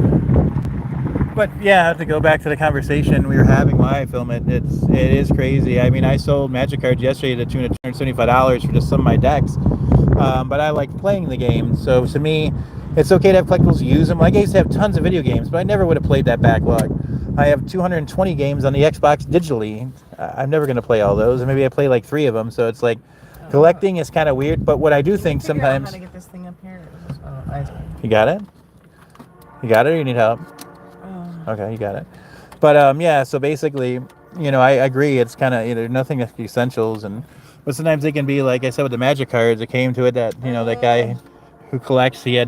But yeah, to go back to the conversation we were having while I film it, it is crazy. I mean, I sold magic cards yesterday to the tune of $275 for just some of my decks. But I like playing the game. So to me, it's okay to have collectibles, use them. Like I used to have tons of video games, but I never would have played that backlog. I have 220 games on the Xbox digitally. I'm never going to play all those. And maybe I play like 3 of them. So it's like collecting is kind of weird. But what I do think sometimes... How to get this thing up here? You got it? You got it or you need help? Okay, you got it. But yeah, so basically, you know, I agree. It's kind of, you know, nothing like essentials, but sometimes they can be, like I said with the magic cards. It came to it that, you know, that guy who collects, he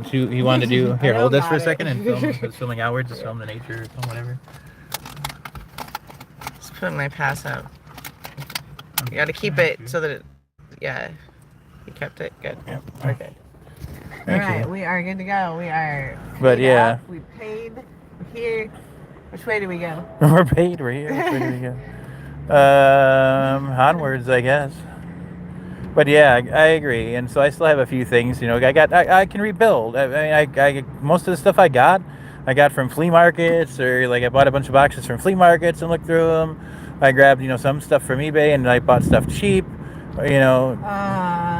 wanted to do. Here, hold this for a second and film. It's filming outwards. Just film the nature, film whatever. Just put my pass out. You got to keep it so that it. Yeah, you kept it good. Yep. Okay. All right, we are good to go. We are. But yeah. Up. We paid. We're here. Which way do we go? We're paid. We're here. Which way do we go? Onwards, I guess. But yeah, I agree. And so I still have a few things. You know, I can rebuild. I mean, I most of the stuff I got from flea markets, or like I bought a bunch of boxes from flea markets and looked through them. I grabbed, you know, some stuff from eBay and I bought stuff cheap. You know.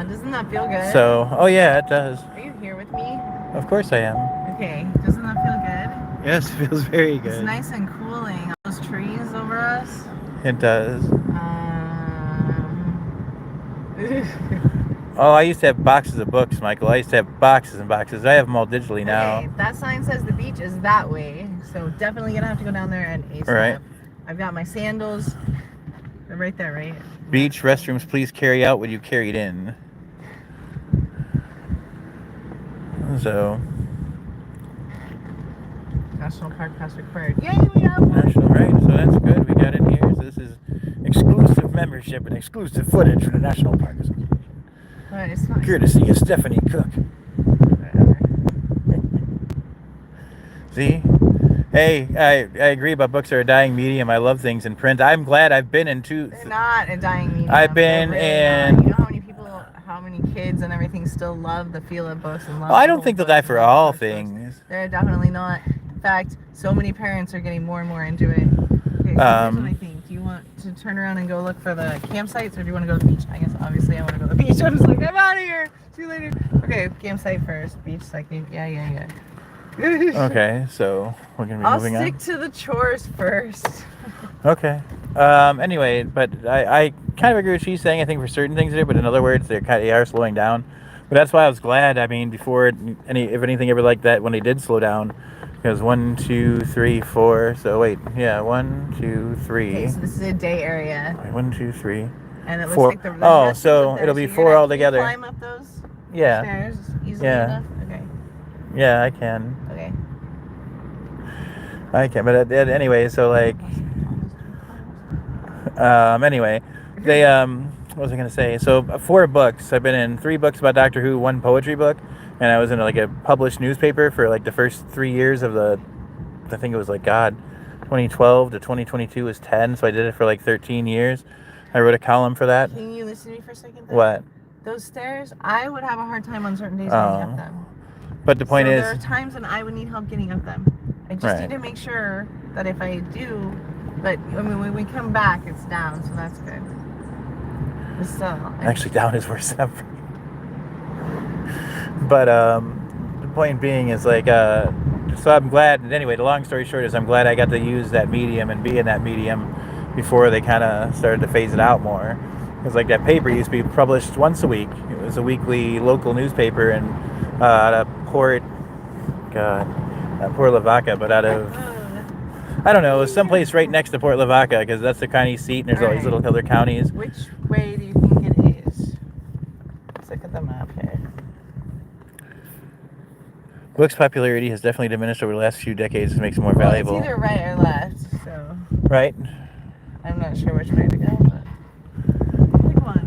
Doesn't that feel good? So, oh yeah, it does. Are you here with me? Of course I am. Okay. Doesn't that feel good? Yes, it feels very good. It's nice and cooling. All those trees over us. It does. Oh, I used to have boxes of books, Michael. I used to have boxes and boxes. I have them all digitally now. Okay, that sign says the beach is that way, so definitely gonna have to go down there and ASAP. All right. I've got my sandals. They're right there, right? Beach restrooms, please carry out what you carried in. So. National Park Pass required. Yay, we have one! National, right? So that's good. We got in here. So this is exclusive membership and exclusive footage for the National Park Association. But it's fine. Courtesy of Stephanie Cook. See? Hey, I agree about books are a dying medium. I love things in print. I'm glad I've been in two. They're not a dying medium. I've been in. You know how many people, how many kids and everything still love the feel of books and love. Well, I don't think they'll die for all things. They're definitely not fact, so many parents are getting more and more into it. Okay, so here's what I think. Do you want to turn around and go look for the campsites, or do you want to go to the beach? I guess obviously I want to go to the beach. I'm just like, I'm out of here. See you later. Okay, campsite first, beach second. Yeah. Okay, so we're gonna be I'll moving on. stick to the chores first. Okay. Anyway, but I kind of agree with what she's saying. I think for certain things there, but in other words, they are slowing down. But that's why I was glad. I mean, before if anything ever like that, when they did slow down, because 1, 2, 3, 4. So wait, yeah, 1, 2, 3. Okay, so this is a day area. 1, 2, 3. And it looks 4. like the Oh, so it'll be 4 altogether. Can you climb up those Yeah. stairs easily enough? Okay. Yeah, I can. Okay. I can, but anyway, so like, anyway, they, what was I gonna say? So 4 books. I've been in 3 books about Doctor Who, 1 poetry book, and I was in like a published newspaper for like the first 3 years of I think it was like 2012 to 2022 was 10, so I did it for like 13 years. I wrote a column for that. Can you listen to me for a second? What? Those stairs, I would have a hard time on certain days getting up them. But the point is, there are times when I would need help getting up them. I just need to make sure that if I do, but I mean, when we come back, it's down, so that's good. But still, actually, down is worse ever. But the point being is like, so I'm glad. Anyway, the long story short is I'm glad I got to use that medium and be in that medium before they kind of started to phase it out more. Because like that paper used to be published once a week. It was a weekly local newspaper and out of Port Lavaca, but out of, I don't know, it was someplace right next to Port Lavaca because that's the county seat and there's all these little other counties. Which way do you think it is? Let's look at the map here. Book's popularity has definitely diminished over the last few decades. It makes it more valuable. It's either right or left, so. Right? I'm not sure which way to go, but pick one.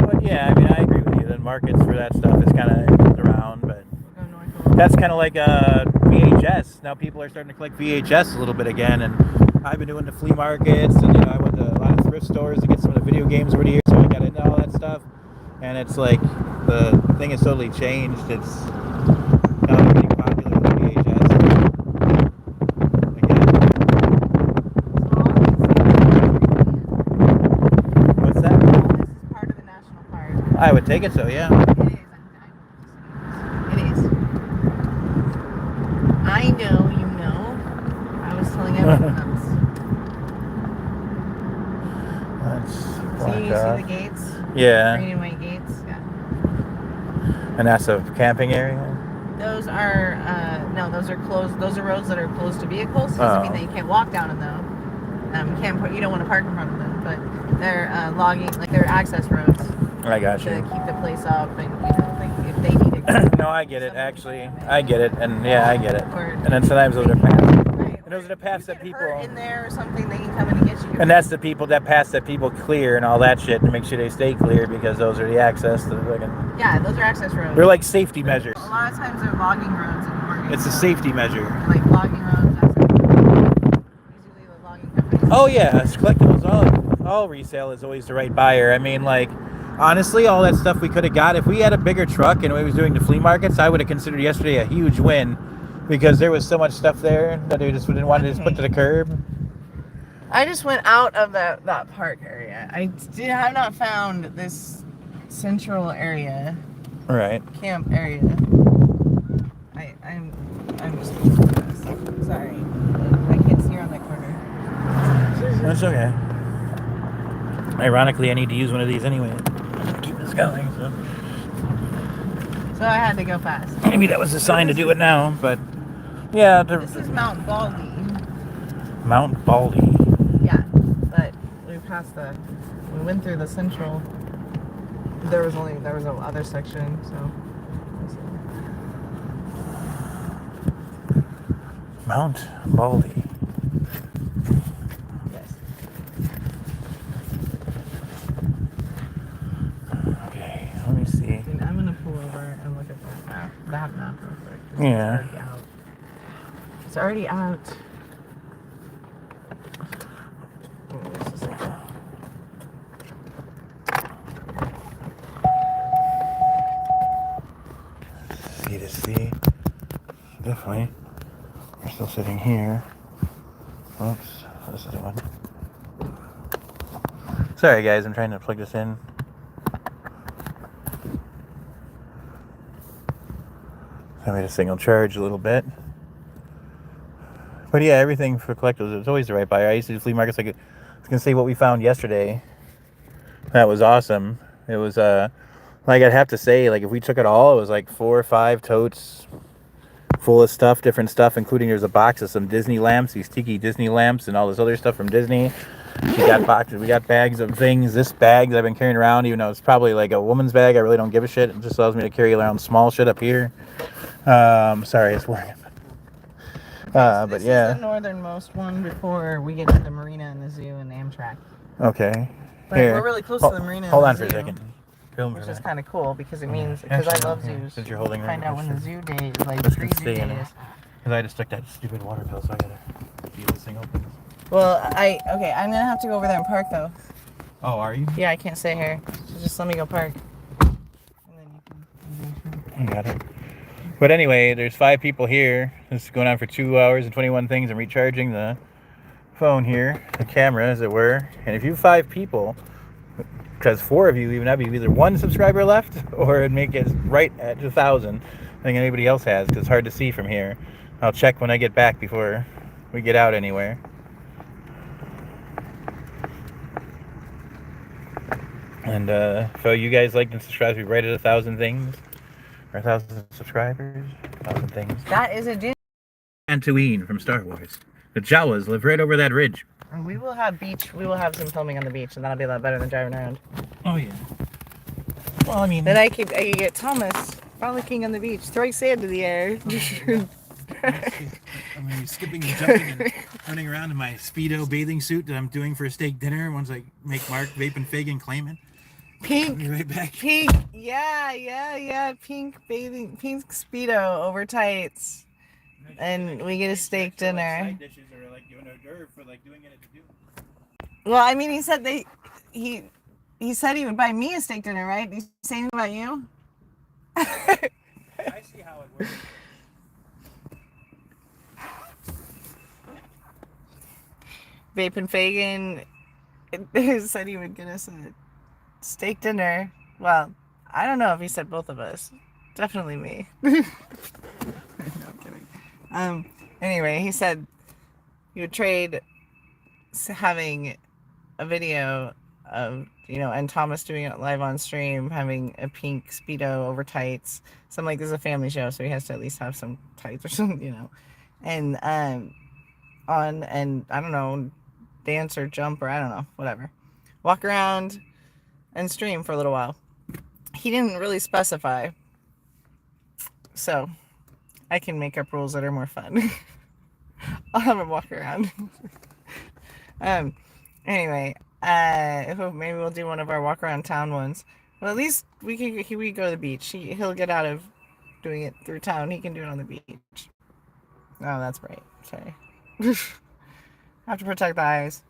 But yeah, I mean, I agree with you. The markets for that stuff is kind of around, but that's kind of like VHS. Now people are starting to collect VHS a little bit again, and I've been doing the flea markets, and I went to a lot of thrift stores to get some of the video games over the years, so I got into all that stuff. And it's like the thing has totally changed. It's now they're getting popular with VHS. What's that? This is part of the national park. I would take it so, yeah. It is. I know, you know. I was telling everyone else. So you see the gates? Yeah. Green and white gates? Yeah. And that's a camping area? Those are, no, those are closed. Those are roads that are closed to vehicles. Doesn't mean that you can't walk down them, though. You don't want to park in front of them, but they're logging, like they're access roads. I got you. To keep the place up, and you know, like if they need it. No, I get it. Actually, I get it, and yeah, I get it. And then sometimes those are paths. And those are the paths that people. In there or something, they can come in and get you. And that's the people that paths that people clear and all that shit to make sure they stay clear because those are the access to the fucking. Yeah, those are access roads. They're like safety measures. A lot of times they're logging roads and parking. It's a safety measure. Like logging roads. That's usually the logging companies. Oh yeah, it's collectibles. All resale is always the right buyer. I mean, like. Honestly, all that stuff we could have got, if we had a bigger truck and we was doing the flea markets, I would have considered yesterday a huge win because there was so much stuff there that they just didn't want to just put to the curb. I just went out of that park area. I have not found this central area. Right. Camp area. I'm just sorry. I can't see around that corner. That's okay. Ironically, I need to use one of these anyway. Keep this going. So I had to go fast. Maybe that was a sign to do it now, but yeah. This is Mount Baldy. Mount Baldy. Yeah, but we went through the central. There was a other section, so. Mount Baldy. Let me see. I'm gonna pull over and look at that map real quick. Yeah. It's already out. C to C. Definitely. still sitting here. Oops, this is the one. Sorry guys, I'm trying to plug this in. I made a single charge a little bit. But yeah, everything for collectibles, it's always the right buyer. I used to do flea markets. Like, I was gonna say what we found yesterday. That was awesome. It was like, I'd have to say, like, if we took it all, it was like 4 or 5 totes full of stuff, different stuff, including there's a box of some Disney lamps, these tiki Disney lamps, and all this other stuff from Disney. We got boxes, we got bags of things. This bag that I've been carrying around, even though it's probably like a woman's bag, I really don't give a shit. It just allows me to carry around small shit up here. Sorry, it's working. But this yeah. is the northernmost one before we get to the marina and the zoo and Amtrak. Okay. But Here. we're really close to the marina. Hold and on the for a zoo, second. Film which for is that. kind of cool because it means Yeah. because I Actually, love no, here, zoos. since you're holding her, find out when the zoo day is, like This free can zoo stay in day there. is. Because I just took that stupid water pill, so I gotta keep this thing open. Well, I'm gonna have to go over there and park though. Oh, are you? Yeah, I can't stay here. So just let me go park. And then you can. I got it. But anyway, there's 5 people here. This is going on for 2 hours and 21 things. I'm recharging the phone here, the camera as it were. And if you have 5 people, because 4 of you even have either 1 subscriber left or it'd make it right at 2,000. I think anybody else has, because it's hard to see from here. I'll check when I get back before we get out anywhere. And so you guys like and subscribe, we right at 1,000 things, or 1,000 subscribers, 1,000 things. That is a dude. Tatooine from Star Wars. The Jawas live right over that ridge. And we will have beach. We will have some filming on the beach, and that'll be a lot better than driving around. Oh yeah. Well, I mean. Then I could get Thomas frolicking on the beach, throwing sand in the air. I'm gonna be skipping and jumping and running around in my Speedo bathing suit that I'm doing for a steak dinner once I make Mark vape and fig and claim it. Pink. I'll be right back. Pink. Yeah. Pink Speedo over tights. And we get a steak dinner. Side dishes are like doing hors d'oeuvre for like doing it to do. Well, I mean, he said he said he would buy me a steak dinner, right? Did he say anything about you? I see how it works. Vape and Fagin said he would get us a steak dinner. Well, I don't know if he said both of us. Definitely me. No, I'm kidding. Anyway, he said he would trade having a video of, and Thomas doing it live on stream, having a pink Speedo over tights. So I'm like, this is a family show, so he has to at least have some tights or something, And and I don't know, dance or jump or I don't know, whatever. Walk around and stream for a little while. He didn't really specify. So I can make up rules that are more fun. I'll have him walk around. Anyway, maybe we'll do one of our walk around town ones. Well, at least we go to the beach. He'll get out of doing it through town. He can do it on the beach. Oh, that's right. Sorry. Have to protect the eyes.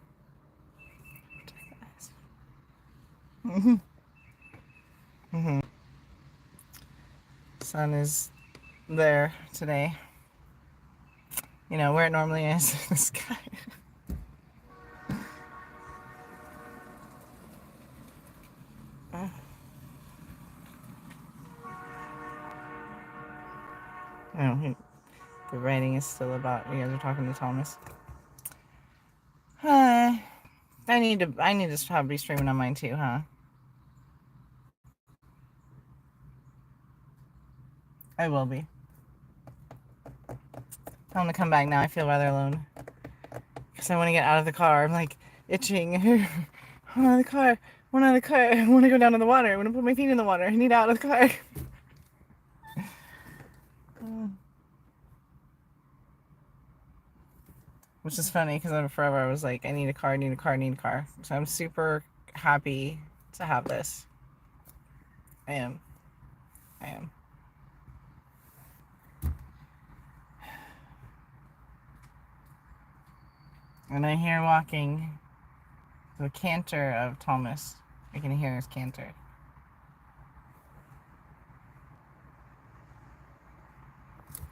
Sun is there today. Where it normally is in the sky. The writing is still about you guys are talking to Thomas. I need to probably be streaming on mine too, huh? I will be. I'm gonna come back now. I feel rather alone. Because I want to get out of the car. I'm like itching. I want out of the car. I want to go down to the water. I want to put my feet in the water. I need out of the car. Which is funny because forever I was like, I need a car. So I'm super happy to have this. I am. And I hear walking the canter of Thomas. I can hear his canter.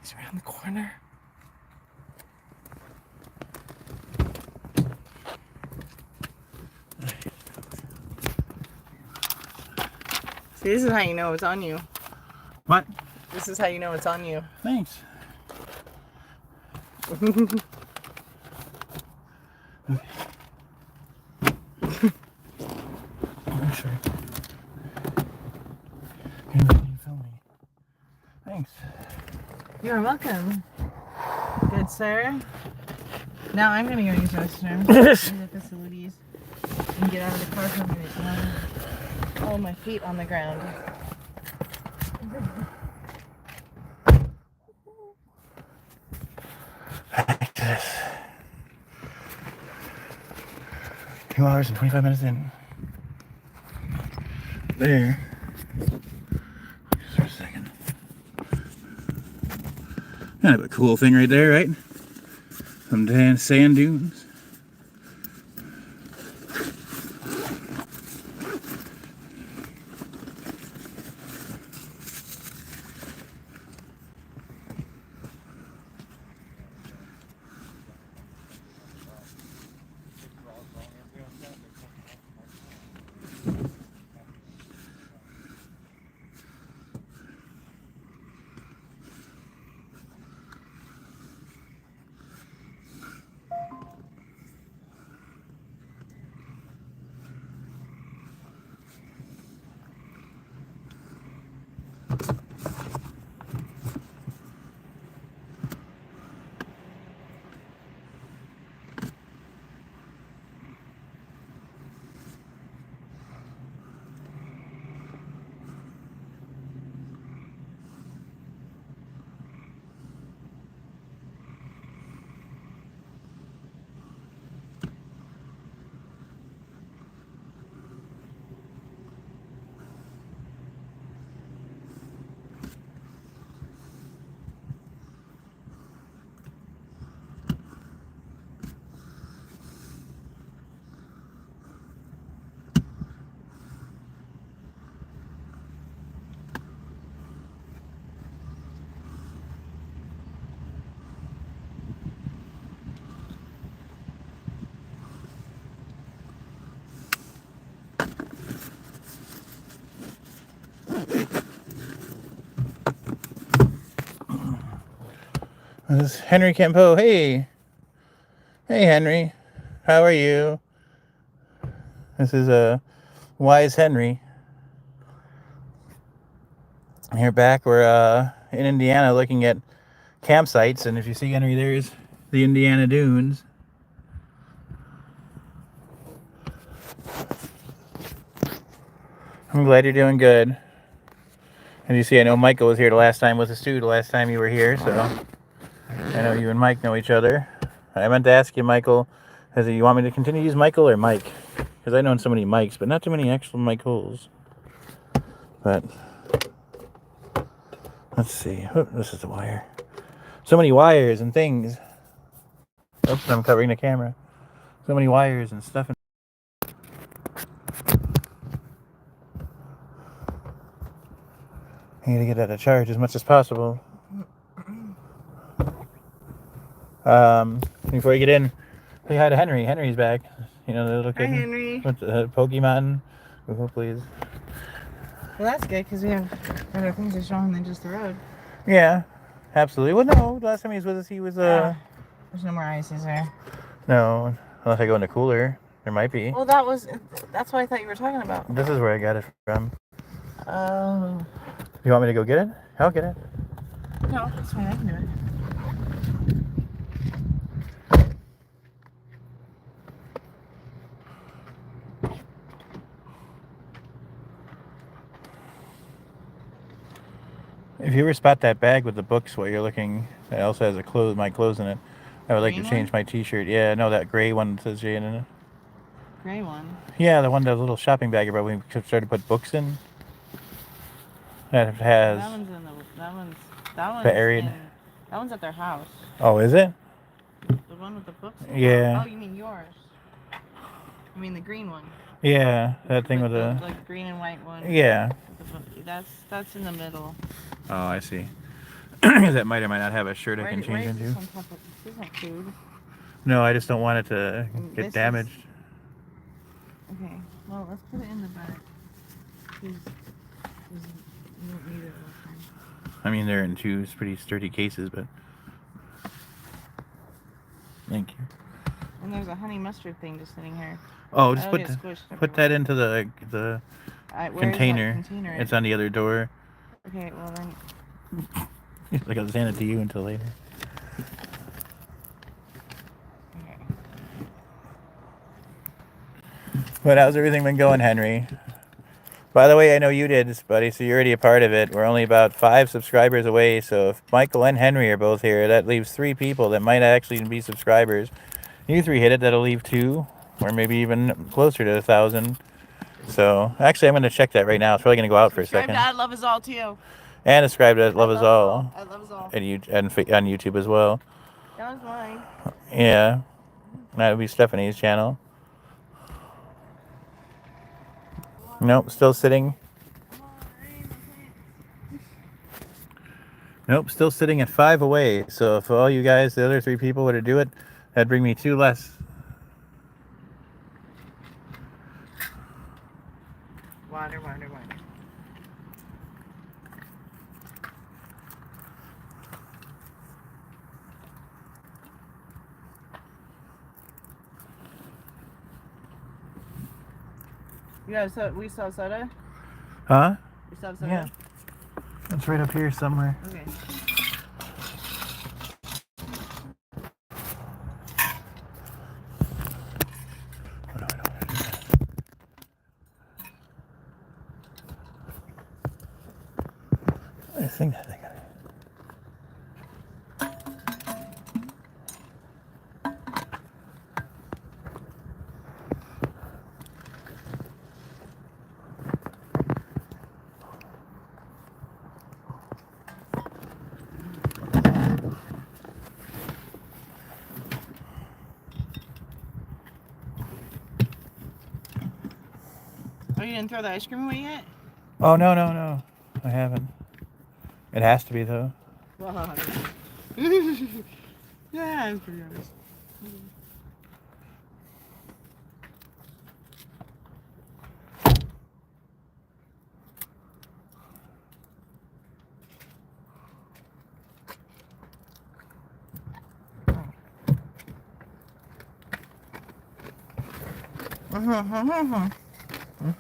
He's around the corner. See, this is how you know it's on you. What? This is how you know it's on you. Thanks. I'm sure. Here, let me film me. Thanks. You're welcome. Good sir. Now I'm gonna go use the restroom. Use the facilities. And get out of the car for a minute. Hold my feet on the ground. Back to this. 2 hours and 25 minutes in. There. Just for a second. Kind of a cool thing right there, right? Some sand dunes. This is Henry Campo. Hey. Hey, Henry. How are you? This is Wise Henry. Here back, we're in Indiana looking at campsites, and if you see Henry, there's the Indiana Dunes. I'm glad you're doing good. And you see, I know Michael was here the last time with us too, the last time you were here, so I know you and Mike know each other. I meant to ask you, Michael, you want me to continue to use Michael or Mike? Because I know so many Mikes, but not too many actual Michaels. But let's see. Oh, this is the wire. So many wires and things. Oops, I'm covering the camera. So many wires and stuff. I need to get out of charge as much as possible. Before you get in, say hi to Henry. Henry's back. You know, the little kid. Hi, Henry. With the Pokemon. Oh, please. Well, that's good because we have better things to show him than just the road. Yeah, absolutely. Well, no, the last time he was with us, he was, There's no more ice, is there? No, unless I go in the cooler. There might be. Well, that's what I thought you were talking about. This is where I got it from. Oh. You want me to go get it? I'll get it. No, that's fine. I can do it. If you ever spot that bag with the books while you're looking, that also has my clothes in it, I would like to change my t-shirt. Yeah, no, that gray one that says Jane in it. Gray one? Yeah, the one, the little shopping bag about when we started to put books in. That has... That one's in buried. That one's at their house. Oh, is it? The one with the books? Yeah. Oh, you mean yours? I mean the green one. Yeah, that thing with the... Like green and white one. Yeah. That's in the middle. Oh, I see. Because that might or might not have a shirt I can change into. This isn't food. No, I just don't want it to get damaged. Okay, well, let's put it in the back. I mean, they're in two pretty sturdy cases, but thank you. And there's a honey mustard thing just sitting here. Oh, just That'll put get squished put that everywhere. into the Where is that container. container? It's on the other door. Okay, well then. Like I'll send it to you until later. Okay. But how's everything been going, Henry? By the way, I know you did, buddy, so you're already a part of it. We're only about 5 subscribers away, so if Michael and Henry are both here, that leaves 3 people that might actually be subscribers. You 3 hit it, that'll leave 2, or maybe even closer to 1,000. So, actually, I'm going to check that right now. It's probably going to go out for a second. Subscribe to LoveIzALL too. And subscribe to LoveIzALL. At LoveIzALL. And on YouTube as well. That was mine. Yeah. That would be Stephanie's channel. Nope, still sitting. Nope, still sitting at 5 away. So if all you guys, the other 3 people, were to do it, that'd bring me 2 less. Water. We saw soda? Huh? We saw soda? Yeah. It's right up here somewhere. Okay. I think that thing. Oh, you didn't throw the ice cream away yet? Oh, no. I haven't. It has to be, though. Well, yeah, I'm pretty honest.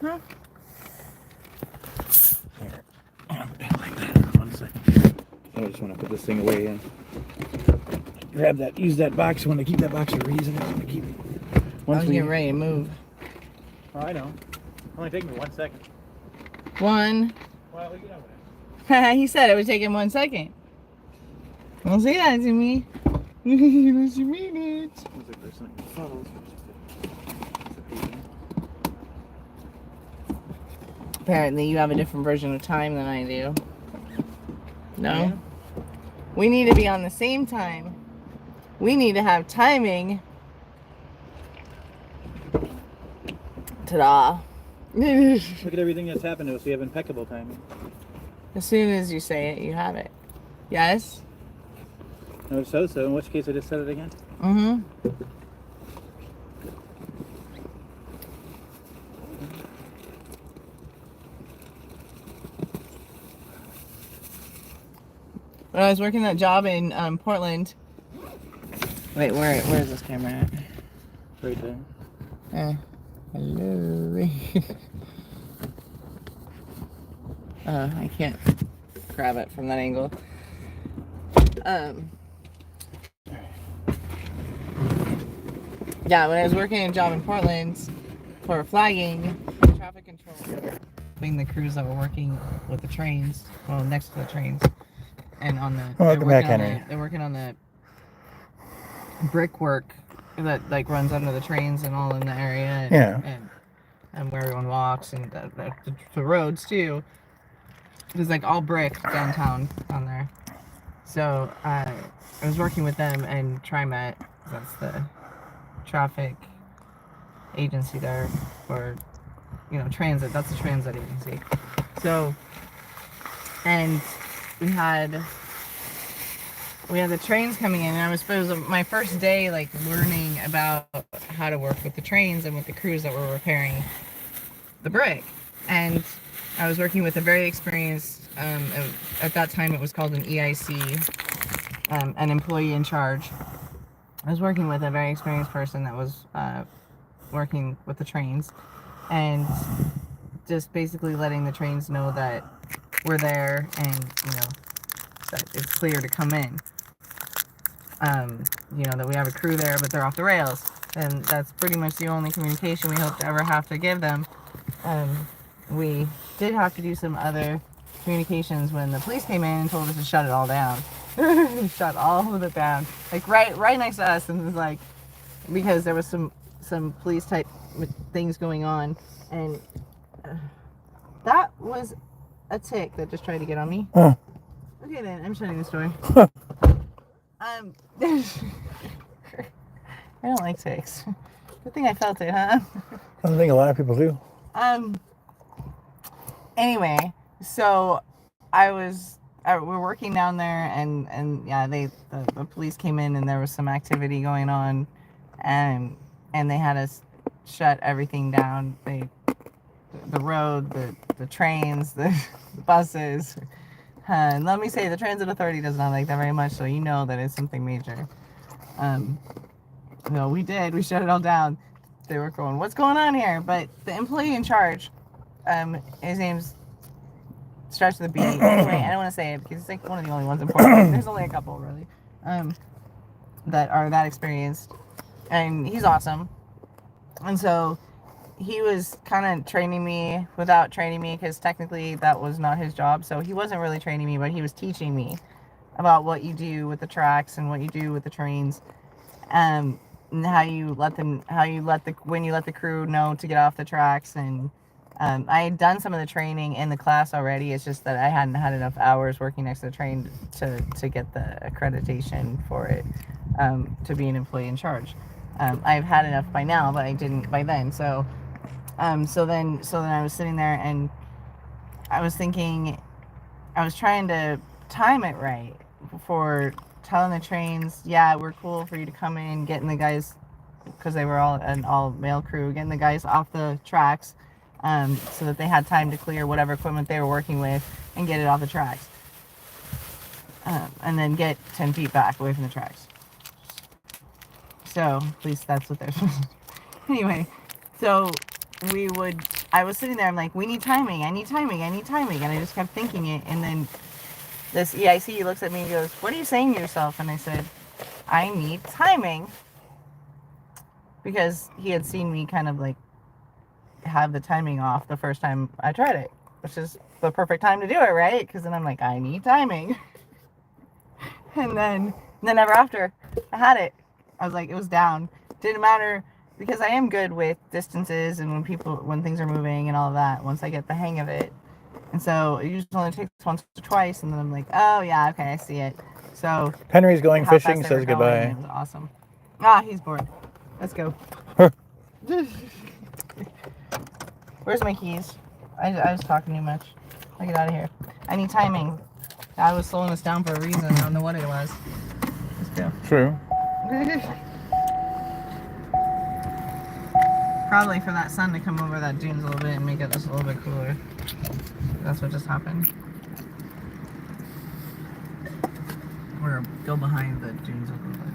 Here. Like that. 1 second. I just want to put this thing away and grab that, use that box. I want to keep that box for a reason. I want to keep it. I was getting ready to move. Oh, I know. Only take me 1 second. One. Well, we get over it. He said it would take him 1 second. Don't say that to me. Unless you mean it. Looks like there's something photos. Apparently you have a different version of time than I do. No? Yeah. We need to be on the same time. We need to have timing. Ta-da. Look at everything that's happened to us. We have impeccable timing. As soon as you say it, you have it. Yes? No, so. In which case, I just said it again. Mm-hmm. When I was working that job in Portland. Wait, where is this camera at? Right there. Hello. I can't grab it from that angle. Yeah, when I was working a job in Portland for flagging, traffic control, being the crews that were working with the trains, well, next to the trains, and on the Welcome back, Henry. they're working on the brickwork that like runs under the trains and all in the area, and, Yeah. and where everyone walks and the roads too. There's like all brick downtown down there. So I was working with them and TriMet, that's the traffic agency there for, transit. That's the transit agency. So, and we had the trains coming in, and I was supposed to, my first day, like, learning about how to work with the trains and with the crews that were repairing the brick. And I was working with a very experienced, at that time it was called an EIC, an employee in charge. I was working with a very experienced person that was working with the trains, and just basically letting the trains know that we're there and, that it's clear to come in. That we have a crew there, but they're off the rails. And that's pretty much the only communication we hope to ever have to give them. We did have to do some other communications when the police came in and told us to shut it all down. Shut all of it down. Like right next to us, and it was like, because there was some police type things going on, and that was a tick that just tried to get on me. Oh. Okay then, I'm shutting this door. I don't like ticks. Good thing I felt it, huh? I don't think a lot of people do. Anyway, so we're working down there, and yeah, the police came in, and there was some activity going on, and they had us shut everything down. The road, the trains, the buses. And let me say, the transit authority does not like that very much, so you know that it's something major. We shut it all down. They were going, what's going on here? But the employee in charge, his name's starts with a B. Anyway, I don't want to say it because it's like one of the only ones important. There's only a couple really, that are that experienced, and he's awesome. And so he was kind of training me without training me, because technically that was not his job. So he wasn't really training me, but he was teaching me about what you do with the tracks and what you do with the trains, and when you let the crew know to get off the tracks. And I had done some of the training in the class already. It's just that I hadn't had enough hours working next to the train to get the accreditation for it, to be an employee in charge. I've had enough by now, but I didn't by then. So then I was sitting there, and I was thinking, I was trying to time it right for telling the trains, yeah, we're cool for you to come in, getting the guys, because they were all an all-male crew, getting the guys off the tracks, so that they had time to clear whatever equipment they were working with and get it off the tracks. And then get 10 feet back away from the tracks. So, at least that's what they're supposed to do. Anyway, so I was sitting there, I'm like, we need timing, I need timing, and I just kept thinking it, and then this EIC looks at me and goes, what are you saying to yourself? And I said, I need timing. Because he had seen me kind of like have the timing off the first time I tried it, which is the perfect time to do it, right? Because then I'm like, I need timing. And then ever after I had it, I was like, it was down. Didn't matter, because I am good with distances and when things are moving and all of that, once I get the hang of it. And so it usually only takes once or twice, and then I'm like, oh yeah, okay, I see it. So Henry's going fishing, says goodbye. It was awesome. He's bored. Let's go. Where's my keys? I was talking too much. I'll get out of here. I need timing. I was slowing us down for a reason. I don't know what it was. Let's go. True. Probably for that sun to come over that dunes a little bit and make it just a little bit cooler. That's what just happened. We're gonna go behind the dunes a little bit.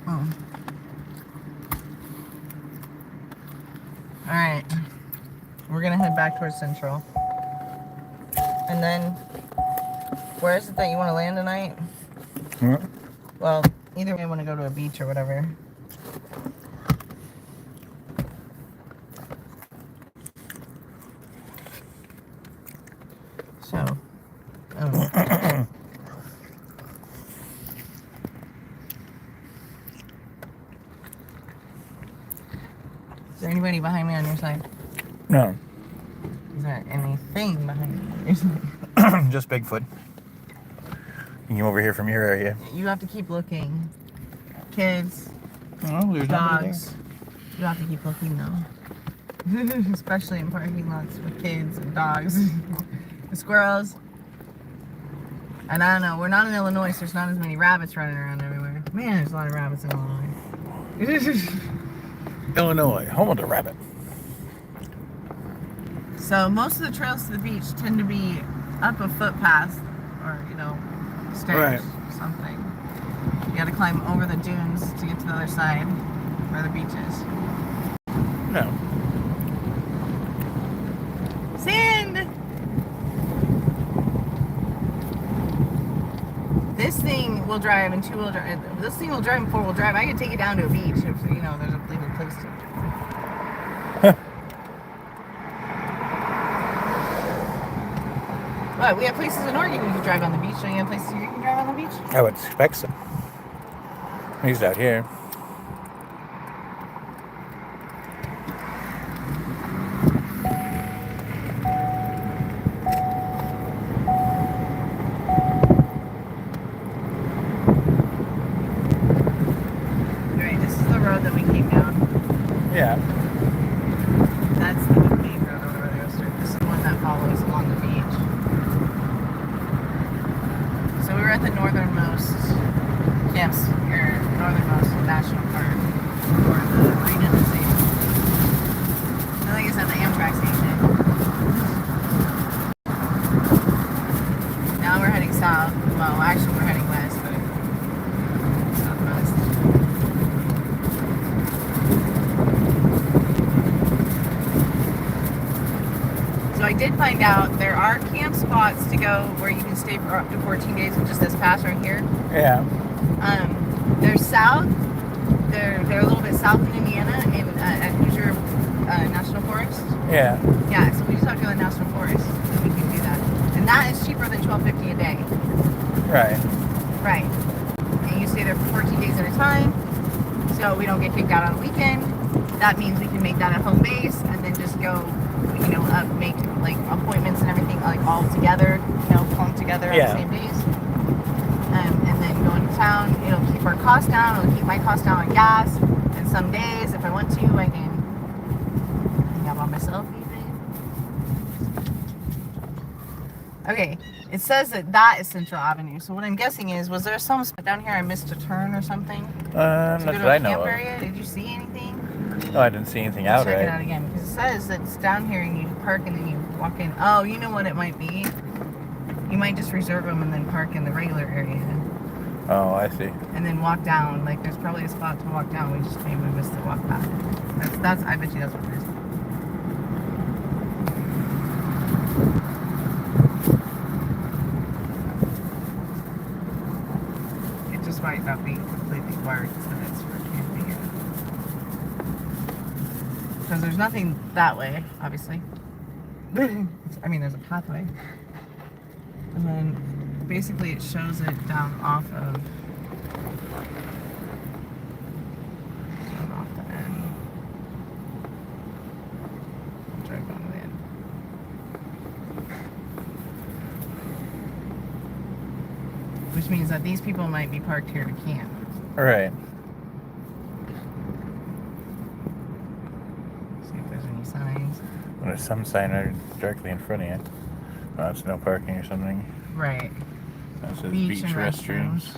Oh. Alright. We're gonna head back towards Central. And then, where is it that you want to land tonight? What? Well, either way, I want to go to a beach or whatever. So, is there anybody behind me on your side? No. Is there anything behind me on your side? Just Bigfoot. You came over here from your area. You have to keep looking. Kids, There's dogs. You have to keep looking though. Especially in parking lots with kids and dogs. And squirrels. And I don't know, we're not in Illinois, so there's not as many rabbits running around everywhere. Man, there's a lot of rabbits in Illinois. Illinois, home of the rabbit. So most of the trails to the beach tend to be up a footpath or, you know, stairs, something. You gotta climb over the dunes to get to the other side where the beach is. No. Sand! This thing will drive in two-wheel drive. This thing will drive in four-wheel drive. I could take it down to a beach if, you know, there's a legal place to. What? We have places in Oregon you can drive on the beach. Don't you have places you can drive on the beach? I would expect so. He's out here. Right, this is the road that we came down. Yeah. That's the main road over there. This is the one that follows along the beach. So we were at the northernmost camps, or northernmost national park, or the marina station. I think it's at the Amtrak station. Now we're heading south. Well, actually we're heading west, but southwest. So I did find out there are camp spots to go where you can stay for up to 14 days, which is this pass right here. Yeah. They're south. They're a little bit south in Indiana, at Hoosier National Forest. Yeah. Yeah, so we just have to go to the National Forest, and we can do that. And that is cheaper than $12.50 a day. Right. Right. And you stay there for 14 days at a time, so we don't get kicked out on the weekend. That means we can make that a home base, and then just go, you know, make like appointments and everything like all together, you know, clumped together on the same days. And then go into town. It'll keep our costs down. It'll keep my costs down on gas. And some days, if I want to, I can hang out by myself even. Okay, it says that is Central Avenue. So what I'm guessing is, was there some spot down here I missed a turn or something? Not that I know of. Area? Did you see anything? Oh, I didn't see anything out Check right. it out again, because it says that it's down here and you park and then you walk in. Oh, you know what it might be? You might just reserve them and then park in the regular area. Oh, I see. And then walk down. Like, there's probably a spot to walk down. We just maybe missed the walk path. That's. I bet you that's what it is. It just might not be completely wired so it's for camping. Because there's nothing that way, obviously. I mean, there's a pathway. And then basically it shows it down off the end. I'll drive down to the end. Which means that these people might be parked here to camp. Right. See if there's any signs. Well, there's some sign right directly in front of you. Oh, it's no parking or something. Right. That says Beach beach and restrooms.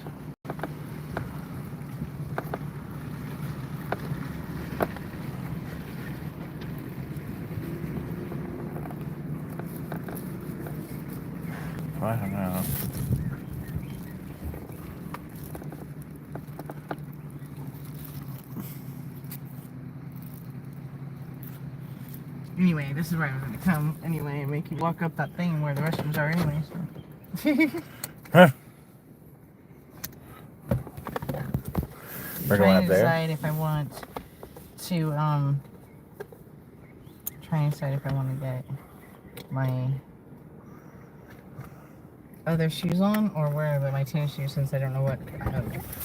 Well, I don't know. Anyway, this is where I'm going to come anyway and make you walk up that thing where the restrooms are anyway. So. Huh. We're going up there. Decide if I want to try and decide if I want to get my other shoes on or wear my tennis shoes, since I don't know what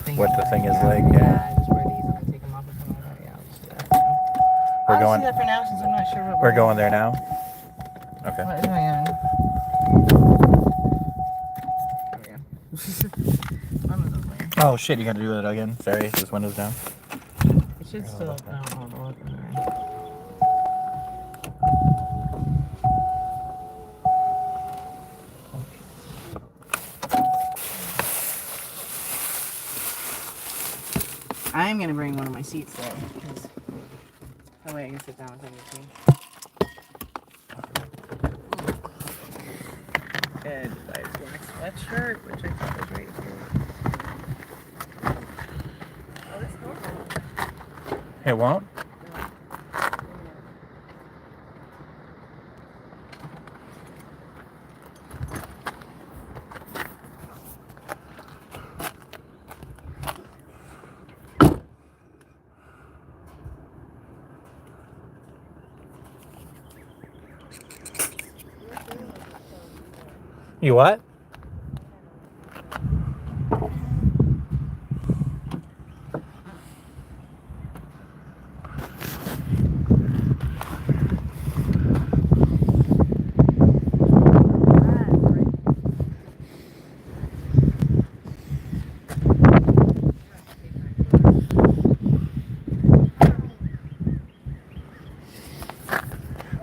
thing What the thing is like, yeah. Just wear these and then take them off and come over. Yeah, I'll just do that. We're I'll going. do that for now since I'm not sure what We're going there now. Okay. What is going on? There we go. One of those later. Oh shit! You got to do that again. Sorry, this window's down. It should still open. Oh, look. Alright. I'm gonna bring one of my seats though, because that way I can sit down if I need to. And a nice black sweatshirt, which I thought was right here. Oh, this door won't. It won't? You what?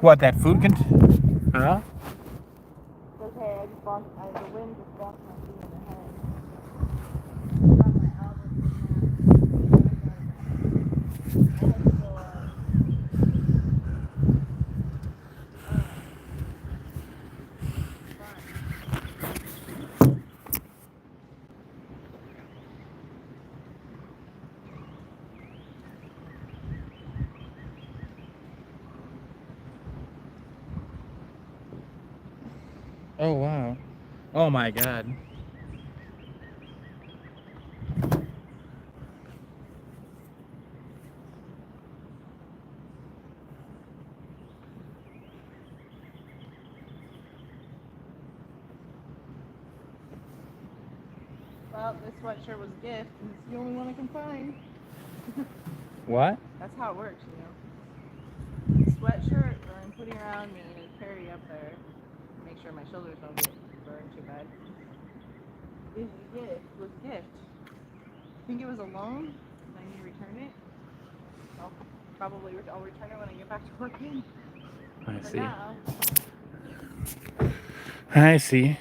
What, that food can? Huh? Okay, I just bonked, the wind just bonked my feet in the head. Oh, wow. Oh, my God. Well, this sweatshirt was a gift, and it's the only one I can find. What? That's how it works, you know. Sweatshirt that I'm putting around me and carry up there. Make sure my shoulders don't get burned too bad. Is a gift. Was a gift. I think it was a loan, and I need to return it. I'll return it when I get back to working. I For see. now. I see.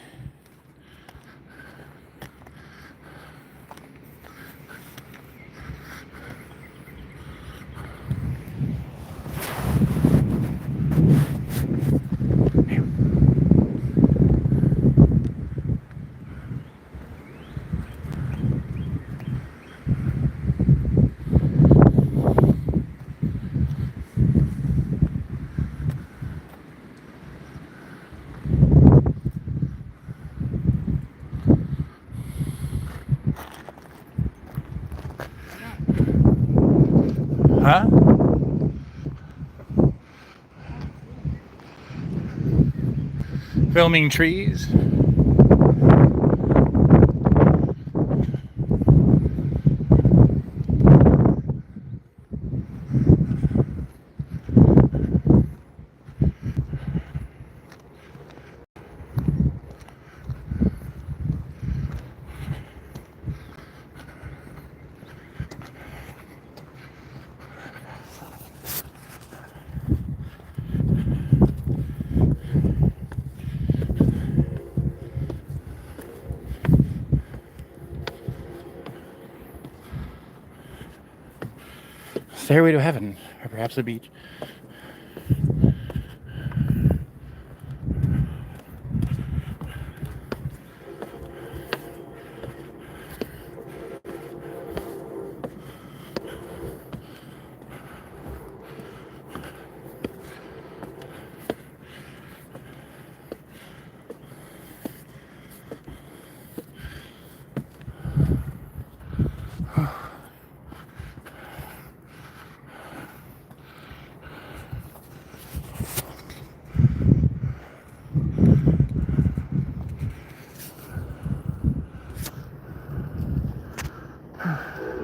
Huh? Filming trees. Stairway to heaven, or perhaps a beach.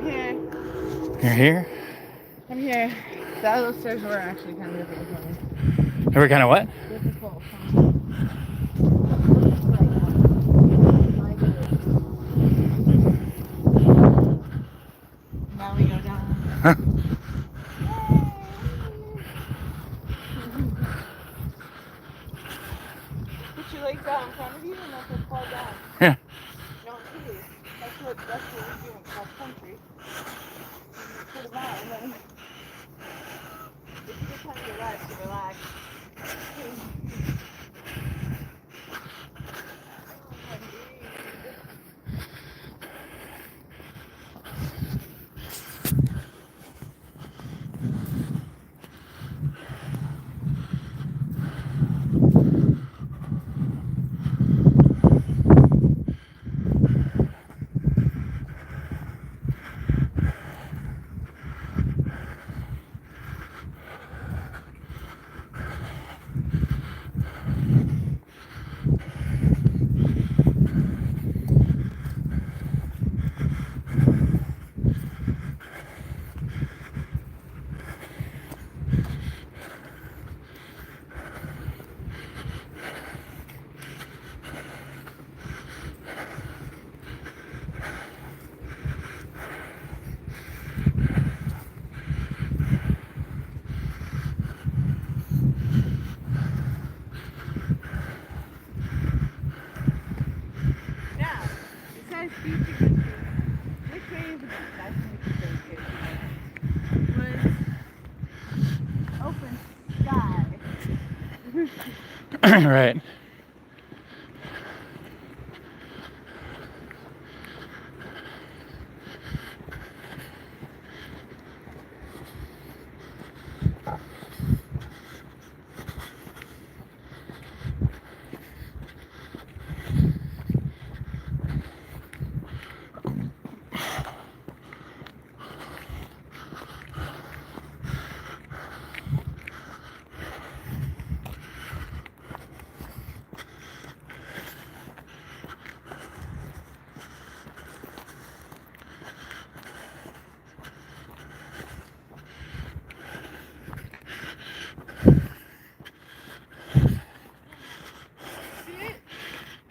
Here. You're here? I'm here. Those stairs were actually kind of difficult for me. They were kind of what? Difficult. Now we go down. Huh? Put your legs out in front of you and let them fall down. Yeah. Don't see. That's what we do in cross country. You put them out and then it's a good time to relax. Right.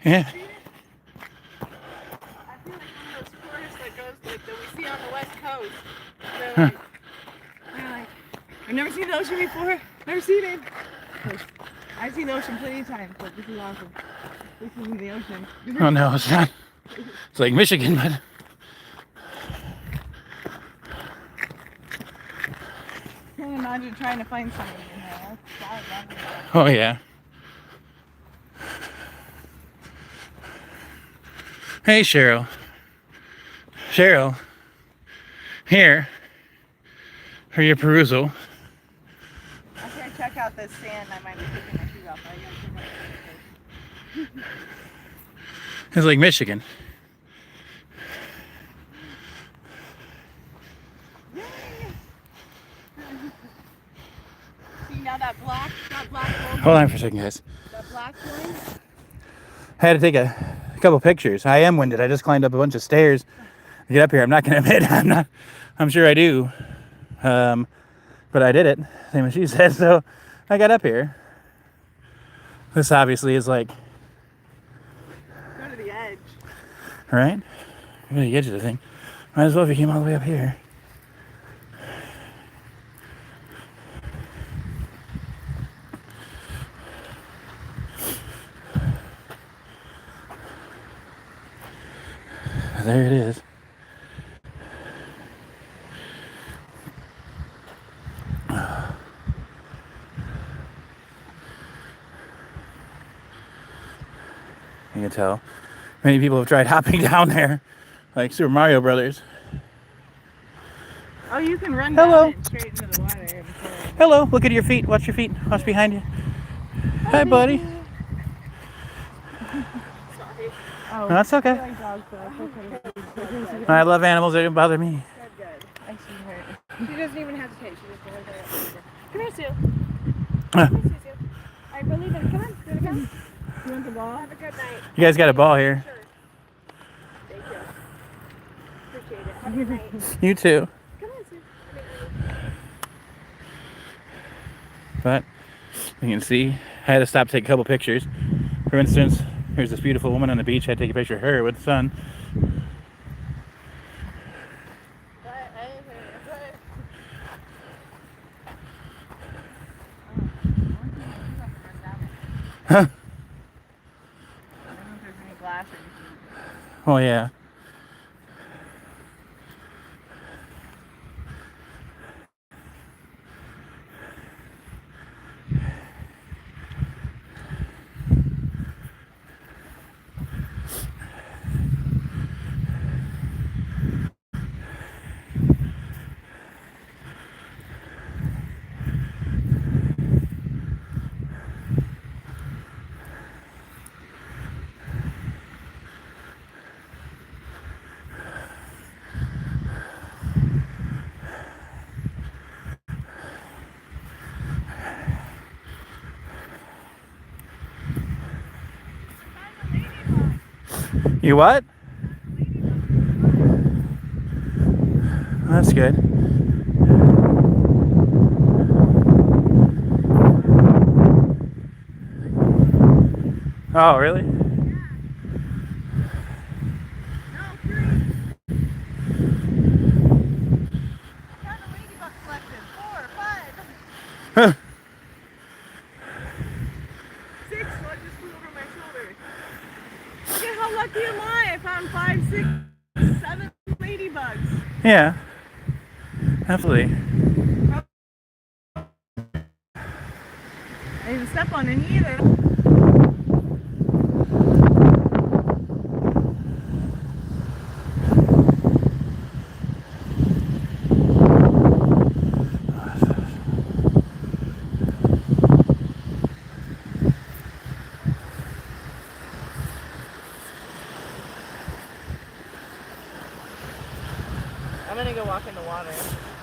Yeah. I feel like one of those forests that goes like that we see on the west coast. They're like, I've never seen the ocean before. Never seen it. I've seen the ocean plenty of times, but this is awesome. This isn't the ocean. Oh no, it's not. It's like Michigan, but. Can't imagine trying to find somebody in there. Oh yeah. Hey Cheryl. Cheryl. Here. For your perusal. After I check out this sand, I might be taking my shoes off. I gotta take my It's like Michigan. See now that black Hold on for a second, guys. that black one? I had to take a couple pictures. I am winded. I just climbed up a bunch of stairs to get up here. I'm not gonna admit I'm sure I do. But I did it, same as she said, so I got up here. This obviously is like Go to the edge. right? Go to the edge of the thing. Might as well if you came all the way up here. There it is. You can tell many people have tried hopping down there, like Super Mario Brothers. Oh, you can run Hello. down it straight into the water. Hello, look at your feet. Watch your feet. Watch behind you. Hi, buddy. Sorry. No, that's okay. I like dogs, so okay. I love animals. They don't bother me. Good. I see her. She doesn't even hesitate. She just goes right. Come here, Sue. Huh. Come here, Sue. I believe in. Come on. You wanna come? You want the ball? Have a good night. You guys got a ball here. Sure. Thank you. Appreciate it. Have a good night. You too. Come on, Sue. But you can see, I had to stop to take a couple pictures. For instance, here's this beautiful woman on the beach. I had to take a picture of her with the sun. Huh? I don't know if there's any glass or anything. Oh yeah. You what? That's good. Oh, really? Huh. 6, so I just flew over my shoulder. Look at how lucky am I? I found 5, 6, 7 ladybugs. Yeah. Absolutely. I didn't step on any either.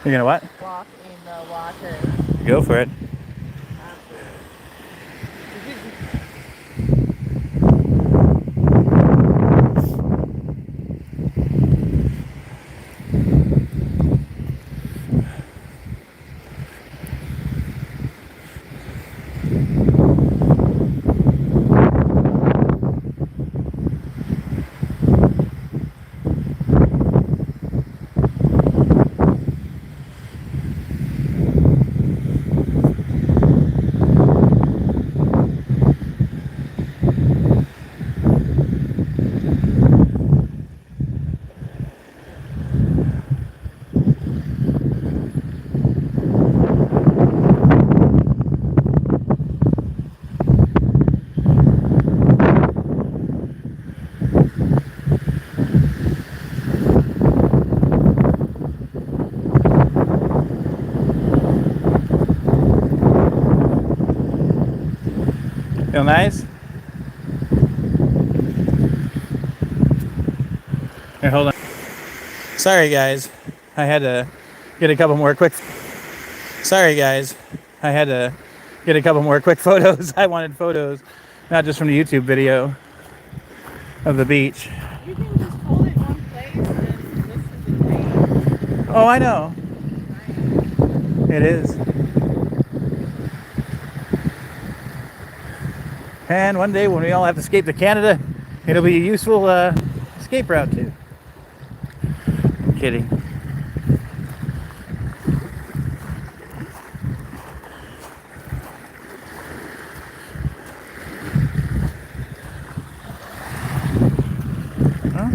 You're gonna what? Walk in the water. Go for it. Feel nice? Here, hold on. Sorry guys, I had to get a couple more quick. Sorry guys, I had to get a couple more quick photos. I wanted photos, not just from the YouTube video of the beach. You can just hold it in one place and listen to the rain. Oh, I know. It is. And one day when we all have to escape to Canada, it'll be a useful escape route too. I'm kidding. Huh?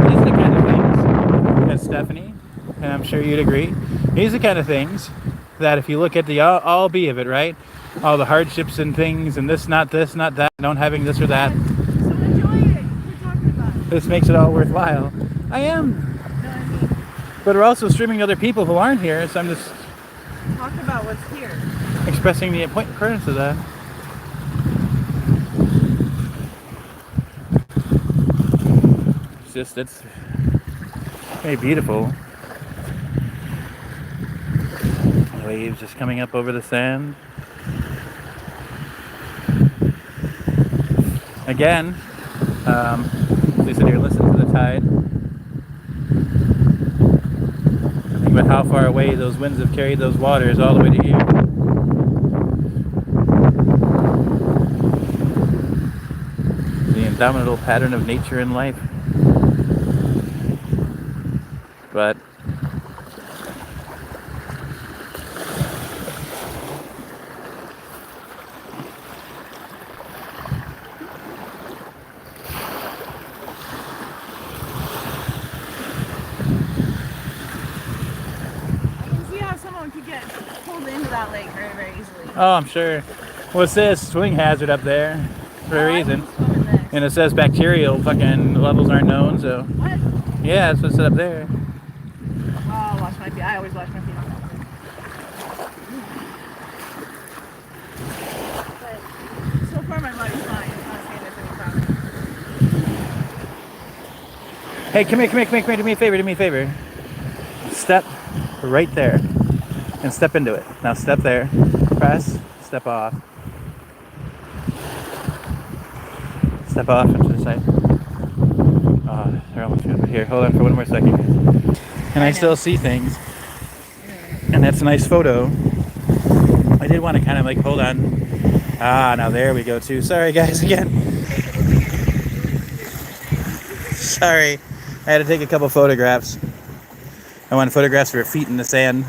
These are the kind of things that Stephanie, and I'm sure you'd agree, these are the kind of things that if you look at the all be of it, right? All the hardships and things and this, not that, don't having this or that. So enjoy it. We're talking about it. This makes it all worthwhile. I am. No, I mean, But we're also streaming to other people who aren't here, so I'm just talk about what's here. expressing the importance of that. It's very beautiful. The waves just coming up over the sand. Again, they sit here and listen to the tide. Think about how far away those winds have carried those waters all the way to here. The indomitable pattern of nature and life. But could get pulled into that lake very, very easily. oh, I'm sure. Well, it says swing hazard up there for a reason. And it says bacterial fucking levels aren't known, so. What? Yeah, that's what's up there. Oh, I'll wash my feet. I always wash my feet on that. But so far my body's fine. I'm not saying there's any problem. Hey, come here, do me a favor. Step right there. And step into it. Now step there. Press, step off. Step off and to the side. Oh, they're almost good. Here, hold on for one more second. And I still see things. And that's a nice photo. I did want to kind of like, hold on. Ah, now there we go too. Sorry guys again. Sorry. I had to take a couple photographs. I want photographs of her feet in the sand.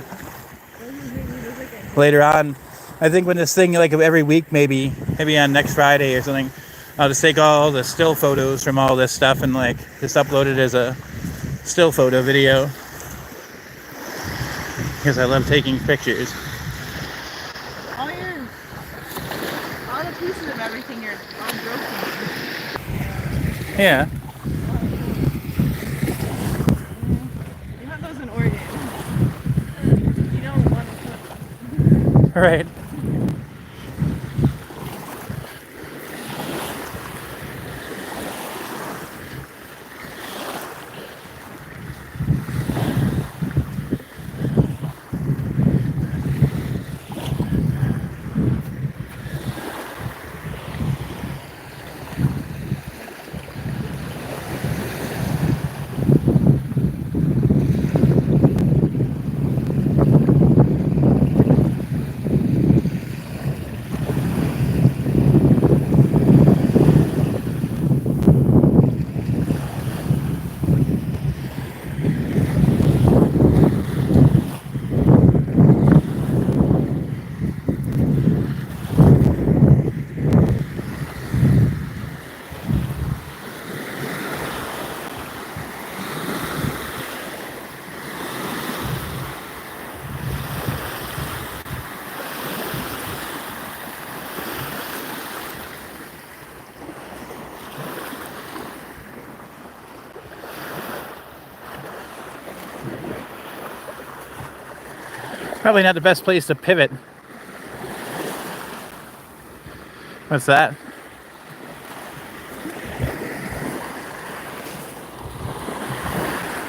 Later on, I think when this thing, like every week, maybe on next Friday or something, I'll just take all the still photos from all this stuff and like just upload it as a still photo video. Because I love taking pictures. All the pieces of everything are all broken. Yeah. You have those in Oregon. You don't want to put. Right. Probably not the best place to pivot. What's that?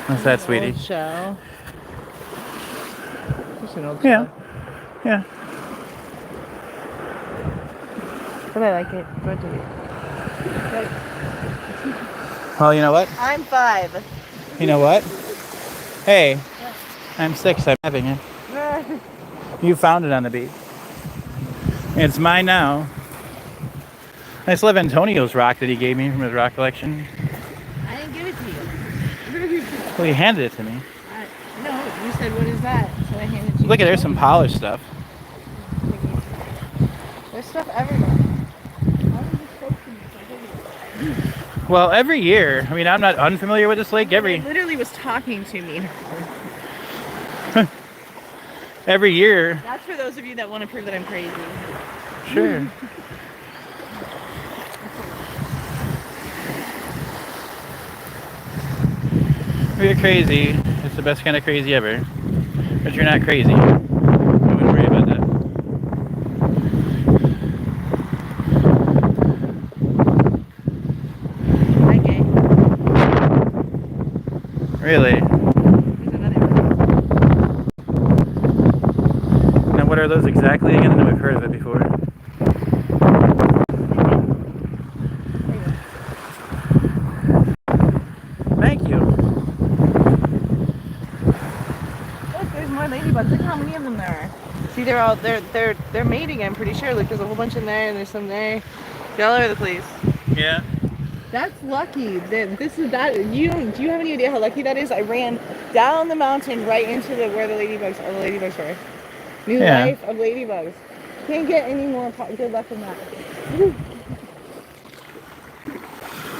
What's that, sweetie? Old show. Just an old Yeah. show. Yeah. But I like it. Go do it. Well, you know what? I'm 5. You know what? Hey, I'm 6. I'm having it. You found it on the beach. It's mine now. Nice love Antonio's rock that he gave me from his rock collection. I didn't give it to you. Well, he handed it to me. No, you said, what is that? So I handed it to you. Look at there's some polished stuff. There's stuff everywhere. Well, every year, I mean, I'm not unfamiliar with this lake. He literally was talking to me. Every year. That's for those of you that want to prove that I'm crazy. Sure. You're crazy. It's the best kind of crazy ever. But you're not crazy. I wouldn't worry about that. Hi, gay. Really? There's another one. Now, what are those exactly again? I know I've heard of it before. Thank you. Look, there's more ladybugs. Look how many of them there are. See, they're mating. I'm pretty sure. Look, there's a whole bunch in there, and there's some there. They're all over the place. Yeah. That's lucky. This is that. Do you have any idea how lucky that is? I ran down the mountain right into where the ladybugs were. New life of ladybugs. Can't get any more good luck than that.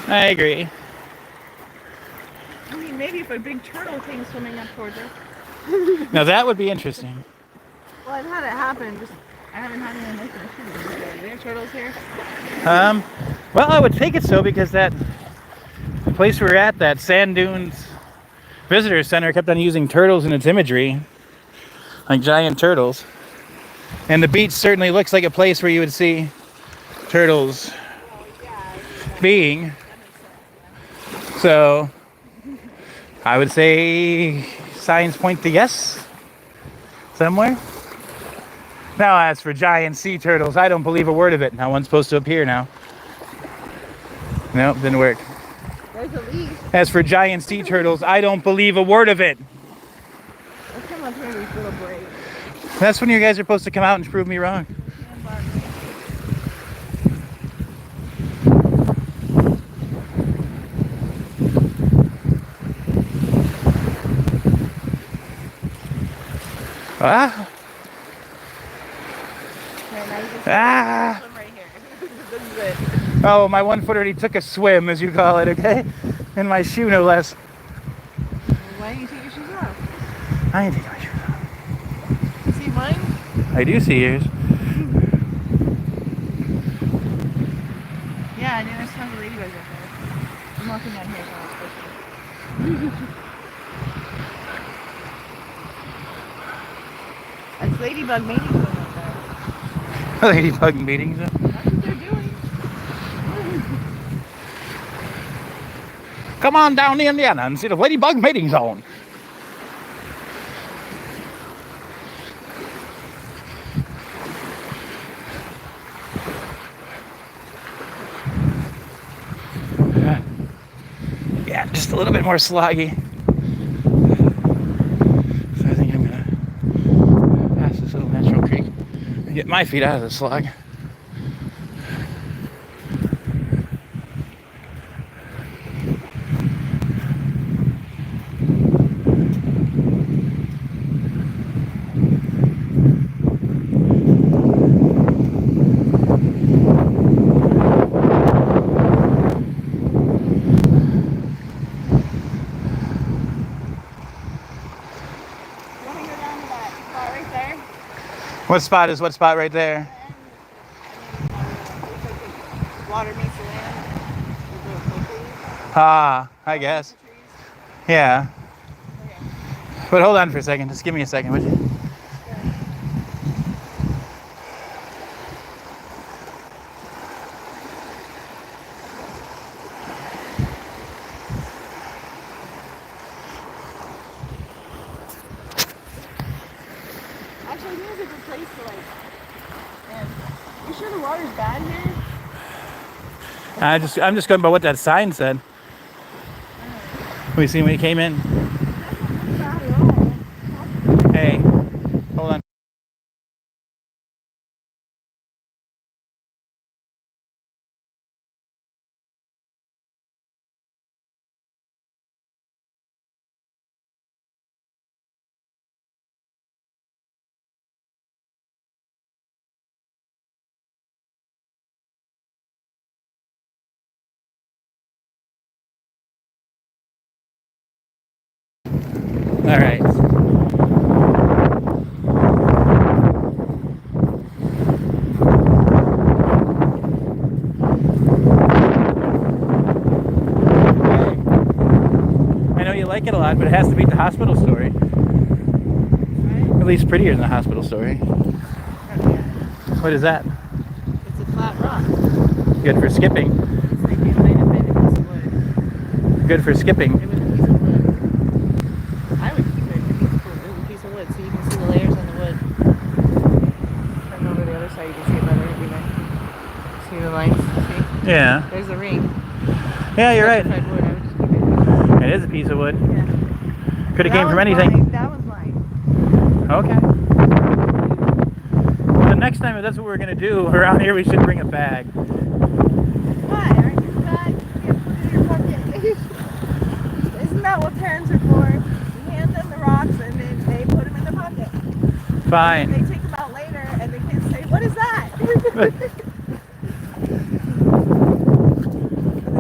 I agree. I mean, maybe if a big turtle came swimming up towards us. Now that would be interesting. Well, I've had it happen. Just I haven't had anyone make them shoot. Are there turtles here? Well, I would take it so because that place we were at, that Sand Dunes Visitor Center, kept on using turtles in its imagery, like giant turtles. And the beach certainly looks like a place where you would see turtles being. So I would say signs point to yes somewhere. Now, as for giant sea turtles, I don't believe a word of it. Now one's supposed to appear now. Nope, didn't work. There's a leaf. As for giant sea turtles, I don't believe a word of it. Let's come up here and these little breaks. That's when you guys are supposed to come out and prove me wrong. Ah. Ah. This is it. Oh, my 1 footer, he took a swim, as you call it, okay? In my shoe, no less. Why didn't you take your shoes off? I ain't taking my shoes off. See mine? I do see yours. Yeah, I knew there's tons of ladybugs up there. I'm walking down here, so I'm That's ladybug mating zone up there. Ladybug meetings. That's what they're doing. Come on down to Indiana and see the ladybug mating zone. Yeah, just a little bit more sloggy. So I think I'm gonna pass this little natural creek and get my feet out of the slog. What spot is what spot right there? Water meets the land. Ah, I guess. Yeah. But hold on for a second. Just give me a second, would you? Actually, I think it's a good place to like. Man, you sure the water's bad here? I'm just going by what that sign said. We seen when he came in. Bad at all. Hey, hold on. All right. I know you like it a lot, but it has to beat the hospital story. At least prettier than the hospital story. What is that? It's a flat rock. Good for skipping. It's like it might have been a piece of wood. Good for skipping. It was a piece of wood. I would keep it. It was a piece of wood, so you can see the layers on the wood. Turn over the other side, you can see it better everywhere. See the lines? See? Yeah. There's the ring. Yeah, you're right. Petrified wood, I would just keep it. It is a piece of wood. Yeah. Could have That came from was anything. mine. That was mine. Okay. Well, the next time if that's what we're gonna do around here, we should bring a bag. Why? Aren't you glad you can't put it in your pocket? Isn't that what parents are for? You hand them the rocks and then they put them in the pocket. Fine. And they take them out later and the kids say, what is that? And the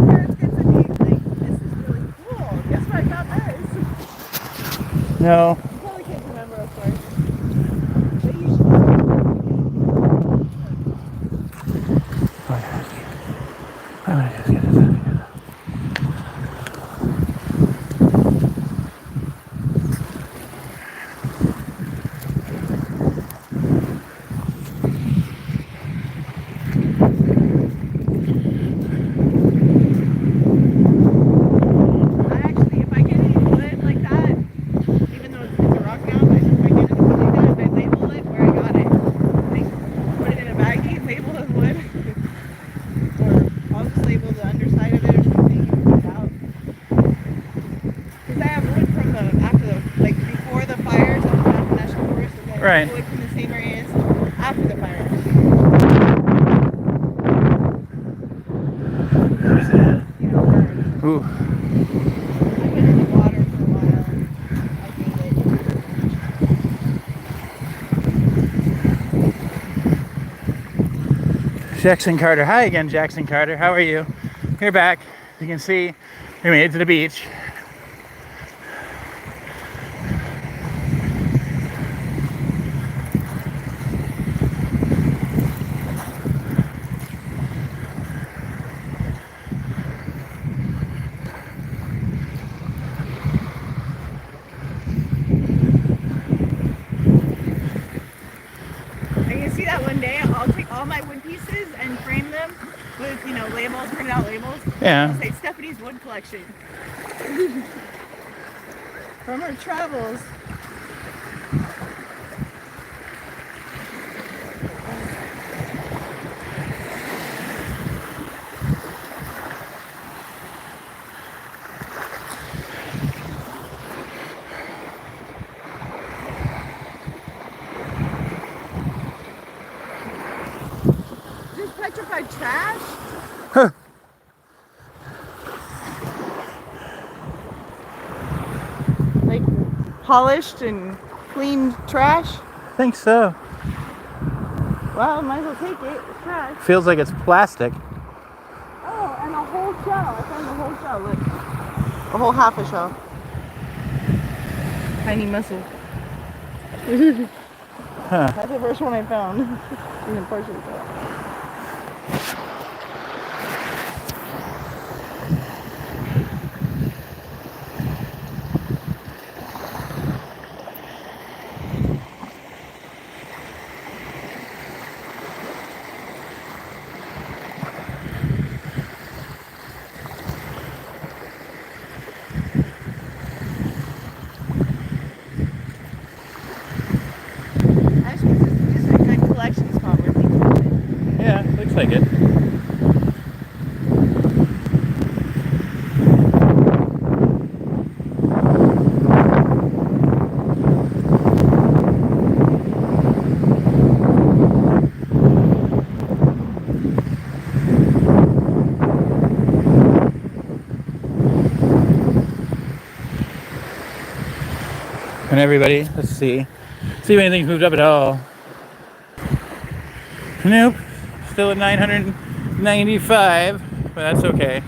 parents get to be like, this is really cool. Guess what I got this? No. You probably can't remember, of course. But you should. I'm gonna just get this out of here. If I get any wood like that, even though it's a rock now, but if I get anything like that, I label it where I got it. Like, put it in a baggie, label the wood. Or I'll just label the underside of it or something and put it out. Because I have wood from like before the fires at the National Forest, and then Right. wood from the same areas after the fires. You know, burns. Ooh. I've been in the water for a while. I hate it. Jackson Carter. Hi again, Jackson Carter. How are you? You're back. You can see we made it to the beach. And you see that one day, I'll take all my wood pieces and frame them with, you know, labels, printed out labels. Yeah. It'll say Stephanie's wood collection. From her travels. Just petrified trash? Huh. Like polished and clean trash? I think so. Well, might as well take it. It's trash. Feels like it's plastic. Oh, and a whole shell. I found a whole shell. Look. A whole half a shell. Tiny mussel. Huh. That's the first one I found. Even partially found. like it. And everybody, let's see if anything's moved up at all. Nope, still at 995, but that's okay.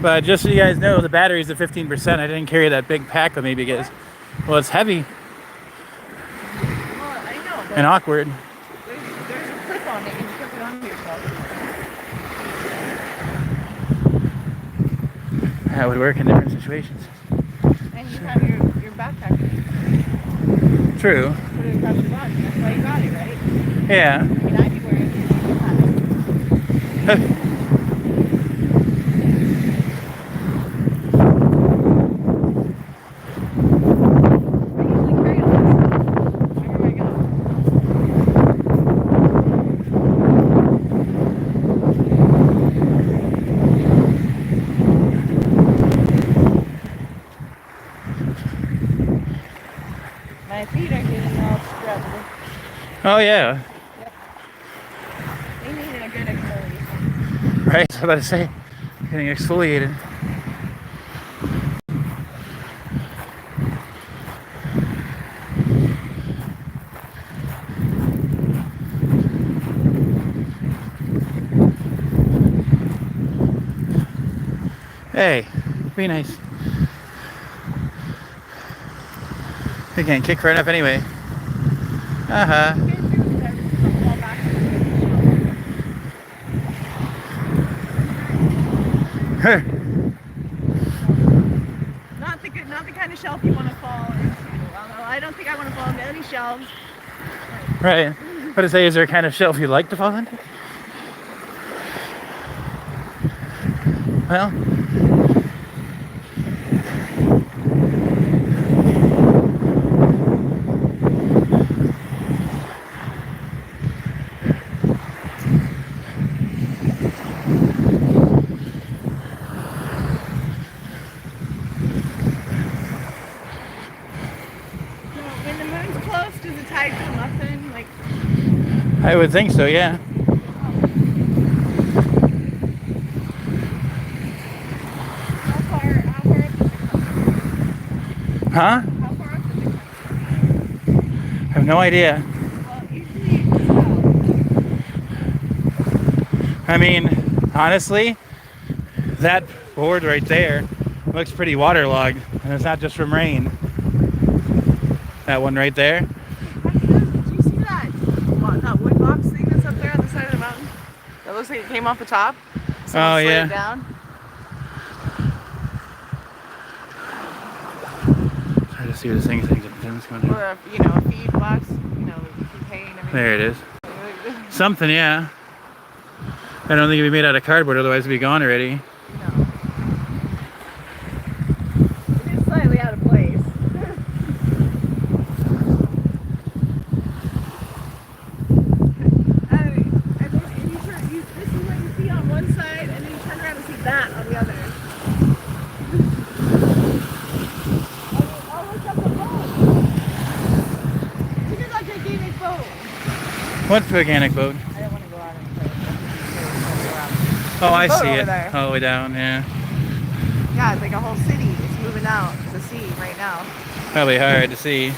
But just so you guys know, the battery's at 15%. I didn't carry that big pack with me because, well, it's heavy Well, I know, but and awkward. there's a clip on it. You can clip it onto yourself. That would work in different situations. And you have your backpack. True. Put it across your body. That's why you got it, right? Yeah. I mean, I'd be wearing it. My feet are getting all scrubbed. Oh yeah. Yep. They need a good exfoliation. Right. I was about to say, getting exfoliated. Hey, be nice. You can't kick far enough anyway. Uh-huh. Not the kind of shelf you want to fall into. Although I don't think I want to fall into any shelves. Right. But to say, is there a kind of shelf you'd like to fall into? Well, When the moon's close, does the tide come up then? Like, I would think so, yeah. how far up does it come? Huh? How far up does it come? I have no idea. Well, usually it's south. I mean, honestly, that board right there looks pretty waterlogged, and it's not just from rain. That one right there. Do you see that? That wood box thing that's up there on the side of the mountain? That looks like it came off the top. Someone slid yeah. it down. Try to see what this thing's going to. Or a feed box. With hay and everything. There it is. Something, yeah. I don't think it'd be made out of cardboard, otherwise it'd be gone already. No. It is slightly out of place. This is what you see on one side, and then you turn around and see that on the other. I'll look up the boat. Look at that gigantic boat. What's the gigantic boat? I don't want to go out and play. Oh, I see it. There. All the way down, yeah. Yeah, it's like a whole city. It's moving out to sea right now. Probably hard to see.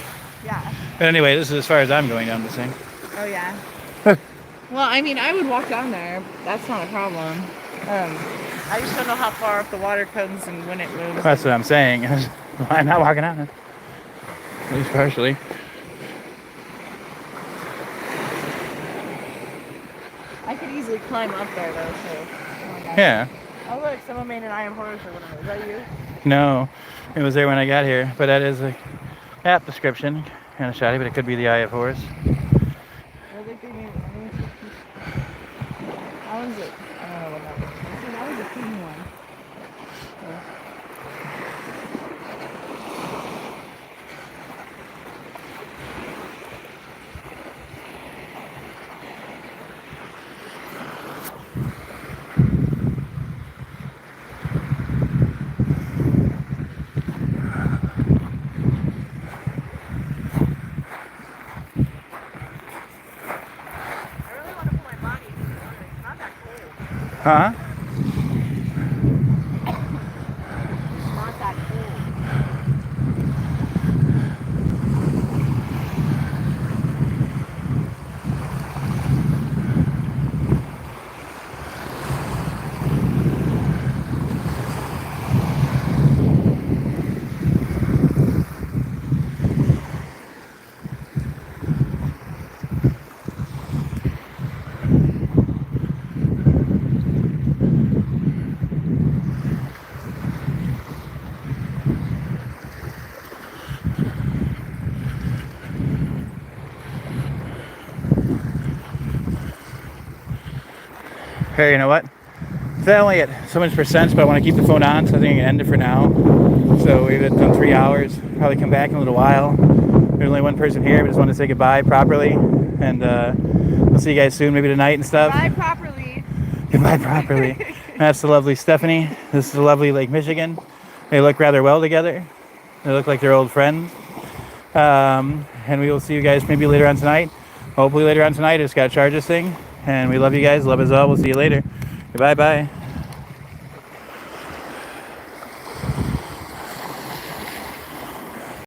Yeah. But anyway, this is as far as I'm going down this thing. Oh, yeah. Well, I mean, I would walk down there. That's not a problem. I just don't know how far up the water comes and when it moves. That's what I'm saying. I'm not walking out. At least partially. I could easily climb up there, though, too. Yeah. Oh, look, someone made an Eye of Horus or whatever. Is that you? No, it was there when I got here. But that is a app description. Kind of shoddy, but it could be the Eye of Horus. I think they made it. How is it? I don't know what that was. That was a clean one. Huh? It's not that cold. Hey, you know what? It's only at so much percent, but I want to keep the phone on, so I think I can end it for now. So we've done 3 hours. Probably come back in a little while. There's only one person here, but just want to say goodbye properly. And we'll see you guys soon, maybe tonight and stuff. Bye properly. Goodbye properly. That's the lovely Stephanie. This is the lovely Lake Michigan. They look rather well together. They look like they're old friends. And we will see you guys maybe later on tonight. Hopefully later on tonight. I just got to charge this thing. And we love you guys. Love is all. We'll see you later. Bye bye.